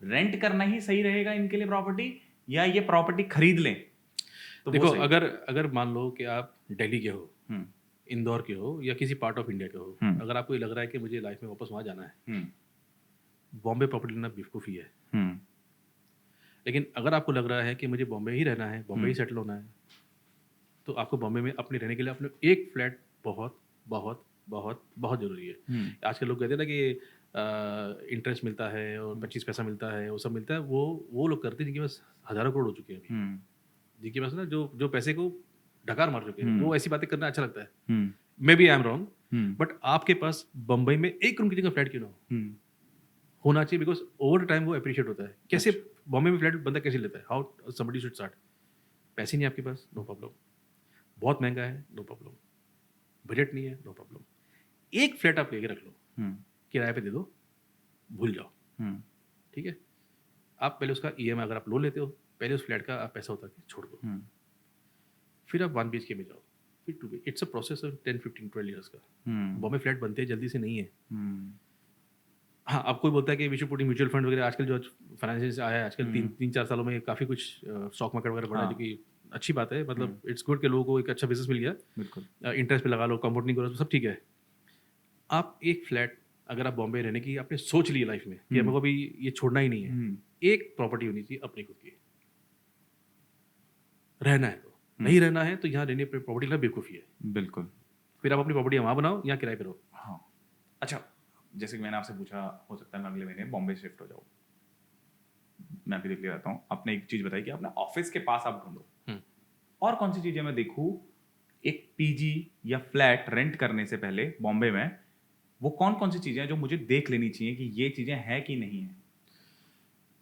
रेंट करना ही सही रहेगा इनके लिए प्रॉपर्टी, या ये प्रॉपर्टी खरीद लें? तो देखो, अगर मान लो कि आप दिल्ली के हो, हम्म इंदौर के हो, या किसी पार्ट ऑफ इंडिया के हो, अगर आपको ये लग रहा है कि मुझे लाइफ में वापस वहाँ जाना है, बॉम्बे प्रॉपर्टी लेना बेवकूफ़ी है। लेकिन अगर आपको लग रहा है कि मुझे बॉम्बे ही रहना है, बॉम्बे ही सेटल होना है, तो आपको बॉम्बे में अपने रहने के लिए अपने एक फ्लैट बहुत बहुत बहुत बहुत ज़रूरी है। आजकल लोग कहते हैं ना कि इंटरेस्ट मिलता है और 25 पैसा मिलता है, वो सब मिलता है, वो लोग करते हैं जिनके पास हज़ारों करोड़ हो चुके हैं अभी, जिनके पास ना जो पैसे को डकार मार चुके हैं, वो ऐसी बातें करना अच्छा लगता है। Maybe I am wrong, but आपके पास बम्बई में एक रूम की जगह फ्लैट क्यों ना हो, होना चाहिए, बिकॉज ओवर टाइम वो अप्रिशिएट होता है। कैसे बॉम्बे में फ्लैट बंदा कैसे लेता है, हाउ समबडी शुड स्टार्ट। पैसे नहीं आपके पास, नो प्रॉब्लम। बहुत महंगा है, नो प्रॉब्लम। बजट नहीं है, नो प्रॉब्लम। एक फ्लैट आप लेके रख लो, किराए पे दे दो, भूल जाओ, ठीक है। आप पहले उसका ईएमआई, अगर आप लोन लेते हो, पहले उस फ्लैट का आप पैसा उतार के छोड़ दो, फिर आप 1 BHK में जाओ, फिर 2 BHK। It's a process of 10-15-12 years का। बॉम्बे फ्लैट बनते हैं जल्दी से नहीं है। हाँ, अब कोई बोलता है कि we should put in mutual fund वगैरह। आजकल जो फाइनेंस आया है, आजकल 3-4 सालों में काफ़ी कुछ स्टॉक मार्केट वगैरह बढ़ा है, जो कि अच्छी बात है। मतलब इट्स गुड कि लोगों को एक अच्छा बिजनेस मिल गया। बिल्कुल। इंटरेस्ट पे लगा लो, कंपाउंडिंग करो, सब ठीक है। आप एक फ्लैट, अगर आप बॉम्बे रहने की आपने सोच ली लाइफ में कि हमको अभी ये छोड़ना ही नहीं है, एक प्रॉपर्टी होनी चाहिए अपनी खुद की। रहना है तो, नहीं रहना है तो यहाँ रहने पर प्रॉपर्टी लेना बेवकूफ़ी है। बिल्कुल। फिर आप अपनी प्रॉपर्टी वहाँ बनाओ, यहाँ किराए पे रहो। हाँ, अच्छा, जैसे कि मैंने आपसे पूछा, हो सकता है मैं अगले महीने बॉम्बे शिफ्ट हो जाऊँ, मैं अभी दिल्ली रहता हूँ। आपने एक चीज़ बताई कि अपने ऑफिस के पास आप ढूंढो, और कौन सी चीज़ें मैं देखूँ एक पीजी या फ्लैट रेंट करने से पहले बॉम्बे में, वो कौन कौन सी चीज़ें हैं जो मुझे देख लेनी चाहिए कि ये चीज़ें हैं कि नहीं है?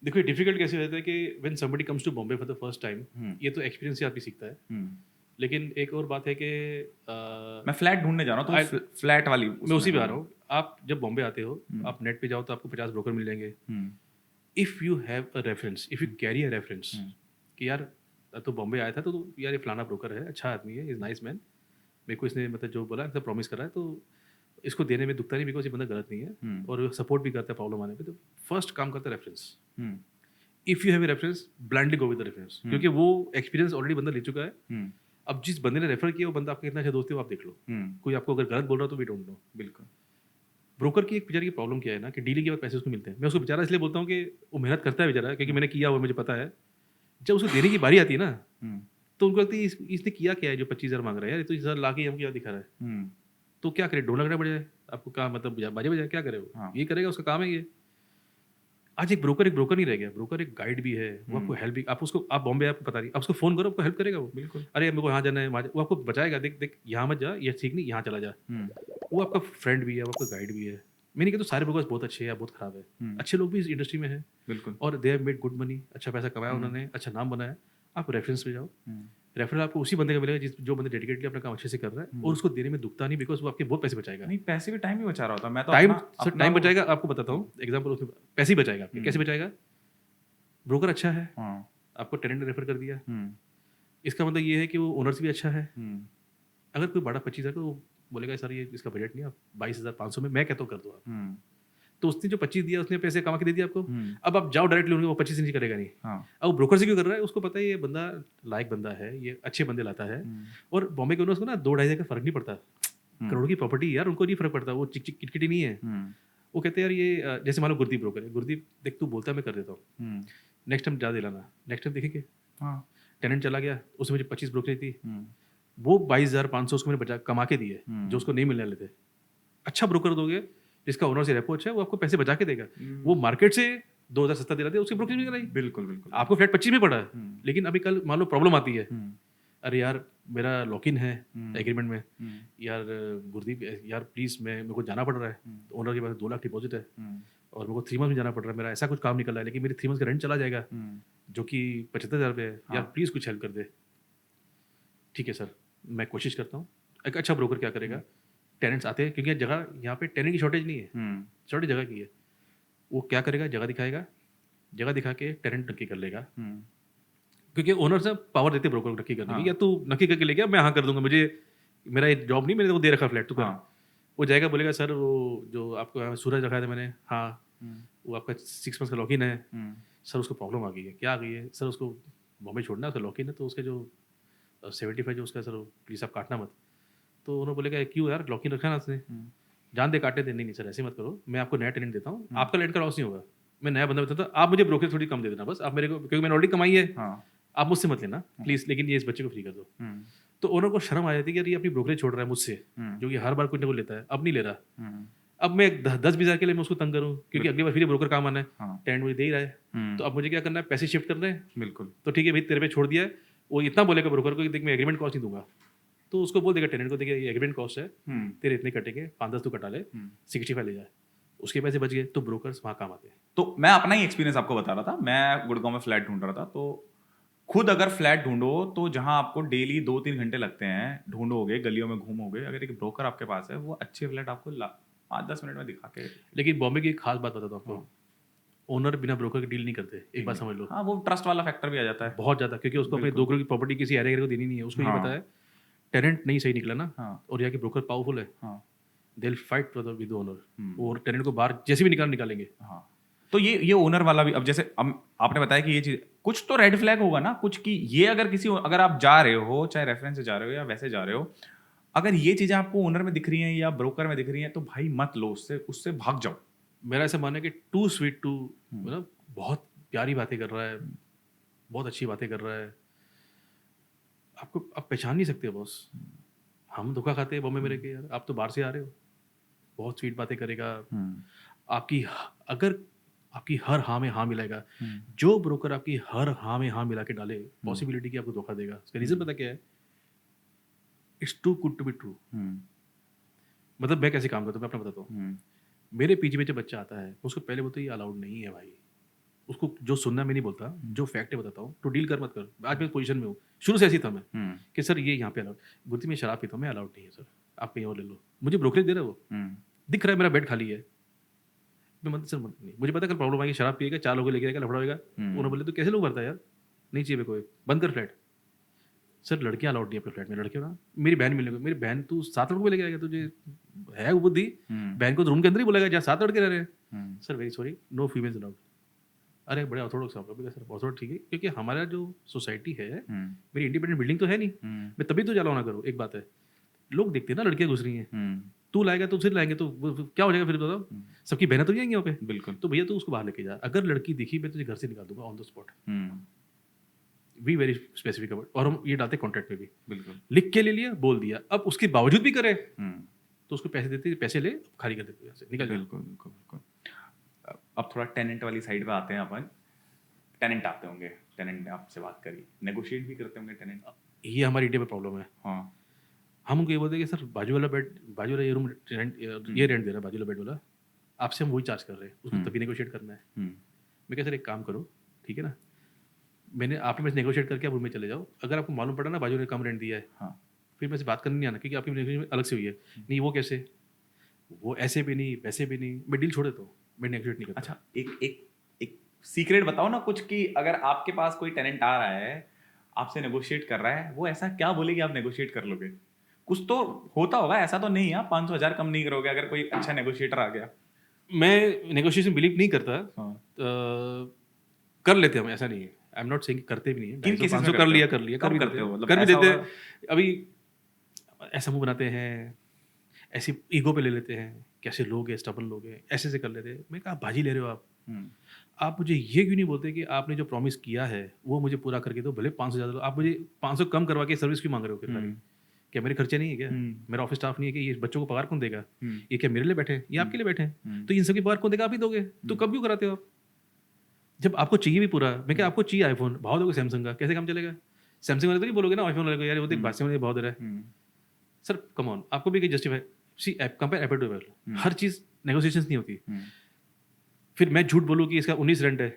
देखो, डिफिकल्ट कैसे रहता है कि when somebody comes to Bombay for the first time, ये तो एक्सपीरियंस से आदमी सीखता है। लेकिन एक और बात है कि मैं फ्लैट ढूंढने जा रहा हूँ, तो फ्लैट वाली मैं उसी पे आ रहा हूँ। आप जब बॉम्बे आते हो, आप नेट पे जाओ तो आपको 50 ब्रोकर मिल जाएंगे। If you have a reference, if you carry a reference कि यार तो बॉम्बे आया था, तो यार ये फलाना ब्रोकर है, अच्छा आदमी है, इज़ नाइस मैन, मेरे को इसने मतलब जो बोला सब प्रॉमिस कर रहा है, तो इसको देने में दुखता नहीं, बिकॉज ये बंदा गलत नहीं है और सपोर्ट भी करता है प्रॉब्लम आने पे। तो फर्स्ट काम करता है reference. If you have a reference, blindly go with the reference, क्योंकि वो एक्सपीरियंस ऑलरेडी बंदा ले चुका है। अब जिस बंदे ने रेफर किया वो बंदा आपका कितना अच्छा दोस्त है वो आप देख लो। कोई आपको अगर गलत बोल रहा है तो वी डोंट नो। बिल्कुल। ब्रोकर की एक बेचारे की प्रॉब्लम क्या है ना, कि डीलिंग के बाद पैसे उसको मिलते हैं। मैं उसको बेचारा इसलिए बोलता हूँ कि वो मेहनत करता है बेचारा, क्योंकि मैंने किया हुआ, मुझे पता है। जब उसको देने की बारी आती है ना, तो उनको लगता है इसने किया क्या है जो 25,000 मांग रहा है, यार तो 20,000 ला के हमको क्या दिखा रहा है। तो क्या करे, ढोलक ना बजाए, आपको कहा मतलब बाजे बजाए, क्या करे वो, ये करेगा, उसका काम है ये। आज एक ब्रोकर नहीं रह गया, ब्रोकर एक गाइड भी है, वो आपको हेल्प भी, आप उसको, आप बॉम्बे आपको पता नहीं, आप उसको फ़ोन करो, आपको हेल्प करेगा वो। बिल्कुल। अरे मेरे को यहाँ जाना है, वो आपको बताएगा, देख यहाँ मत जा, ये ठीक नहीं, यहाँ चला जा। वो आपका फ्रेंड भी है, वो आपका गाइड भी है। मैं नहीं कहता सारे ब्रोकर्स बहुत अच्छे हैं या बहुत खराब है, अच्छे लोग भी इस इंडस्ट्री में हैं बिल्कुल। और they have made good money, अच्छा पैसा कमाया उन्होंने, अच्छा नाम बनाया। आप रेफरेंस पे जाओ, रेफरल आपको उसी बंदे का मिलेगा जो बंदा डेडिकेटली अपना काम अच्छे से कर रहा है और उसको देने में दुखता नहीं, बिकॉज वो आपके बहुत पैसे बचाएगा। नहीं, पैसे भी, टाइम भी बचा रहा होता है। मैं तो टाइम अपना टाइम वो- बचाएगा, आपको बताता हूँ एग्जाम्पल, उसमें पैसे ही बचाएगा आपके। कैसे बचाएगा? ब्रोकर अच्छा है, हाँ, आपको टेनेंट रेफर कर दिया, हम्म, इसका मतलब ये है कि वो ओनर से भी अच्छा है। हम्म, अगर कोई बड़ा 25,000 का, वो बोलेगा सर ये इसका बजट नहीं, आप 22,500 में मैं कहता हूँ कर दो आप। हम्म, तो उसने जो 25 दिया, उसने पैसे कमा के दे दिया आपको। हम्म, अब आप जाओ डायरेक्टली उनके, वो 25 नहीं करेगा नहीं। हाँ, अब वो ब्रोकर से क्यों कर रहा है? उसको पता है ये बंदा लायक बंदा है, ये अच्छे बंदे लाता है। और बॉम्बे के ओनर्स को ना 2-2.5 का फर्क नहीं पड़ता। करोड़ की प्रॉपर्टी यार, उनको नहीं फर्क पड़ता, वो चिक चिक किटकिटी नहीं है। वो कहते हैं यार ये जैसे मान लो गुरदीप ब्रोकर है, गुरदीप देख तू बोलता है मैं कर देता हूँ, नेक्स्ट टाइम जा दिलाना, नेक्स्ट टाइम देखेंगे। हाँ, टेनेंट चला गया, उसमें जो 25 ब्रोकरेज थी वो 22,500 उसको मैंने बचा कमा के दिए, जो उसको नहीं मिलने वाले थे। अच्छा ब्रोकर दोगे जिसका ओनर से रेपो अच्छा है, वो आपको पैसे बचा के देगा। वो मार्केट से 2,000 दिलाते हैं, उसकी ब्रोकरेज भी कराई। बिल्कुल बिल्कुल। आपको फ्लैट 25 में पड़ा है, लेकिन अभी कल मान लो प्रॉब्लम आती है, अरे यार मेरा लॉक इन है एग्रीमेंट में, यार गुरदीप यार प्लीज़ मेरे को जाना पड़ रहा है, तो ओनर के पास 2 लाख डिपॉजिट है और मेरे को 3 मंथ में जाना पड़ रहा है, मेरा ऐसा कुछ काम निकल रहा है, लेकिन मेरी 3 मंथ का रेंट चला जाएगा जो कि 75,000 रुपये है, यार प्लीज़ कुछ हेल्प कर दे। ठीक है सर, मैं कोशिश करता हूँ। एक अच्छा ब्रोकर क्या करेगा, टेनेंट्स आते हैं क्योंकि जगह यहाँ पे टेनेंट की शॉर्टेज नहीं है, शॉर्टेज जगह की है। वो क्या करेगा, जगह दिखाएगा, जगह दिखा के टेनेंट नक्की कर लेगा, क्योंकि ओनर से पावर देते ब्रोकर को नक्की करने की, या तू नक्की करके ले गया, मैं हाँ कर दूंगा, मुझे मेरा एक जॉब नहीं, मैंने वो दे रखा फ्लैट, तू कर। वो जाएगा बोलेगा सर वो जो आपको यहाँ सूरज रखा था मैंने, हाँ वो आपका 6 मंथ का लॉक इन है, सर उसको प्रॉब्लम आ गई है। क्या आ गई है? सर उसको बॉम्बे छोड़ना है, उसका लॉक इन है, तो उसका जो 75 जो उसका, सर प्लीज़ आप काटना मत। तो उन्होंने बोलेगा क्यों यार, लॉक इन रखा ना उसने, जान दे काटे दे। नहीं सर ऐसे मत करो, मैं आपको नया टेनेंट देता हूँ, आपका लैंड का लॉस नहीं होगा, मैं नया बंदा बताता हूँ, आप मुझे ब्रोकर थोड़ी कम दे देना बस, आप मेरे को, क्योंकि मैंने ऑलरेडी कमाई है, आप मुझसे मत लेना प्लीज़, लेकिन ये इस बच्चे को फ्री कर दो। तो ओनर को शर्म आ जाती है कि यार ये अपनी ब्रोकरेज छोड़ रहा है मुझसे, जो कि हर बार कुछ ना कुछ लेता है, अब नहीं ले रहा। अब मैं 10-20 हज़ार के लिए मैं उसको तंग करूँ, क्योंकि अगली बार फिर ब्रोकर काम आना है, टेनेंट मुझे दे ही रहा है, तो अब मुझे क्या करना है, पैसे शिफ्ट करने हैं। बिल्कुल। तो ठीक है भाई, तेरे पे छोड़ दिया है। वो इतना बोलेगा ब्रोकर को कि देख मैं एग्रीमेंट कॉस्ट नहीं दूंगा, तो उसको बोल देगा टेनेंट को, देखिए ये एग्रीमेंट कॉस्ट है, तेरे इतने कटेंगे, 5-10 तू कटा ले, 65 ले जाए, उसके पैसे बच गए, तो ब्रोकर्स वहाँ काम आते हैं। तो मैं अपना ही एक्सपीरियंस आपको बता रहा था। मैं गुड़गांव में फ्लैट ढूंढ रहा था, तो खुद अगर फ्लैट ढूंढो तो जहां आपको डेली 2-3 घंटे लगते हैं, ढूंढोगे, गलियों में घूमोगे, अगर एक ब्रोकर आपके पास है, वो अच्छे फ्लैट आपको 5-10 मिनट में दिखा के। लेकिन बॉम्बे की एक खास बात बताता हूँ आपको, ओनर बिना ब्रोकर की डील नहीं करते, एक बात समझ लो। हाँ, वो ट्रस्ट वाला फैक्टर भी आ जाता है बहुत ज़्यादा, क्योंकि उसको अपने 2 करोड़ की प्रॉपर्टी किसी एरिया को देनी नहीं है, उसको ये पता है टेनेंट नहीं सही निकला ना, और यहाँ की ब्रोकर पावरफुल है, they will fight with owner, और टेनेंट को बाहर जैसे भी निकालेंगे। हाँ, तो ये ओनर वाला भी, अब जैसे आपने बताया कि ये चीज, कुछ तो रेड फ्लैग होगा ना, कुछ कि ये अगर आप जा रहे हो, चाहे रेफरेंस से जा रहे हो या वैसे जा रहे हो, अगर ये चीजें आपको ओनर में दिख रही हैं या ब्रोकर में दिख रही हैं, तो भाई मत लो, उससे भाग जाओ। मेरा ऐसा मानना है कि टू स्वीट टू, मतलब बहुत प्यारी बातें कर रहा है, बहुत अच्छी बातें कर रहा है, आपको आप पहचान नहीं सकते बॉस। हम धोखा खाते हैं बॉम्बे में रह के, यार आप तो बाहर से आ रहे हो, बहुत स्वीट बातें करेगा, आपकी अगर आपकी हर हाँ में हाँ मिलाएगा, जो ब्रोकर आपकी हर हाँ में हाँ मिला के डाले, पॉसिबिलिटी की आपको धोखा देगा। उसका रीजन पता क्या है? It's too good to be true. मतलब मैं कैसे काम करता हूँ, मैं अपना बताता हूँ। मेरे पीजी में जब बच्चा आता है, उसको पहले बोलते ये अलाउड नहीं है भाई, उसको जो सुनना मैं नहीं बोलता, जो फैक्ट है बताता हूँ, तो डील कर मत कर। आज मैं पोजीशन में हूँ, शुरू से ऐसी था मैं कि सर ये यहाँ पे अलाउड, गुरती में शराब पीता हूँ मैं, अलाउड नहीं है सर, आप कहीं और ले लो, मुझे ब्रोकरेज दे रहा है वो, दिख रहा है मेरा बेड खाली है, मैं मतलब सर नहीं, मुझे पता कल प्रॉब्लम आएगी, शराब पिएगा, 4 लोगों लेके आएगा, लफड़ा होगा। उन्होंने बोले तो कैसे लोग भरता है यार, नहीं चाहिए कोई, बंद कर फ्लैट। सर लड़कियां अलाउड नहीं है अपने फ्लैट में, लड़के ना, मेरी बहन मिलने को, मेरी बहन तू 7 लड़कों को लेके आएगा, तुझे है वो बुद्धि? बहन को तो रूम के अंदर ही बोलेगा जहाँ 7 लड़के रह रहे हैं। Sir very sorry, no females allowed. अरे बड़े ऑर्थोडॉक्स आप लोग, सर ऑर्थोडॉक्स ठीक है, क्योंकि हमारा जो सोसाइटी है, मेरी इंडिपेंडेंट बिल्डिंग तो है नहीं, मैं तभी तो जाला ना करूँ। एक बात है, लोग देखते हैं ना लड़कियां घुस रही हैं, तू लाएगा तो सिर्फ लाएंगे तो क्या हो जाएगा फिर, बताओ सबकी बहनें तो नहीं आएंगी वहाँ पे। बिल्कुल। तो भैया तू उसको बाहर लेके जा, अगर लड़की दिखी मैं तुझे घर से निकाल दूंगा on the spot. We very specific about, और हम ये डालते कॉन्ट्रैक्ट में भी, बिल्कुल लिख के ले लिया, बोल दिया। अब उसके बावजूद भी करे तो उसको पैसे देते, पैसे ले, खाली कर देते, निकल। बिल्कुल बिल्कुल बिल्कुल। अब थोड़ा टेनेंट वाली साइड पे आते हैं अपन। टेनेंट आते होंगे, टेनेंट ने आपसे बात करी, नेगोशिएट भी करते होंगे टेनेंट। ये हमारी इंडिया में प्रॉब्लम है। हाँ। हम उनको ये बोलते हैं कि सर बाजू वाला बेड, बाजू वाला ये रूम रेंट, ये रेंट दे रहा है बाजू वाला बेड वाला, आपसे हम वही चार्ज कर रहे हैं, उसको तभी नेगोशिएट करना है। मैं कह सर एक काम करो, ठीक है ना, मैंने आपने मेरे से नेगोशिएट करके आप रूम में चले जाओ, अगर आपको मालूम पड़ा ना बाजू ने कम रेंट दिया है, हाँ। फिर मेरे से बात करनी नहीं आना, क्योंकि आपकी नेगोशिएशन अलग से हुई है। नहीं वो कैसे, वो ऐसे भी नहीं वैसे भी नहीं, मैं डील छोड़ देता हूँ, मैं नेगोशिएट नहीं करता। अच्छा, एक सीक्रेट बताओ ना कुछ, कि अगर आपके पास कोई टेनेंट आ रहा है, आपसे नेगोशिएट कर रहा है, वो ऐसा क्या बोले कि आप नेगोशिएट कर लोगे? कुछ तो होता होगा, ऐसा तो नहीं है 500,000 कम नहीं करोगे अगर कोई अच्छा नेगोशिएटर आ गया। मैं नेगोशिएशन बिलीव नहीं करता। हाँ। कर लेते हम, ऐसा नहीं है, आई एम नॉट सेइंग करते भी नहीं है। किन केसेस में 500 कर करते लिया हो? कर लिया कब कर भी करते देते हो? हैं, मतलब कर भी ऐसा देते होगा? हैं। अभी ऐसा मुंह बनाते हैं, ऐसी ईगो पे ले लेते हैं, कैसे लोग हैं, स्टबन लोग हैं, ऐसे से कर लेते हैं। मैं कहा बाजी ले रहे हो आप मुझे ये क्यों नहीं बोलते कि आपने जो प्रॉमिस किया है वो मुझे पूरा करके दो, भले 500 ज़्यादा लो, आप मुझे 500 कम करवा के सर्विस क्यों मांग रहे हो फिर खाली? क्या मेरे खर्चे नहीं है क्या? मेरा ऑफिस स्टाफ नहीं है कि ये बच्चों को पगार कौन देगा? ये क्या मेरे लिए बैठे हैं? ये आपके लिए बैठे हैं? तो इन सबकी पगार कौन देगा? आप ही दोगे। तो कब क्यों कराते हो आप? जब आपको चाहिए भी पूरा, मैं क्या आपको चाहिए आईफोन, भाव दोगे सैमसंग का, कैसे काम चलेगा? सैमसंग वाले तो नहीं बोलोगे ना आईफोन वाले को, यार वो देख भाषा में भाव दे रहा है। सर कम ऑन, आपको भी justify, see compare apple to apple, हर चीज नेगोशिएशंस नहीं होती। फिर मैं झूठ बोलूँ कि इसका 19 रेंट है,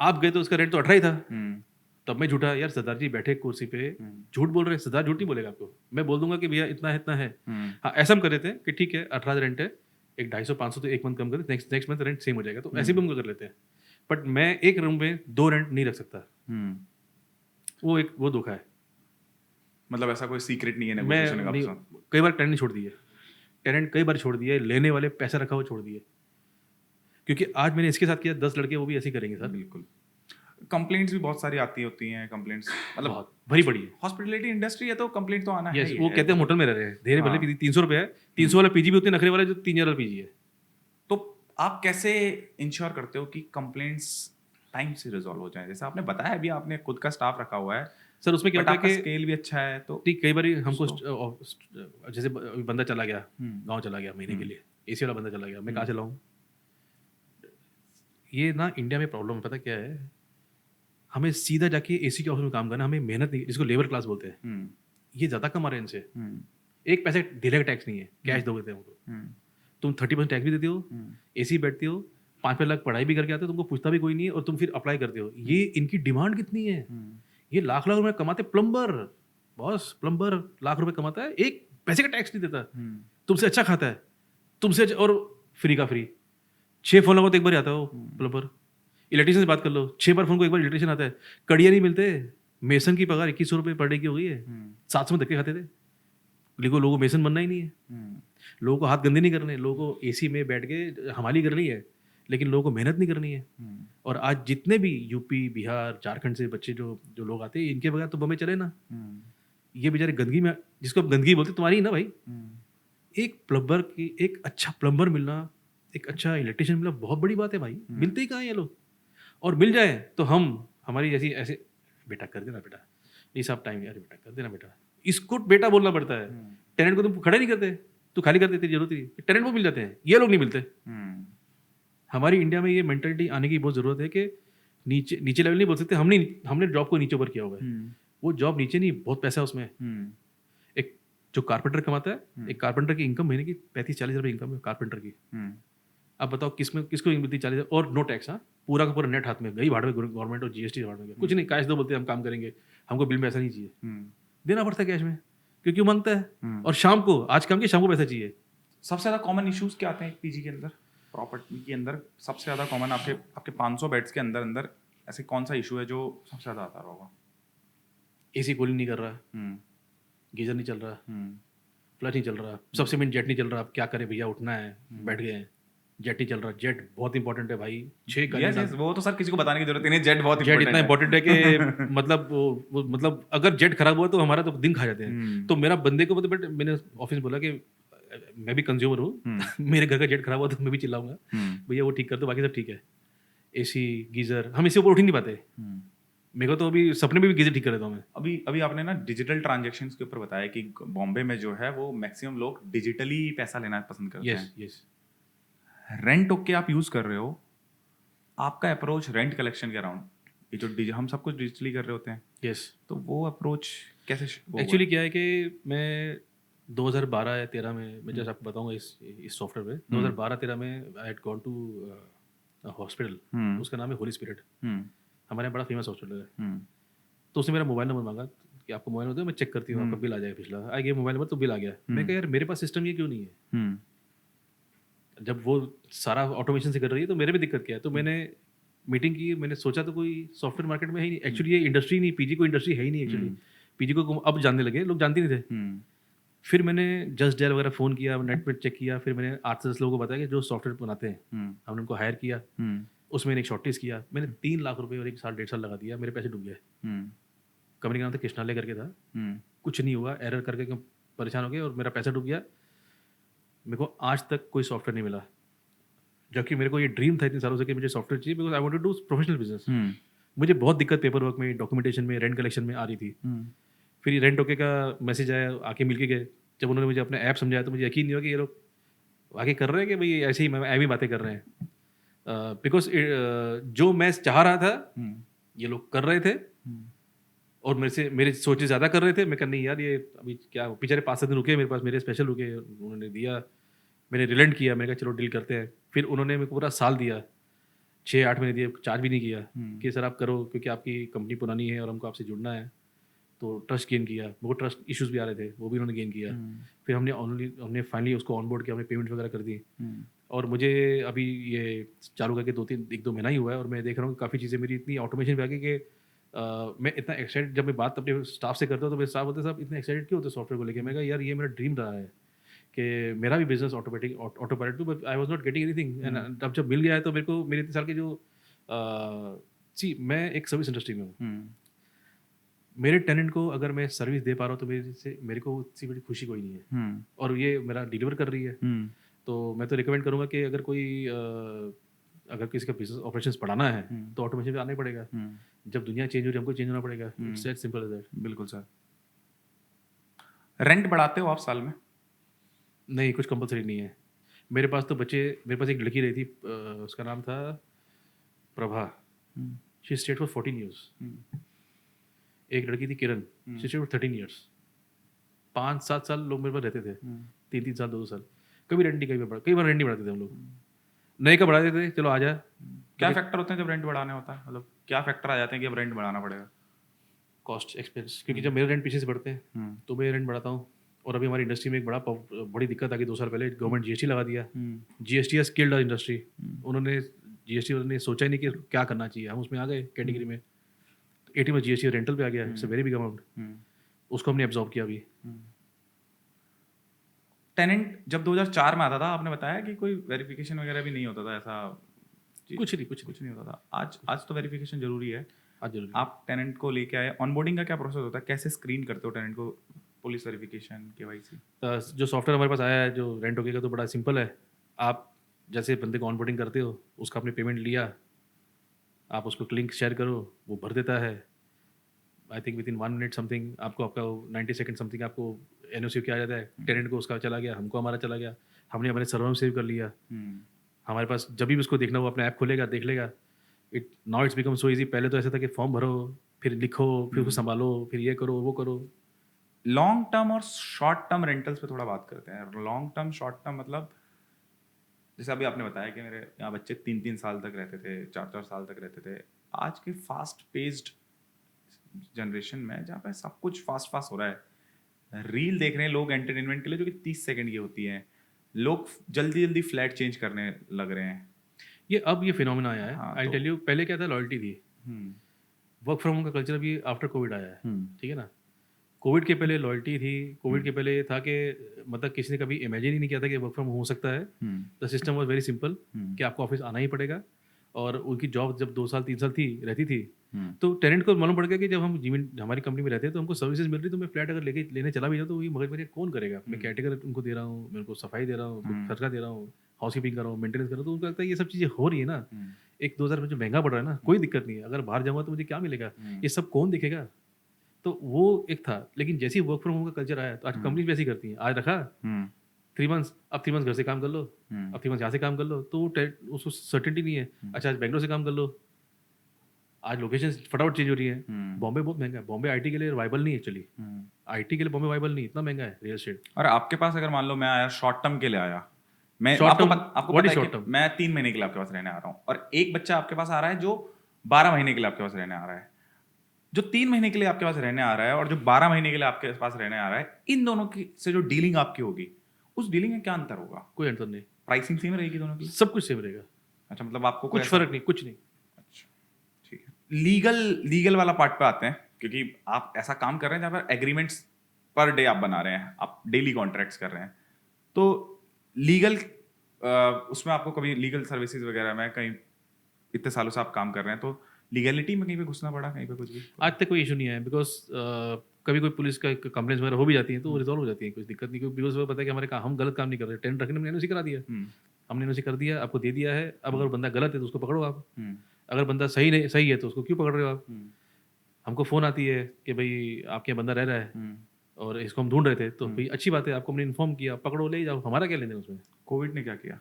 आप गए तो उसका रेंट तो 18 ही था, तब मैं झूठा, यार सरदार जी बैठे कुर्सी पे झूठ बोल रहे हैं, सरदार झूठ नहीं बोलेगा आपको, मैं बोल दूंगा कि भैया इतना है इतना है। हाँ ऐसा हम कर रहे थे कि ठीक है 18 रेंट है, एक 250-500 तो एक मंथ कम कर, नेक्स्ट मंथ रेंट सेम हो जाएगा, तो ऐसे भी हम कर लेते हैं। बट मैं एक रूम में 2 रेंट नहीं रख सकता, वो धोखा है। मतलब ऐसा कोई सीक्रेट नहीं है मैं नेगोशिएशन का? कई बार टेनेंट छोड़ दिए, टेनेंट कई बार छोड़ दिए, लेने वाले पैसा रखा हुआ छोड़ दिए, क्योंकि आज मैंने इसके साथ किया, 10 लड़के वो भी ऐसे ही करेंगे सर। बिल्कुल। कंप्लेंट्स भी बहुत सारी आती होती हैं, कंप्लेंट्स मतलब बहुत भरी पड़ी है। हॉस्पिटलिटी इंडस्ट्री है तो कंप्लेंट तो आना है यस, ही वो है। कहते हैं हम होटल में रह रहे हैं, धीरे भले हाँ। 300 रुपये है, 300 वाला पीजी भी उतने नखरे वाला जो 3000 पीजी है। तो आप कैसे इंश्योर करते हो कि कंप्लेंट्स टाइम से रिजॉल्व हो जाए? जैसे आपने बताया अभी आपने खुद का स्टाफ रखा हुआ है सर, उसमें क्या बट होता है आपका कि स्केल भी अच्छा है, तो ठीक कई बार हमको जैसे बंदा चला गया, गाँव चला गया महीने के लिए, एसी वाला बंदा चला गया, मैं कहाँ से लाऊं? ये ना इंडिया में प्रॉब्लम पता क्या है, हमें सीधा जाके एसी के ऑफिस में काम करना, हमें मेहनत नहीं, जिसको लेबर क्लास बोलते हैं, ये ज़्यादा कम आ रहे हैं इनसे। एक पैसे डिले का टैक्स नहीं है, कैश दोगे थे हमको, तुम 30% टैक्स भी देते हो, एसी बैठते हो, 5-5 लाख पढ़ाई भी करके आते हो, तुमको पूछता भी कोई नहीं है, और तुम फिर अप्लाई करते हो। ये इनकी डिमांड कितनी है, ये लाख रुपए कमाते। प्लम्बर बॉस, प्लम्बर लाख रुपए कमाता है, एक पैसे का टैक्स नहीं देता, तुमसे अच्छा खाता है, तुमसे और फ्री का फ्री। 6 फोन लगाओ तो एक बार आता हो प्लम्बर। इलेक्ट्रिशियन से बात कर लो, 6 बार फोन को एक बार इलेक्ट्रिशियन आता है। कड़िया नहीं मिलते, मेसन की पगार 2100 रुपये पर डे की हो गई है, 700 में धक्के खाते थे। लोगों को मेसन बनना ही नहीं है, लोगों को हाथ गंदे नहीं करने, लोगों को एसी में बैठ के हमाली करनी है, लेकिन लोगों को मेहनत नहीं करनी है। और आज जितने भी यूपी, बिहार, झारखंड से बच्चे जो लोग आते हैं, इनके बगैर तो बम्बई चले ना। ये बेचारे गंदगी में, जिसको आप गंदगी बोलते तुम्हारी ना भाई, एक प्लम्बर की, एक अच्छा प्लम्बर मिलना, एक अच्छा इलेक्ट्रिशियन मिलना बहुत बड़ी बात है भाई। मिलते ही कहाँ ये लोग, और मिल जाए तो हम हमारी जैसी ऐसे, बेटा कर देना बेटा, ये सब टाइम यार, बेटा कर देना बेटा, इसको बेटा बोलना पड़ता है। टेनेंट को तुम खड़े नहीं करते, तू खाली कर देती जरूरत ही, टेनेंट को मिल जाते हैं, ये लोग नहीं मिलते। हमारी इंडिया में ये मेंटालिटी आने की बहुत जरूरत है कि नीचे लेवल नहीं बोल सकते, हमने जॉब को नीचे ऊपर किया हुआ है, वो जॉब नीचे नहीं, बहुत पैसा है उसमें। एक जो कारपेंटर कमाता है, एक कारपेंटर की इनकम महीने की 35-40 रुपये इनकम है कारपेंटर की। अब बताओ किसको मिलती 40, और नो टैक्स। हाँ, पूरा का पूरा नेट हाथ में, गई भाड़ में गवर्नमेंट और जीएसटी भाड़ में, कुछ नहीं, कैश दो बोलते हैं हम काम करेंगे, हमको बिल में ऐसा नहीं चाहिए, देना पड़ता है कैश में, क्योंकि वो मांगता है। और शाम को, आज काम के शाम को पैसा चाहिए। सबसे ज़्यादा कॉमन इश्यूज क्या आते हैं एक पीजी के अंदर, प्रॉपर्टी के अंदर? सबसे ज़्यादा कॉमन आपके 500 बेड्स के अंदर ऐसे कौन सा इशू है जो सबसे ज़्यादा आता होगा? एसी कूलिंग नहीं कर रहा, गीजर नहीं चल रहा, फ्लश नहीं चल रहा, सबसे मेन जेट नहीं चल रहा। अब क्या करें भैया, उठना है, बैठ गए हैं, जेट ही चल रहा। जेट बहुत इंपॉर्टेंट है भाई, 6 घंटे। वो तो सर किसी को बताने की जरूरत नहीं, जेट बहुत जेट इतना इंपॉर्टेंट है कि मतलब वो मतलब अगर जेट खराब हुआ तो हमारा तो दिन खा जाते हैं। तो मेरा बंदे को बट मैंने ऑफिस बोला कि मैं भी कंज्यूमर हूँ, मेरे घर का जेट खराब हुआ तो मैं भी चिल्लाऊंगा, भैया वो ठीक कर दो, बाकी सब ठीक है। एसी गीजर हम इसके ऊपर उठ ही नहीं पाते, मेरे को तो अभी सपने में भी गीजर ठीक कर देता हूँ मैं। अभी आपने ना डिजिटल ट्रांजैक्शंस के ऊपर बताया कि बॉम्बे में जो है वो मैक्सिमम लोग डिजिटली पैसा लेना पसंद करते हैं। यस। रेंट ओके आप यूज कर रहे हो, आपका अप्रोच रेंट कलेक्शन के अराउंड, ये जो हम सब कुछ डिजिटली कर रहे होते हैं, यस, तो वो अप्रोच कैसे एक्चुअली क्या है कि मैं 2012 या 13 में मैं जैसे आपको बताऊंगा इस सॉफ्टवेयर में 2012-13 में I had gone to hospital, उसका नाम है होली स्पिरिट, हमारे यहाँ बड़ा फेमस हॉस्पिटल है। तो उसने मेरा मोबाइल नंबर मांगा कि आपको मोबाइल नंबर दो, मैं चेक करती हूँ, आपका बिल आ जाएगा पिछला। आई गया मोबाइल नंबर, तो बिल आ गया। मैं कहा यार मेरे पास सिस्टम ये क्यों नहीं है, जब वो सारा ऑटोमेशन से कर रही है तो मेरे में दिक्कत क्या है। तो मैंने मीटिंग की, मैंने सोचा तो कोई सॉफ्टवेयर मार्केट में है ही नहीं एक्चुअली, ये इंडस्ट्री नहीं, पीजी को इंडस्ट्री है ही नहीं एक्चुअली। पीजी को अब जानने लगे, लोग जानते नहीं थे। फिर मैंने जस्ट डायल वगैरह फ़ोन किया, नेट पर चेक किया, फिर मैंने 8 से 10 लोगों को बताया कि जो सॉफ्टवेयर बनाते हैं, हमने उनको हायर किया, उसमें एक शॉर्टलिस्ट किया। मैंने 3 लाख रुपए और 1 साल 1.5 साल लगा दिया, मेरे पैसे डूब गए। कंपनी का नाम था कृष्णालय करके था, कुछ नहीं हुआ, एरर करके क्यों परेशान हो गए और मेरा पैसा डूब गया। मेरे को आज तक कोई सॉफ्टवेयर नहीं मिला, जबकि मेरे को ये ड्रीम था इतने सालों से कि मुझे सॉफ्टवेयर चाहिए, because I wanted to do professional business. मुझे बहुत दिक्कत पेपर वर्क में, डॉक्यूमेंटेशन में, रेंट कलेक्शन में आ रही थी। फिर ये रेंट ओके का मैसेज आया, आके मिल के गए। जब उन्होंने मुझे अपना ऐप समझाया तो मुझे यकीन नहीं हुआ कि ये लोग आगे कर रहे हैं कि भाई ऐसे ही ऐवी बातें कर रहे हैं। बिकॉज जो मैं चाह रहा था ये लोग कर रहे थे, और मेरे सोचे ज़्यादा कर रहे थे। मैं कहा नहीं यार, ये अभी क्या, बेचारे 5-7 दिन रुके मेरे पास, मेरे स्पेशल रुके, उन्होंने दिया, मैंने रिलेंट किया, मैंने कहा चलो डील करते हैं। फिर उन्होंने मेरे को पूरा साल दिया, 6-8 महीने दिए, चार्ज भी नहीं किया कि सर आप करो, क्योंकि आपकी कंपनी पुरानी है और हमको आपसे जुड़ना है। तो ट्रस्ट गेन किया, वो ट्रस्ट इश्यूज भी आ रहे थे, वो भी उन्होंने गेन किया। फिर हमने फाइनली उसको ऑनबोर्ड किया, हमने पेमेंट वगैरह कर दी। और मुझे अभी ये चालू करके 1-2 महीना ही हुआ है, और मैं देख रहा हूँ कि काफ़ी चीज़ें मेरी इतनी ऑटोमेशन भी आ गई कि मैं इतना एक्साइटेड, जब मैं बात अपने स्टाफ से करता हूँ तो मेरे स्टाफ होते साहब इतने एक्साइटेड क्यों होते सॉफ्टवेयर को लेकर। मैं कहा यार ये मेरा ड्रीम रहा है कि मेरा भी business autopilot, but I was not getting anything. And अब जब मिल गया है तो मेरे को, मेरे इतने साल के जो मैं एक सर्विस इंडस्ट्री में हूँ, मेरे टेनेंट को अगर मैं सर्विस दे पा रहा हूँ तो मेरे को उससे बड़ी खुशी कोई नहीं है। और ये मेरा डिलीवर कर रही है। तो मैं तो रिकमेंड करूँगा कि अगर कोई अगर किसी का बिजनेस ऑपरेशंस बढ़ाना है तो ऑटोमेशन पे आना ही पड़ेगा। जब दुनिया चेंज हो रही है, हमको चेंज होना पड़ेगा। It's that simple as that. बिल्कुल सर। रेंट बढ़ाते हो आप साल में? नहीं, कुछ कंपलसरी नहीं है। मेरे पास एक लड़की रही थी, उसका नाम था Prabha, she state for 14 years. एक लड़की थी किरण, शी स्टेड फॉर 13 ईयर्स। 5-7 साल लोग मेरे पास रहते थे, 3-3 साल, 2 साल। कभी रेंट नहीं, कई बार रेंट नहीं बढ़ाते थे हम लोग, नए का बढ़ा देते थे, चलो आ जा। क्या फैक्टर होते हैं जब रेंट बढ़ाने होता है, मतलब क्या फैक्टर आ जाते हैं कि अब रेंट बढ़ाना पड़ेगा? कॉस्ट, एक्सपेंस, क्योंकि जब मेरे रेंट पीछे से बढ़ते हैं तो मैं रेंट बढ़ाता हूँ। और अभी हमारी इंडस्ट्री में एक बड़ी दिक्कत आ गई 2 साल पहले, गवर्नमेंट जीएसटी लगा दिया। GST has killed our industry. उन्होंने जीएसटी ने सोचा ही नहीं कि क्या करना चाहिए, हम उसमें आ गए कैटेगरी में। 80 में जीएसटी रेंटल पे आ गया, it's a very big amount, उसको हमने एब्जॉर्ब किया अभी। टेनेंट जब 2004 में आता था, आपने बताया कि कोई वेरिफिकेशन वगैरह भी नहीं होता था, ऐसा कुछ नहीं होता था। आज तो वेरिफिकेशन जरूरी है। आज जरूरी। आप टेनेंट को लेके आए, ऑनबोर्डिंग का क्या प्रोसेस होता है, कैसे स्क्रीन करते हो टेनेंट को, पुलिस वेरिफिकेशन, केवाईसी? जो सॉफ्टवेयर हमारे पास आया है जो रेंट ओके का, तो बड़ा सिंपल है। आप जैसे बंदे को ऑनबोर्डिंग करते हो, उसका आपने पेमेंट लिया, आप उसको लिंक शेयर करो, वो भर देता है। I think with in 1 minute something आपको, आपका 90 सेकंड समथिंग आपको एनओसी क्या आ जाता है। टेनेंट को उसका चला गया, हमको हमारा चला गया, हमने हमारे सर्वर में सेव कर लिया। हमारे पास जब भी उसको देखना, वो अपना ऐप खोलेगा, देख लेगा। It's become so easy. पहले तो ऐसा था कि फॉर्म भरो, फिर लिखो, फिर उसको संभालो, फिर ये करो, वो करो। लॉन्ग टर्म और शॉर्ट टर्म रेंटल्स पे थोड़ा बात करते हैं। लॉन्ग टर्म, शॉर्ट टर्म मतलब जैसे अभी आपने बताया कि मेरे यहाँ बच्चे 3-3 साल तक रहते थे, 4-4 साल तक रहते थे। आज के फास्ट पेस्ड जनरेशन में जहाँ पे सब कुछ फास्ट हो रहा है, रील देख रहे हैं लोग एंटरटेनमेंट के लिए, जो कि 30 सेकंड की होती है, लोग जल्दी जल्दी फ्लैट चेंज करने लग रहे हैं। ये फिनोमेना आया है। आई टेल यू, पहले क्या था, लॉयल्टी थी। वर्क फ्रॉम होम का कल्चर अभी आफ्टर कोविड आया है, ठीक है ना। कोविड के पहले लॉयल्टी थी। कोविड के पहले था कि मतलब किसी ने कभी इमेजिन ही नहीं किया था कि वर्क फ्रॉम हो सकता है। The system was very simple कि आपको ऑफिस आना ही पड़ेगा। और उनकी जॉब जब 2 साल 3 साल रहती थी, तो टेनेंट को मालूम पड़ गया कि जब हम हमारी कंपनी में रहते हैं तो हमको सर्विसेज मिल रही, तो मैं फ्लैट अगर लेने चला भी जाऊँ तो ये मगर मेरे कौन करेगा। मैं कैटेगर उनको दे रहा हूँ, मैं उनको सफाई दे रहा हूँ, खर्चा दे रहा हूँ, हाउस कीपिंग कर रहा हूँ, मेंटेनेंस कर रहा हूँ। तो उनको लगता है ये सब चीज़ें हो रही है ना। एक 2000 में जो महंगा पड़ रहा है ना, कोई दिक्कत नहीं है, अगर बाहर जाऊँगा तो मुझे क्या मिलेगा, ये सब कौन देखेगा। तो वो एक था। लेकिन जैसे ही वर्क फ्रॉम होम का कल्चर आया तो आज कंपनी वैसे ही करती हैं। आज रखा 3 मंथ्स, अब 3 मंथ्स घर से काम कर लो, अब 3 मंथ्स यहाँ से काम कर लो, तो उसको सर्टेनिटी नहीं है। अच्छा, आज बैंगलोर से काम कर लो, आज लोकेशन फटाफट चेंज हो रही है। बॉम्बे बहुत महंगा है, बॉम्बे आईटी के लिए वाइबल नहीं है एक्चुअली, आईटी के लिए बॉम्बे वाइबल नहीं, इतना महंगा है रियल एस्टेट। और आपके पास अगर मान लो मैं आया शॉर्ट टर्म के लिए आया, मैं Short आपको term, आपको what पता is है short कि term? मैं 3 महीने के लिए आपके पास रहने आ रहा हूँ, और एक बच्चा आपके पास आ रहा है जो 12 महीने के लिए आपके पास रहने आ रहा है। जो 3 महीने के लिए आपके पास रहने आ रहा है और जो 12 महीने के लिए आपके पास रहने आ रहा है, इन दोनों की से जो डीलिंग आपकी होगी, उस डीलिंग में क्या अंतर होगा? कोई अंतर नहीं, प्राइसिंग सेम रहेगी दोनों की? सब कुछ सेम रहेगा, अच्छा, मतलब आपको कोई कुछ ऐसा, फर्क नहीं, कुछ नहीं। अच्छा ठीक है। लीगल वाला पार्ट पे आते हैं, क्योंकि आप ऐसा काम कर रहे हैं जहाँ पर एग्रीमेंट्स पर डे आप बना रहे हैं, आप डेली कॉन्ट्रैक्ट्स कर रहे हैं, तो लीगल उसमें आपको कभी लीगल सर्विसेज वगैरह में कहीं इतने सालों से आप काम कर रहे हैं, तो लीगलिटी में कहीं पे घुसना पड़ा, कहीं पे कुछ भी? आज तक कोई इशू नहीं है, बिकॉज कभी कोई पुलिस का कंप्लेंट्स वगैरह हो भी जाती है तो वो रिजॉल्व हो जाती है, कुछ दिक्कत नहीं, क्योंकि बिकॉज वो पता है कि हमारे काम, हम गलत काम नहीं कर रहे, टेंडर रखने में एनओसी करा दिया, हमने एनओसी कर दिया, आपको दे दिया है, अब अगर बंदा गलत है तो उसको पकड़ो आप, अगर बंदा सही नहीं सही है तो उसको क्यों पकड़ रहे हो आप? हमको फ़ोन आती है कि भाई आपके यहाँ बंदा रह रहा है और इसको हम ढूंढ रहे थे, तो भाई अच्छी बात है, आपको हमने इन्फॉर्म किया, पकड़ो ले जाओ, हमारा क्या लेने उसमें। कोविड ने क्या किया?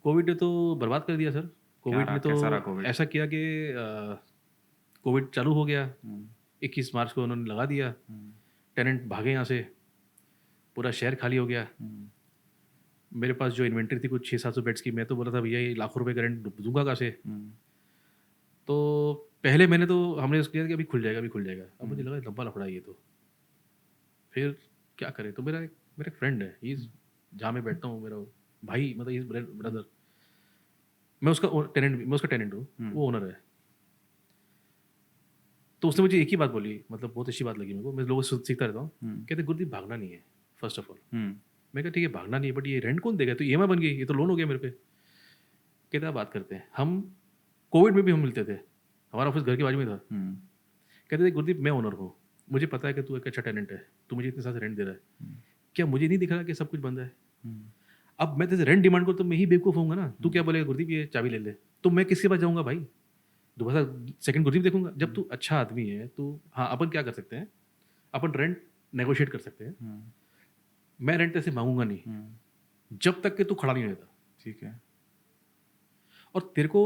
कोविड ने तो बर्बाद कर दिया सर। कोविड ने तो कैसा रहा कोविड? ऐसा किया कि कोविड चालू हो गया, 21 मार्च को उन्होंने लगा दिया, टेनेंट भागे यहाँ से, पूरा शहर खाली हो गया। मेरे पास जो इन्वेंट्री थी कुछ 600-700 बेड्स की, मैं तो बोला था भैया ये लाखों रुपए का रेंट दूंगा कहाँ से। तो पहले मैंने तो हमने किया कि अभी खुल जाएगा, अभी खुल जाएगा, अब मुझे लगा लंबा लफड़ा है ये तो, फिर क्या करें। तो मेरा एक फ्रेंड है, जहाँ मैं बैठता हूँ, मेरा भाई, मतलब इज ब्रदर, मैं उसका टेनेंट हूँ, वो ओनर है। तो उसने मुझे एक ही बात बोली, मतलब बहुत अच्छी बात लगी मेरे को, मैं लोगों से सीखता रहता हूँ, कहते गुरदीप भागना नहीं है फर्स्ट ऑफ ऑल। मैं कहा ठीक है भागना नहीं है, बट ये रेंट कौन देगा, तो ईएमआई बन गई, ये तो लोन हो गया मेरे पे। कहते बात करते हैं, हम कोविड में भी हम मिलते थे, हमारा ऑफिस घर के बाजू में था। कहते थे गुरदीप मैं ओनर हूँ, मुझे पता है कि तू एक अच्छा टेनेंट है, तू मुझे इतने साल से रेंट दे रहा है, क्या मुझे नहीं दिख रहा कि सब कुछ बंद है? अब मैं तेरे रेंट डिमांड करूँ तो मैं ही बेवकूफ़ होऊंगा ना, तू क्या बोलेगा गुरदीप ये चाबी ले ले, तो मैं किसके पास जाऊँगा भाई, दोबारा सेकंड गुरदीप देखूंगा? जब तू अच्छा आदमी है तो हाँ, अपन क्या कर सकते हैं, अपन रेंट नेगोशिएट कर सकते हैं, मैं रेंट ऐसे मांगूंगा नहीं जब तक कि तू खड़ा नहीं रहता, ठीक है? और तेरे को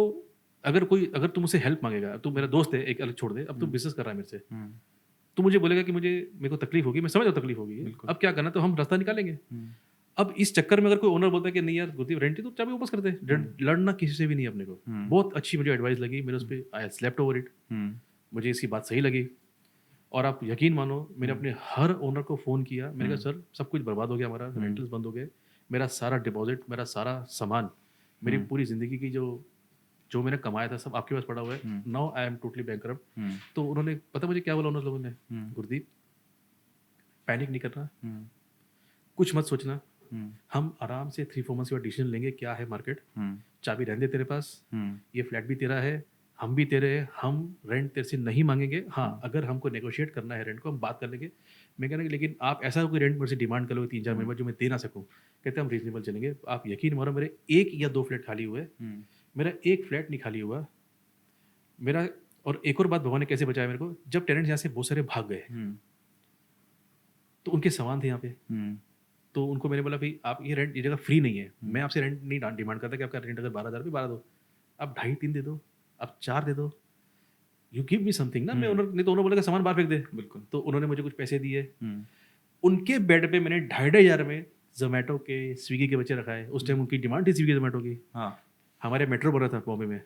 अगर तू मुझसे हेल्प मांगेगा, तू मेरा दोस्त है, एक अलग छोड़ दे, अब तू बिजनेस कर रहा है मेरे से, तो मुझे बोलेगा कि मेरे को तकलीफ होगी, मैं समझ रहा हूँ तकलीफ होगी, अब क्या करना, तो हम रास्ता निकालेंगे। अब इस चक्कर में अगर कोई ओनर बोलता है कि नहीं यार गुरदीप रेंट ही तो चाबी वापस कर दे, लड़ना किसी से भी नहीं अपने को। बहुत अच्छी मुझे एडवाइस लगी, मेरे उस पर आई स्लेप्ट ओवर इट, मुझे इसकी बात सही लगी। और आप यकीन मानो, मैंने अपने हर ओनर को फ़ोन किया, मैंने कहा सर सब कुछ बर्बाद हो गया, हमारा रेंटल्स बंद हो गए, मेरा सारा डिपॉजिट, मेरा सारा सामान, मेरी पूरी ज़िंदगी की जो मैंने कमाया था सब आपके पास पड़ा हुआ है, now I am totally bankrupt. तो उन्होंने पता मुझे क्या बोला उन लोगों ने, गुरदीप पैनिक नहीं करना, कुछ मत सोचना, हम आराम से 3-4 मंथ्स के बाद डिसीजन लेंगे क्या है मार्केट, चाबी रहने दे तेरे पास, ये फ्लैट भी तेरा है, हम भी तेरे हैं, हम रेंट तेरे से नहीं मांगेंगे, हाँ अगर हमको नेगोशिएट करना है रेंट को हम बात कर लेंगे। मैं कहना कि लेकिन आप ऐसा कोई रेंट मेरे से डिमांड करोगे 3-4 महीने में जो मैं दे ना सकूँ, कहते हम रीजनेबल चलेंगे। आप यकीन मानो मेरे 1 या 2 फ्लैट खाली हुए, मेरा 1 फ्लैट नहीं खाली हुआ मेरा। और एक और बात भगवान ने कैसे बचाया मेरे को, जब टेनेंट्स यहाँ से बहुत सारे भाग गए तो उनके सामान थे यहाँ पे, तो उनको मैंने बोला भाई आप ये रेंट, ये जगह फ्री नहीं है, मैं आपसे रेंट नहीं डिमांड करता कि आपका रेंट अगर 12,000 रुपये 12 दो, आप 2.5-3 दे दो, आप 4 दे दो, यू गिव मी समथिंग ना। मैं नहीं तो उन्होंने बोला सामान बाहर फेंक दे, बिल्कुल। तो उन्होंने मुझे कुछ पैसे दिए, उनके बेड पे मैंने 2,500 में जोमेटो के, स्विगी के बच्चे रखा है। उस टाइम उनकी डिमांड थी स्विगी जोमेटो की। हमारे मेट्रो बना था बॉम्बे में,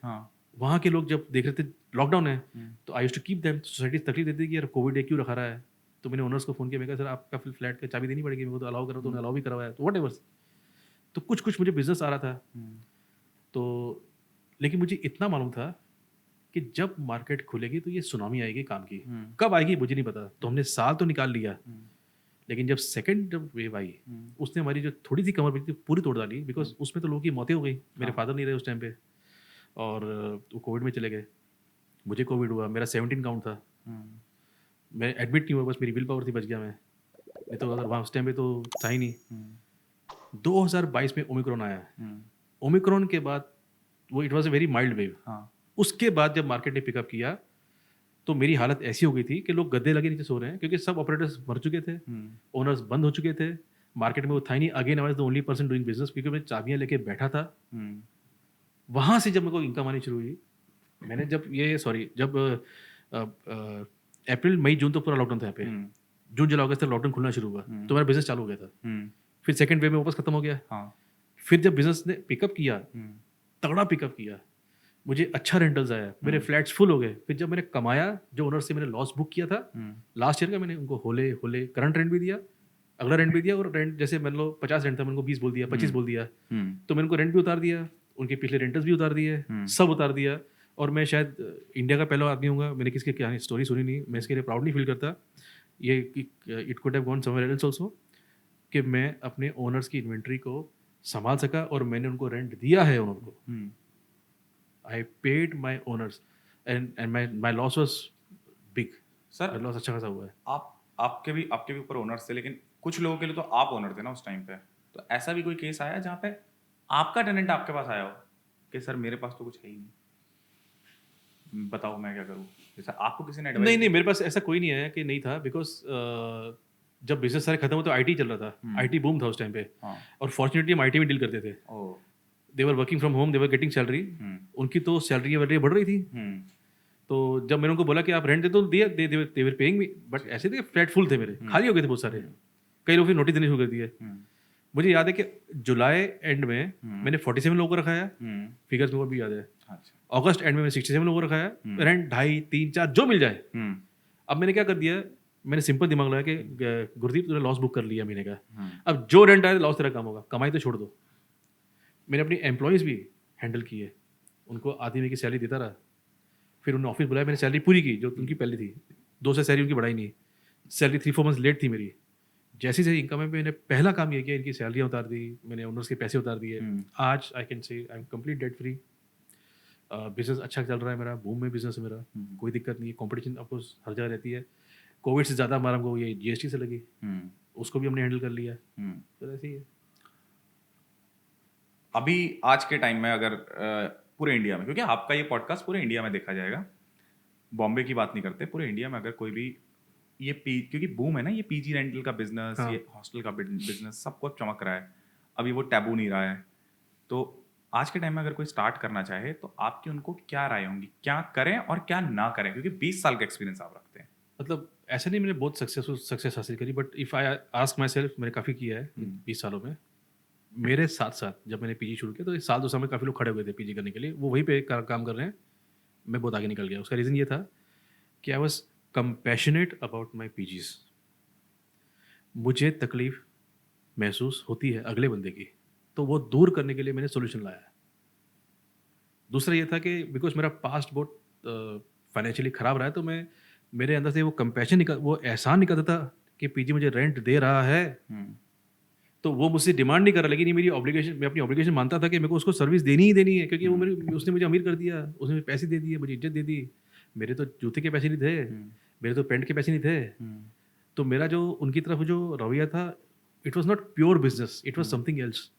वहाँ के लोग जब देख रहे थे लॉकडाउन है तो I used to keep them. Society तकलीफ देती है कि यार कोविड है क्यों रखा रहा है, तो मैंने ओनर्स को फ़ोन किया, मैं कहा सर आपका फिर फ्लैट का चाबी देनी पड़ेगी, मेरे को तो अलाउ करो, तो उन्हें अलाउ भी करवाया, तो वट एवर। तो कुछ मुझे बिजनेस आ रहा था, तो लेकिन मुझे इतना मालूम था कि जब मार्केट खुलेगी तो ये सुनामी आएगी काम की, कब आएगी मुझे नहीं पता। तो हमने साल तो निकाल लिया, लेकिन जब सेकंड वेव आई उसने हमारी जो थोड़ी सी कमर थी पूरी तोड़ डाली, बिकॉज उसमें तो लोगों की मौतें हो गई। मेरे फादर नहीं रहे उस टाइम पे और वो कोविड में चले गए, मुझे कोविड हुआ, मेरा 17 काउंट था, मैं एडमिट नहीं हुआ, बस मेरी विल पावर थी, बच गया मैं, नहीं तो अगर वहाँ उस टाइम पे तो था ही नहीं। 2022 में ओमिक्रॉन आया, ओमिक्रॉन के बाद वो it was a very mild wave. उसके बाद जब मार्केट ने पिकअप किया तो मेरी हालत ऐसी हो गई थी कि लोग गद्दे लगे नीचे सो रहे हैं, क्योंकि सब ऑपरेटर्स मर चुके थे, ओनर्स बंद हो चुके थे, मार्केट में वो था ही नहीं. Again I was the only person doing business, क्योंकि मैं चाबियां लेके बैठा था. हम्म, वहाँ से जब मेरे को इनकम आनी शुरू हुई, मैंने जब अप्रैल मई जून तो पूरा लॉकडाउन था यहाँ पे. हम्म, जून जुलाई अगस्त तक लॉकडाउन खुलना शुरू हुआ, तो मेरा बिजनेस चालू हो गया था. हम्म, फिर सेकंड वेव में वापस खत्म हो गया. हाँ, फिर जब बिजनेस ने पिकअप किया, हम्म, तगड़ा पिकअप किया, मुझे अच्छा रेंटल्स आया, मेरे फ्लैट्स फुल हो गए. फिर जब मैंने कमाया, जो ओनर से मैंने लॉस बुक किया था लास्ट ईयर का, मैंने उनको होले होले करंट रेंट भी दिया, अगला रेंट भी दिया, और रेंट जैसे मान लो 50 रेंट था, मैंने उनको 20 बोल दिया, 25 बोल दिया, तो मैंने उनको रेंट भी उतार दिया, उनके पिछले रेंटल्स भी उतार दिए, सब उतार दिया. और मैं शायद इंडिया का पहला आदमी हूँगा, मैंने किसी की क्या स्टोरी सुनी नहीं, मैं इसके लिए प्राउड नहीं फील करता. ये it could have gone somewhere else also, कि मैं अपने ओनर्स की इन्वेंट्री को संभाल सका, और मैंने उनको रेंट दिया है ओनर को. I paid my owners, and my loss was big. Sir मेरा लॉस अच्छा खासा हुआ है. आपके भी ऊपर ओनर्स थे, लेकिन कुछ लोगों के लिए तो आप ओनर थे ना उस टाइम पे. तो ऐसा भी कोई केस आया जहाँ पे आपका टेनेंट आपके पास आया हो कि सर मेरे पास तो कुछ है ही नहीं, बताओ मैं क्या करूँ, जैसा आपको किसी ने advice नहीं, मेरे पास ऐसा कोई नहीं आया कि नहीं था, बिकॉज जब बिजनेस सारे खत्म हुए तो आईटी चल रहा था, आईटी बूम था उस टाइम पे, हाँ, और फॉर्चुनेटली हम आईटी में डील करते थे. Oh, they were working from home, they were getting salary, उनकी तो सैलरी वैलरी बढ़ रही थी. तो जब मैंने उनको बोला कि आप रेंट दे, तो दिया, दे वर पेइंग मी, बट ऐसे थे फ्लैट फुल थे मेरे, खाली हो गए थे बहुत सारे. कई लोग फिर नोटिस देने शुरू कर दिए. मुझे याद है कि जुलाई एंड में मैंने 47 लोगों को रखाया, फिगर्स मेरे को भी याद है. अच्छा, अगस्त एंड में मैंने 67 लोगों को रखाया, रेंट 2.5, 3, 4 जो मिल जाए. अब मैंने क्या कर दिया, मैंने सिंपल दिमाग लगाया कि गुरदीप तूने लॉस बुक कर लिया महीने का, अब जो रेंट आए लॉस तेरा काम होगा, कमाई तो छोड़ दो. मैंने अपनी एम्प्लॉयज़ भी हैंडल किए, उनको आधी महीने की सैलरी देता रहा. फिर उन्होंने ऑफिस बुलाया, मैंने सैलरी पूरी की जो उनकी पहले थी, 2 से सैलरी उनकी बढ़ाई नहीं. सैलरी 3-4 मंथ्स लेट थी मेरी. जैसे जैसे इनकम है, मैंने पहला काम ये किया, इनकी सैलरियाँ उतार दी, मैंने ओनर्स के पैसे उतार दिए. आज I can say I am complete debt free. Business अच्छा चल रहा है मेरा, बूम में बिजनेस है मेरा, कोई दिक्कत नहीं है. कॉम्पिटिशन ऑफकोर्स हर जगह रहती है. कोविड से ज़्यादा हमारा हमको ये जीएसटी से लगी, उसको भी हमने हैंडल कर लिया. तो ऐसे ही है. अभी आज के टाइम में अगर पूरे इंडिया में, क्योंकि आपका ये पॉडकास्ट पूरे इंडिया में देखा जाएगा, बॉम्बे की बात नहीं करते, पूरे इंडिया में अगर कोई भी क्योंकि बूम है ना, ये पीजी रेंटल का बिजनेस, हाँ. ये हॉस्टल का बिजनेस सबको चमक रहा है, अभी वो टैबू नहीं रहा है. तो आज के टाइम में अगर कोई स्टार्ट करना चाहे तो आपकी उनको क्या राय होंगी, क्या करें और क्या ना करें, क्योंकि 20 साल का एक्सपीरियंस आप रखते हैं. मतलब ऐसा नहीं मैंने बहुत सक्सेस हासिल करी, but if I ask my self, मैंने काफ़ी किया है 20 सालों में. मेरे साथ साथ जब मैंने पीजी शुरू किया, तो इस साल 2 साल में काफ़ी लोग खड़े हुए थे पीजी करने के लिए, वो वहीं पे काम कर रहे हैं. मैं बहुत आगे निकल गया. उसका रीज़न ये था कि I was compassionate about my PGs. मुझे तकलीफ महसूस होती है अगले बंदे की, तो वो दूर करने के लिए मैंने सोल्यूशन लाया. दूसरा ये था कि बिकॉज मेरा पास्ट बहुत फाइनेंशियली ख़राब रहा है, तो मेरे अंदर से वो कंपैशन वो एहसान निकलता था कि पीजी मुझे रेंट दे रहा है, तो वो मुझसे डिमांड नहीं कर रहा, लेकिन ये मेरी ऑब्लिगेशन, मैं अपनी ऑब्लिगेशन मानता था कि मेरे को उसको सर्विस देनी ही देनी है, क्योंकि उसने मुझे अमीर कर दिया, उसने पैसे दे दिए, मुझे इज्जत दे दी. मेरे तो जूते के पैसे नहीं थे, मेरे तो पेंट के पैसे नहीं थे. तो मेरा जो उनकी तरफ जो रवैया था, it was not pure business, it was something else.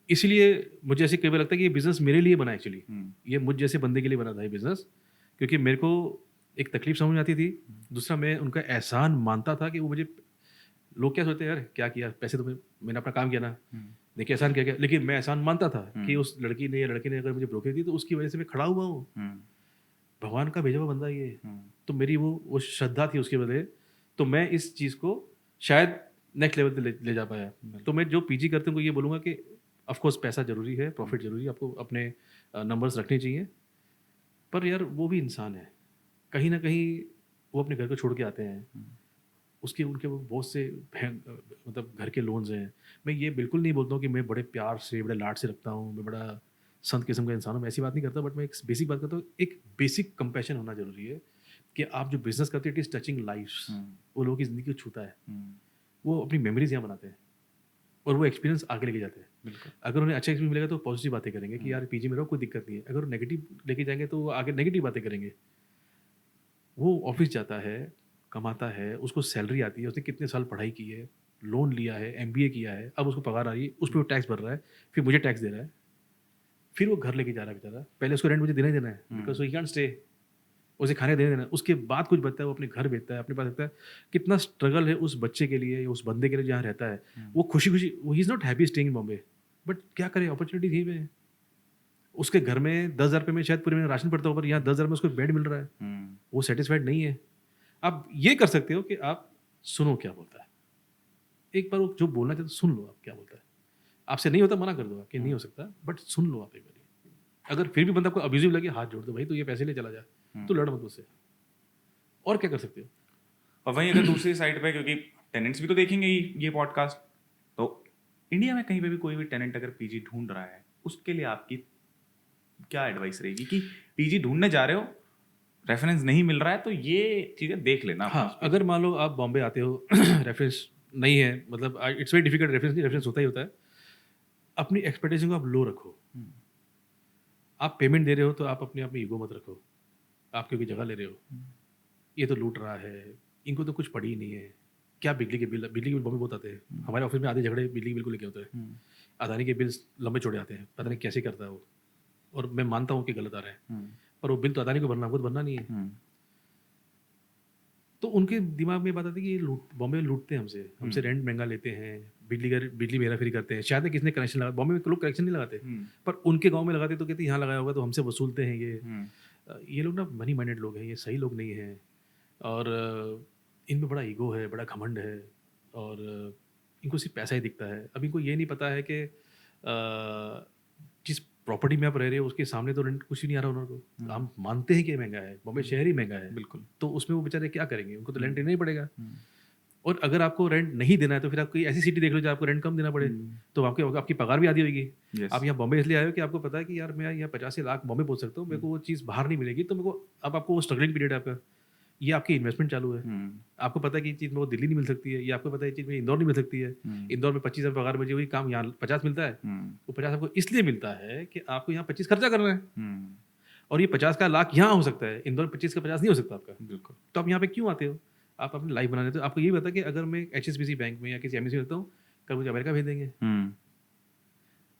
इसलिए मुझे ऐसे कई बार लगता है कि ये बिज़नेस मेरे लिए बना एक्चुअली, ये मुझ जैसे बंदे के लिए बना था ये बिज़नेस, क्योंकि मेरे को एक तकलीफ समझ में आती थी. दूसरा, मैं उनका एहसान मानता था कि वो मुझे, लोग क्या सोचते हैं यार क्या किया, पैसे तो मैंने अपना काम किया ना, देखिए एहसान किया गया, लेकिन मैं एहसान मानता था कि उस लड़की ने या लड़के ने अगर मुझे ब्रोकरेज दी तो उसकी वजह से मैं खड़ा हुआ हूँ, भगवान का भेजा हुआ बंदा ये. तो मेरी वो श्रद्धा थी उसके बदले, तो मैं इस चीज़ को शायद नेक्स्ट लेवल पे ले जा पाया. तो मैं जो पीजी करते हैं उनको ये बोलूँगा कि ऑफकोर्स पैसा ज़रूरी है, प्रॉफिट ज़रूरी है, आपको अपने नंबर्स रखने चाहिए, पर यार वो भी इंसान है, कहीं ना कहीं वो अपने घर को छोड़ के आते हैं, उनके वो बहुत से मतलब घर के लोन्स हैं. मैं ये बिल्कुल नहीं बोलता हूँ कि मैं बड़े प्यार से, बड़े लाड से रखता हूँ, मैं बड़ा संत किस्म का इंसान हूँ, मैं ऐसी बात नहीं करता, बट मैं एक बेसिक बात करता हूँ. एक बेसिक कंपैशन होना जरूरी है कि आप जो बिजनेस करते हैं, इट इज़ टचिंग लाइफ्स, वो लोगों की ज़िंदगी को छूता है, वो अपनी मेमोरीज यहाँ बनाते हैं और वो एक्सपीरियंस आगे लेके जाते हैं. अगर उन्हें अच्छा एक्सपीरियंस मिलेगा तो पॉजिटिव बातें करेंगे कि यार पीजी में रहो, कोई दिक्कत नहीं है. अगर नेगेटिव लेके जाएंगे तो वो आगे नेगेटिव बातें करेंगे. वो ऑफिस जाता है, कमाता है, उसको सैलरी आती है, उसने कितने साल पढ़ाई की है, लोन लिया है, MBA किया है, अब उसको पगार आ रही है, उस पर वो टैक्स भर रहा है, फिर मुझे टैक्स दे रहा है, फिर वो घर लेके जा रहा है बेचारा. पहले उसको रेंट मुझे देना ही देना है, बिकॉज ही कैंट स्टे. उसे खाने देने देना, उसके बाद कुछ बचता है वो अपने घर भेजता है, अपने पास रखता है। कितना स्ट्रगल है उस बच्चे के लिए या उस बंदे के लिए जहाँ रहता है, वो खुशी-खुशी, वो he is not happy staying in Bombay, but क्या करे, अपॉर्च्युनिटी यहीं पे है। उसके घर में 10,000 रुपए में शायद पूरे महीने राशन पड़ता हो, पर यहाँ 10,000 में उसको बेड मिल रहा है, वो सैटिस्फाइड नहीं है। आप ये कर सकते हो कि आप सुनो क्या बोलता है। एक बार वो जो बोलना चाहता है सुन लो आप क्या बोलता है। आपसे नहीं होता मना कर दो आप कि नहीं हो सकता, बट सुन लो आप एक बारी। अगर फिर भी बंदा आपको अब्यूसिव लगे, हाथ जोड़ दो, भाई तू ये पैसे ले चला जा, तू लड़ मत मुझसे। और क्या कर सकते हो? और वहीं अगर दूसरी साइड पे, क्योंकि टेनेंट्स भी तो देखेंगे ही ये पॉडकास्ट, तो इंडिया में कहीं पे भी कोई भी टेनेंट अगर पीजी ढूंढ रहा है, उसके लिए आपकी क्या एडवाइस रहेगी कि पीजी ढूंढने जा रहे हो, रेफरेंस नहीं मिल रहा है, तो ये चीजें देख लेना। हाँ, अगर मान लो आप बॉम्बे आते हो रेफरेंस नहीं है, मतलब इट्स वेरी डिफिकल्ट, रेफरेंस होता ही होता है। अपनी एक्सपेक्टेशन को आप लो रखो। आप पेमेंट दे रहे हो तो आप अपने आप में ईगो मत रखो, आप क्योंकि जगह ले रहे हो, ये तो लूट रहा है, इनको तो कुछ पड़ी ही नहीं है। क्या बिजली के बिल बॉम्बे बहुत आते हैं, हमारे ऑफिस में आधे झगड़े बिजली के बिल को लेके होते हैं। अदानी के बिल्स लंबे चौड़े आते हैं, पता नहीं कैसे करता है वो, और मैं मानता हूँ कि गलत आ रहे हैं, पर वो बिल तो अदानी को भरना, हमको तो भरना नहीं है। तो उनके दिमाग में ये बात आती है कि ये बॉम्बे में लूटते हैं हमसे रेंट महंगा लेते हैं, बिजली मेरा फ्री करते हैं। शायद ना किसने कनेक्शन लगा, बॉम्बे में लोग कनेक्शन नहीं लगाते, पर उनके गांव में लगाते तो कहते यहाँ लगाया होगा तो हमसे वसूलते हैं ये लोग ना मनी माइंडेड लोग हैं, ये सही लोग नहीं हैं, और इनमें बड़ा ईगो है, बड़ा घमंड है, और इनको सिर्फ पैसा ही दिखता है। अब इनको ये नहीं पता है कि जिस प्रॉपर्टी में आप रह रहे हो उसके सामने तो रेंट कुछ ही नहीं आ रहा उनको। हम मानते हैं कि ये महंगा है, बॉम्बे शहर ही महंगा है बिल्कुल, तो उसमें वो बेचारे क्या करेंगे, उनको तो रेंट देना ही पड़ेगा। और अगर आपको रेंट नहीं देना है तो फिर आप कोई ऐसी सिटी देख लो जहाँ आपको रेंट कम देना पड़े, तो आपकी पगार भी आधी होगी। आप यहाँ बॉम्बे इसलिए आए हो कि आपको पता है कि यार मैं यहाँ 50 लाख बॉम्बे पहुँच सकता हूँ, मेरे को वो चीज़ बाहर नहीं मिलेगी, तो मेरे को अब आपको वो स्ट्रगलिंग पीरियड है आपका, ये आपकी इन्वेस्टमेंट चालू है। आपको पता है कि ये चीज़ मेरे को दिल्ली नहीं मिल सकती है, ये आपको पता है ये चीज़ में इंदौर नहीं मिल सकती है। इंदौर में 25,000 पगार बची हुई काम यहाँ 50 मिलता है, वो 50 आपको इसलिए मिलता है कि आपको यहाँ 25 खर्चा करना है, और ये 50 का लाख यहाँ हो सकता है, इंदौर 25 का 50 नहीं हो सकता आपका। बिल्कुल। तो आप यहाँ पे क्यों आते हो? आप अपनी लाइफ बनाने, तो आपको यही पता है कि अगर मैं HSBC बैंक में या किसी MNC में रहता हूँ, कल मुझे अमेरिका भेज देंगे।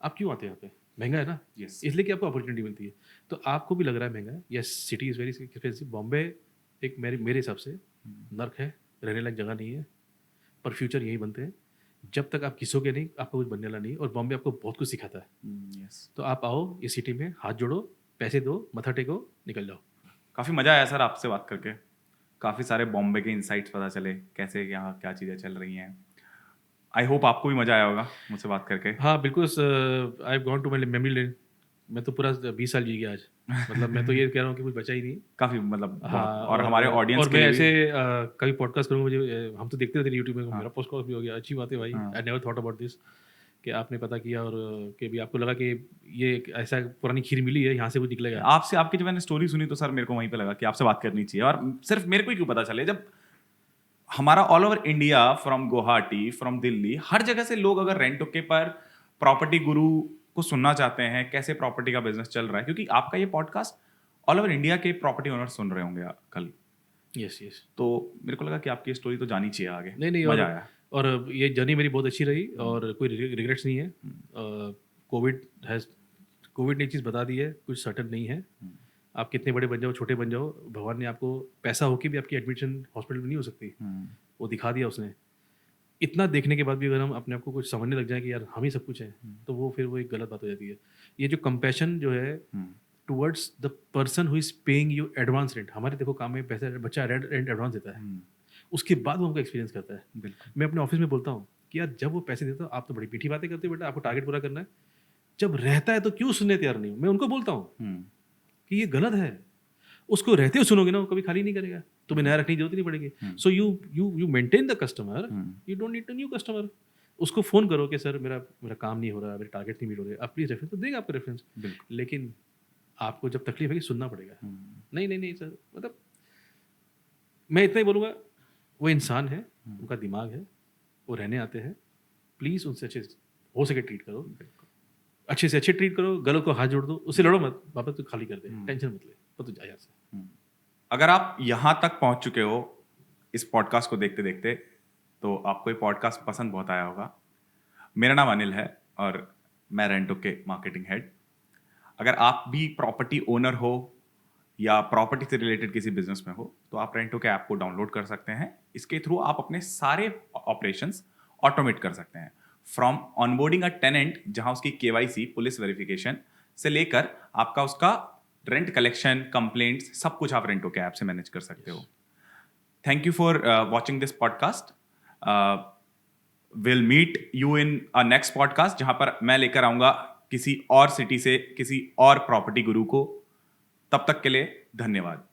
आप क्यों आते हैं यहाँ पे? महंगा है ना, इसलिए कि आपको अपॉर्चुनिटी मिलती है। तो आपको भी लग रहा है महंगा है, yes city is very expensive. Bombay एक मेरे हिसाब से नर्क है, रहने लायक जगह नहीं है, पर फ्यूचर यही बनते हैं। जब तक आप घिसोगे नहीं, आपको कुछ बनने वाला नहीं, और बॉम्बे आपको बहुत कुछ सिखाता है। तो आप आओ इस सिटी में, हाथ जोड़ो, पैसे दो, मत्था टेको, निकल जाओ। काफ़ी मज़ा आया सर आपसे बात करके, काफ़ी सारे बॉम्बे के इंसाइट्स पता चले, कैसे यहाँ क्या चीज़ें चल रही हैं। आई होप आपको भी मज़ा आया होगा मुझसे बात करके। हाँ बिल्कुल, I have gone to my memory lane. मैं तो पूरा 20 साल जी गया आज, मतलब मैं तो ये कह रहा हूँ कि कुछ बचा ही नहीं। काफ़ी मतलब हाँ, और हमारे ऑडियंस और के मैं लिए ऐसे भी कभी पॉडकास्ट करूँगा, मुझे हम तो देखते रहते हैं यूट्यूब में, मेरा पॉडकास्ट भी हो गया, अच्छी बात है भाई। हाँ। I never thought about this कि आपने पता किया, और कि भी आपको लगा कि ये एक ऐसा पुरानी खीर मिली है, यहाँ से कुछ निकलेगा। आपसे आपकी जब मैंने स्टोरी सुनी तो सर मेरे को वहीं पे लगा कि आपसे बात करनी चाहिए। और सिर्फ मेरे को ही क्यों पता चले, जब हमारा all over India, from Guwahati, from Delhi, हर जगह से लोग अगर रेंट ओके पर प्रॉपर्टी गुरु को सुनना चाहते हैं, कैसे प्रॉपर्टी का बिजनेस चल रहा है, क्योंकि आपका ये पॉडकास्ट ऑल ओवर इंडिया के प्रॉपर्टी ओनर सुन रहे होंगे कल। Yes yes. तो मेरे को लगा कि आपकी स्टोरी तो जानी चाहिए आगे। नहीं, मजा आया। और ये जर्नी मेरी बहुत अच्छी रही, और कोई रिग्रेट्स नहीं है। कोविड ने एक चीज़ बता दी है, कुछ सर्टन नहीं है। आप कितने बड़े बन जाओ, छोटे बन जाओ, भगवान ने आपको पैसा होके भी आपकी एडमिशन हॉस्पिटल में नहीं हो सकती, वो दिखा दिया उसने। इतना देखने के बाद भी अगर हम अपने आप को कुछ समझने लग जाए कि यार हम ही सब कुछ है, तो वो फिर वो एक गलत बात हो जाती है। ये जो कंपैशन जो है towards the person who is paying you advance rent, हमारे देखो काम में पैसा, बच्चा रेंट एडवांस देता है, उसके बाद वो हमको एक्सपीरियंस करता है। मैं अपने ऑफिस में बोलता हूँ कि यार जब वो पैसे देता हो आप तो बड़ी मीठी बातें करते हो बेटा, आपको टारगेट पूरा करना है, जब रहता है तो क्यों सुनने तैयार नहीं हो। मैं उनको बोलता हूँ कि ये गलत है, उसको रहते हुए सुनोगे ना, वो कभी खाली नहीं करेगा, तुम्हें नया रखने की जरूरत नहीं पड़ेगी। So you maintain the customer, you don't need a new customer. उसको फोन करो कि सर मेरा काम नहीं हो रहा, मेरे टारगेट नहीं मिल रहे, आप प्लीज रेफरेंस, तो देगा आपको रेफरेंस। लेकिन आपको जब तकलीफ है कि सुनना पड़ेगा। नहीं सर, मतलब मैं इतना ही बोलूँगा, वो इंसान है, उनका दिमाग है, वो रहने आते हैं, प्लीज़ उनसे अच्छे हो सके ट्रीट करो, अच्छे से अच्छे ट्रीट करो, गलों को हाथ जोड़ दो, उससे लड़ो मत, वापस तो खाली कर दे, टेंशन मत ले, तो जा यहाँ से। अगर आप यहाँ तक पहुँच चुके हो इस पॉडकास्ट को देखते देखते, तो आपको ये पॉडकास्ट पसंद बहुत आया होगा। मेरा नाम अनिल है और मैं रेंटो के मार्केटिंग हेड। अगर आप भी प्रॉपर्टी ओनर हो या प्रॉपर्टी से रिलेटेड किसी बिजनेस में हो, तो आप रेंटो के ऐप को डाउनलोड कर सकते हैं. इसके थ्रू आप अपने सारे ऑपरेशंस ऑटोमेट कर सकते हैं. फ्रॉम ऑनबोर्डिंग अ टेनेंट, जहां उसकी केवाईसी, पुलिस वेरिफिकेशन से लेकर आपका उसका रेंट कलेक्शन, कंप्लेंट्स, सब कुछ आप रेंटो के ऐप से मैनेज कर सकते हो. Thank you for watching this podcast. Will meet you in a next podcast, जहां पर मैं लेकर आऊंगा किसी और सिटी से किसी और प्रॉपर्टी गुरु को. तब तक के लिए धन्यवाद.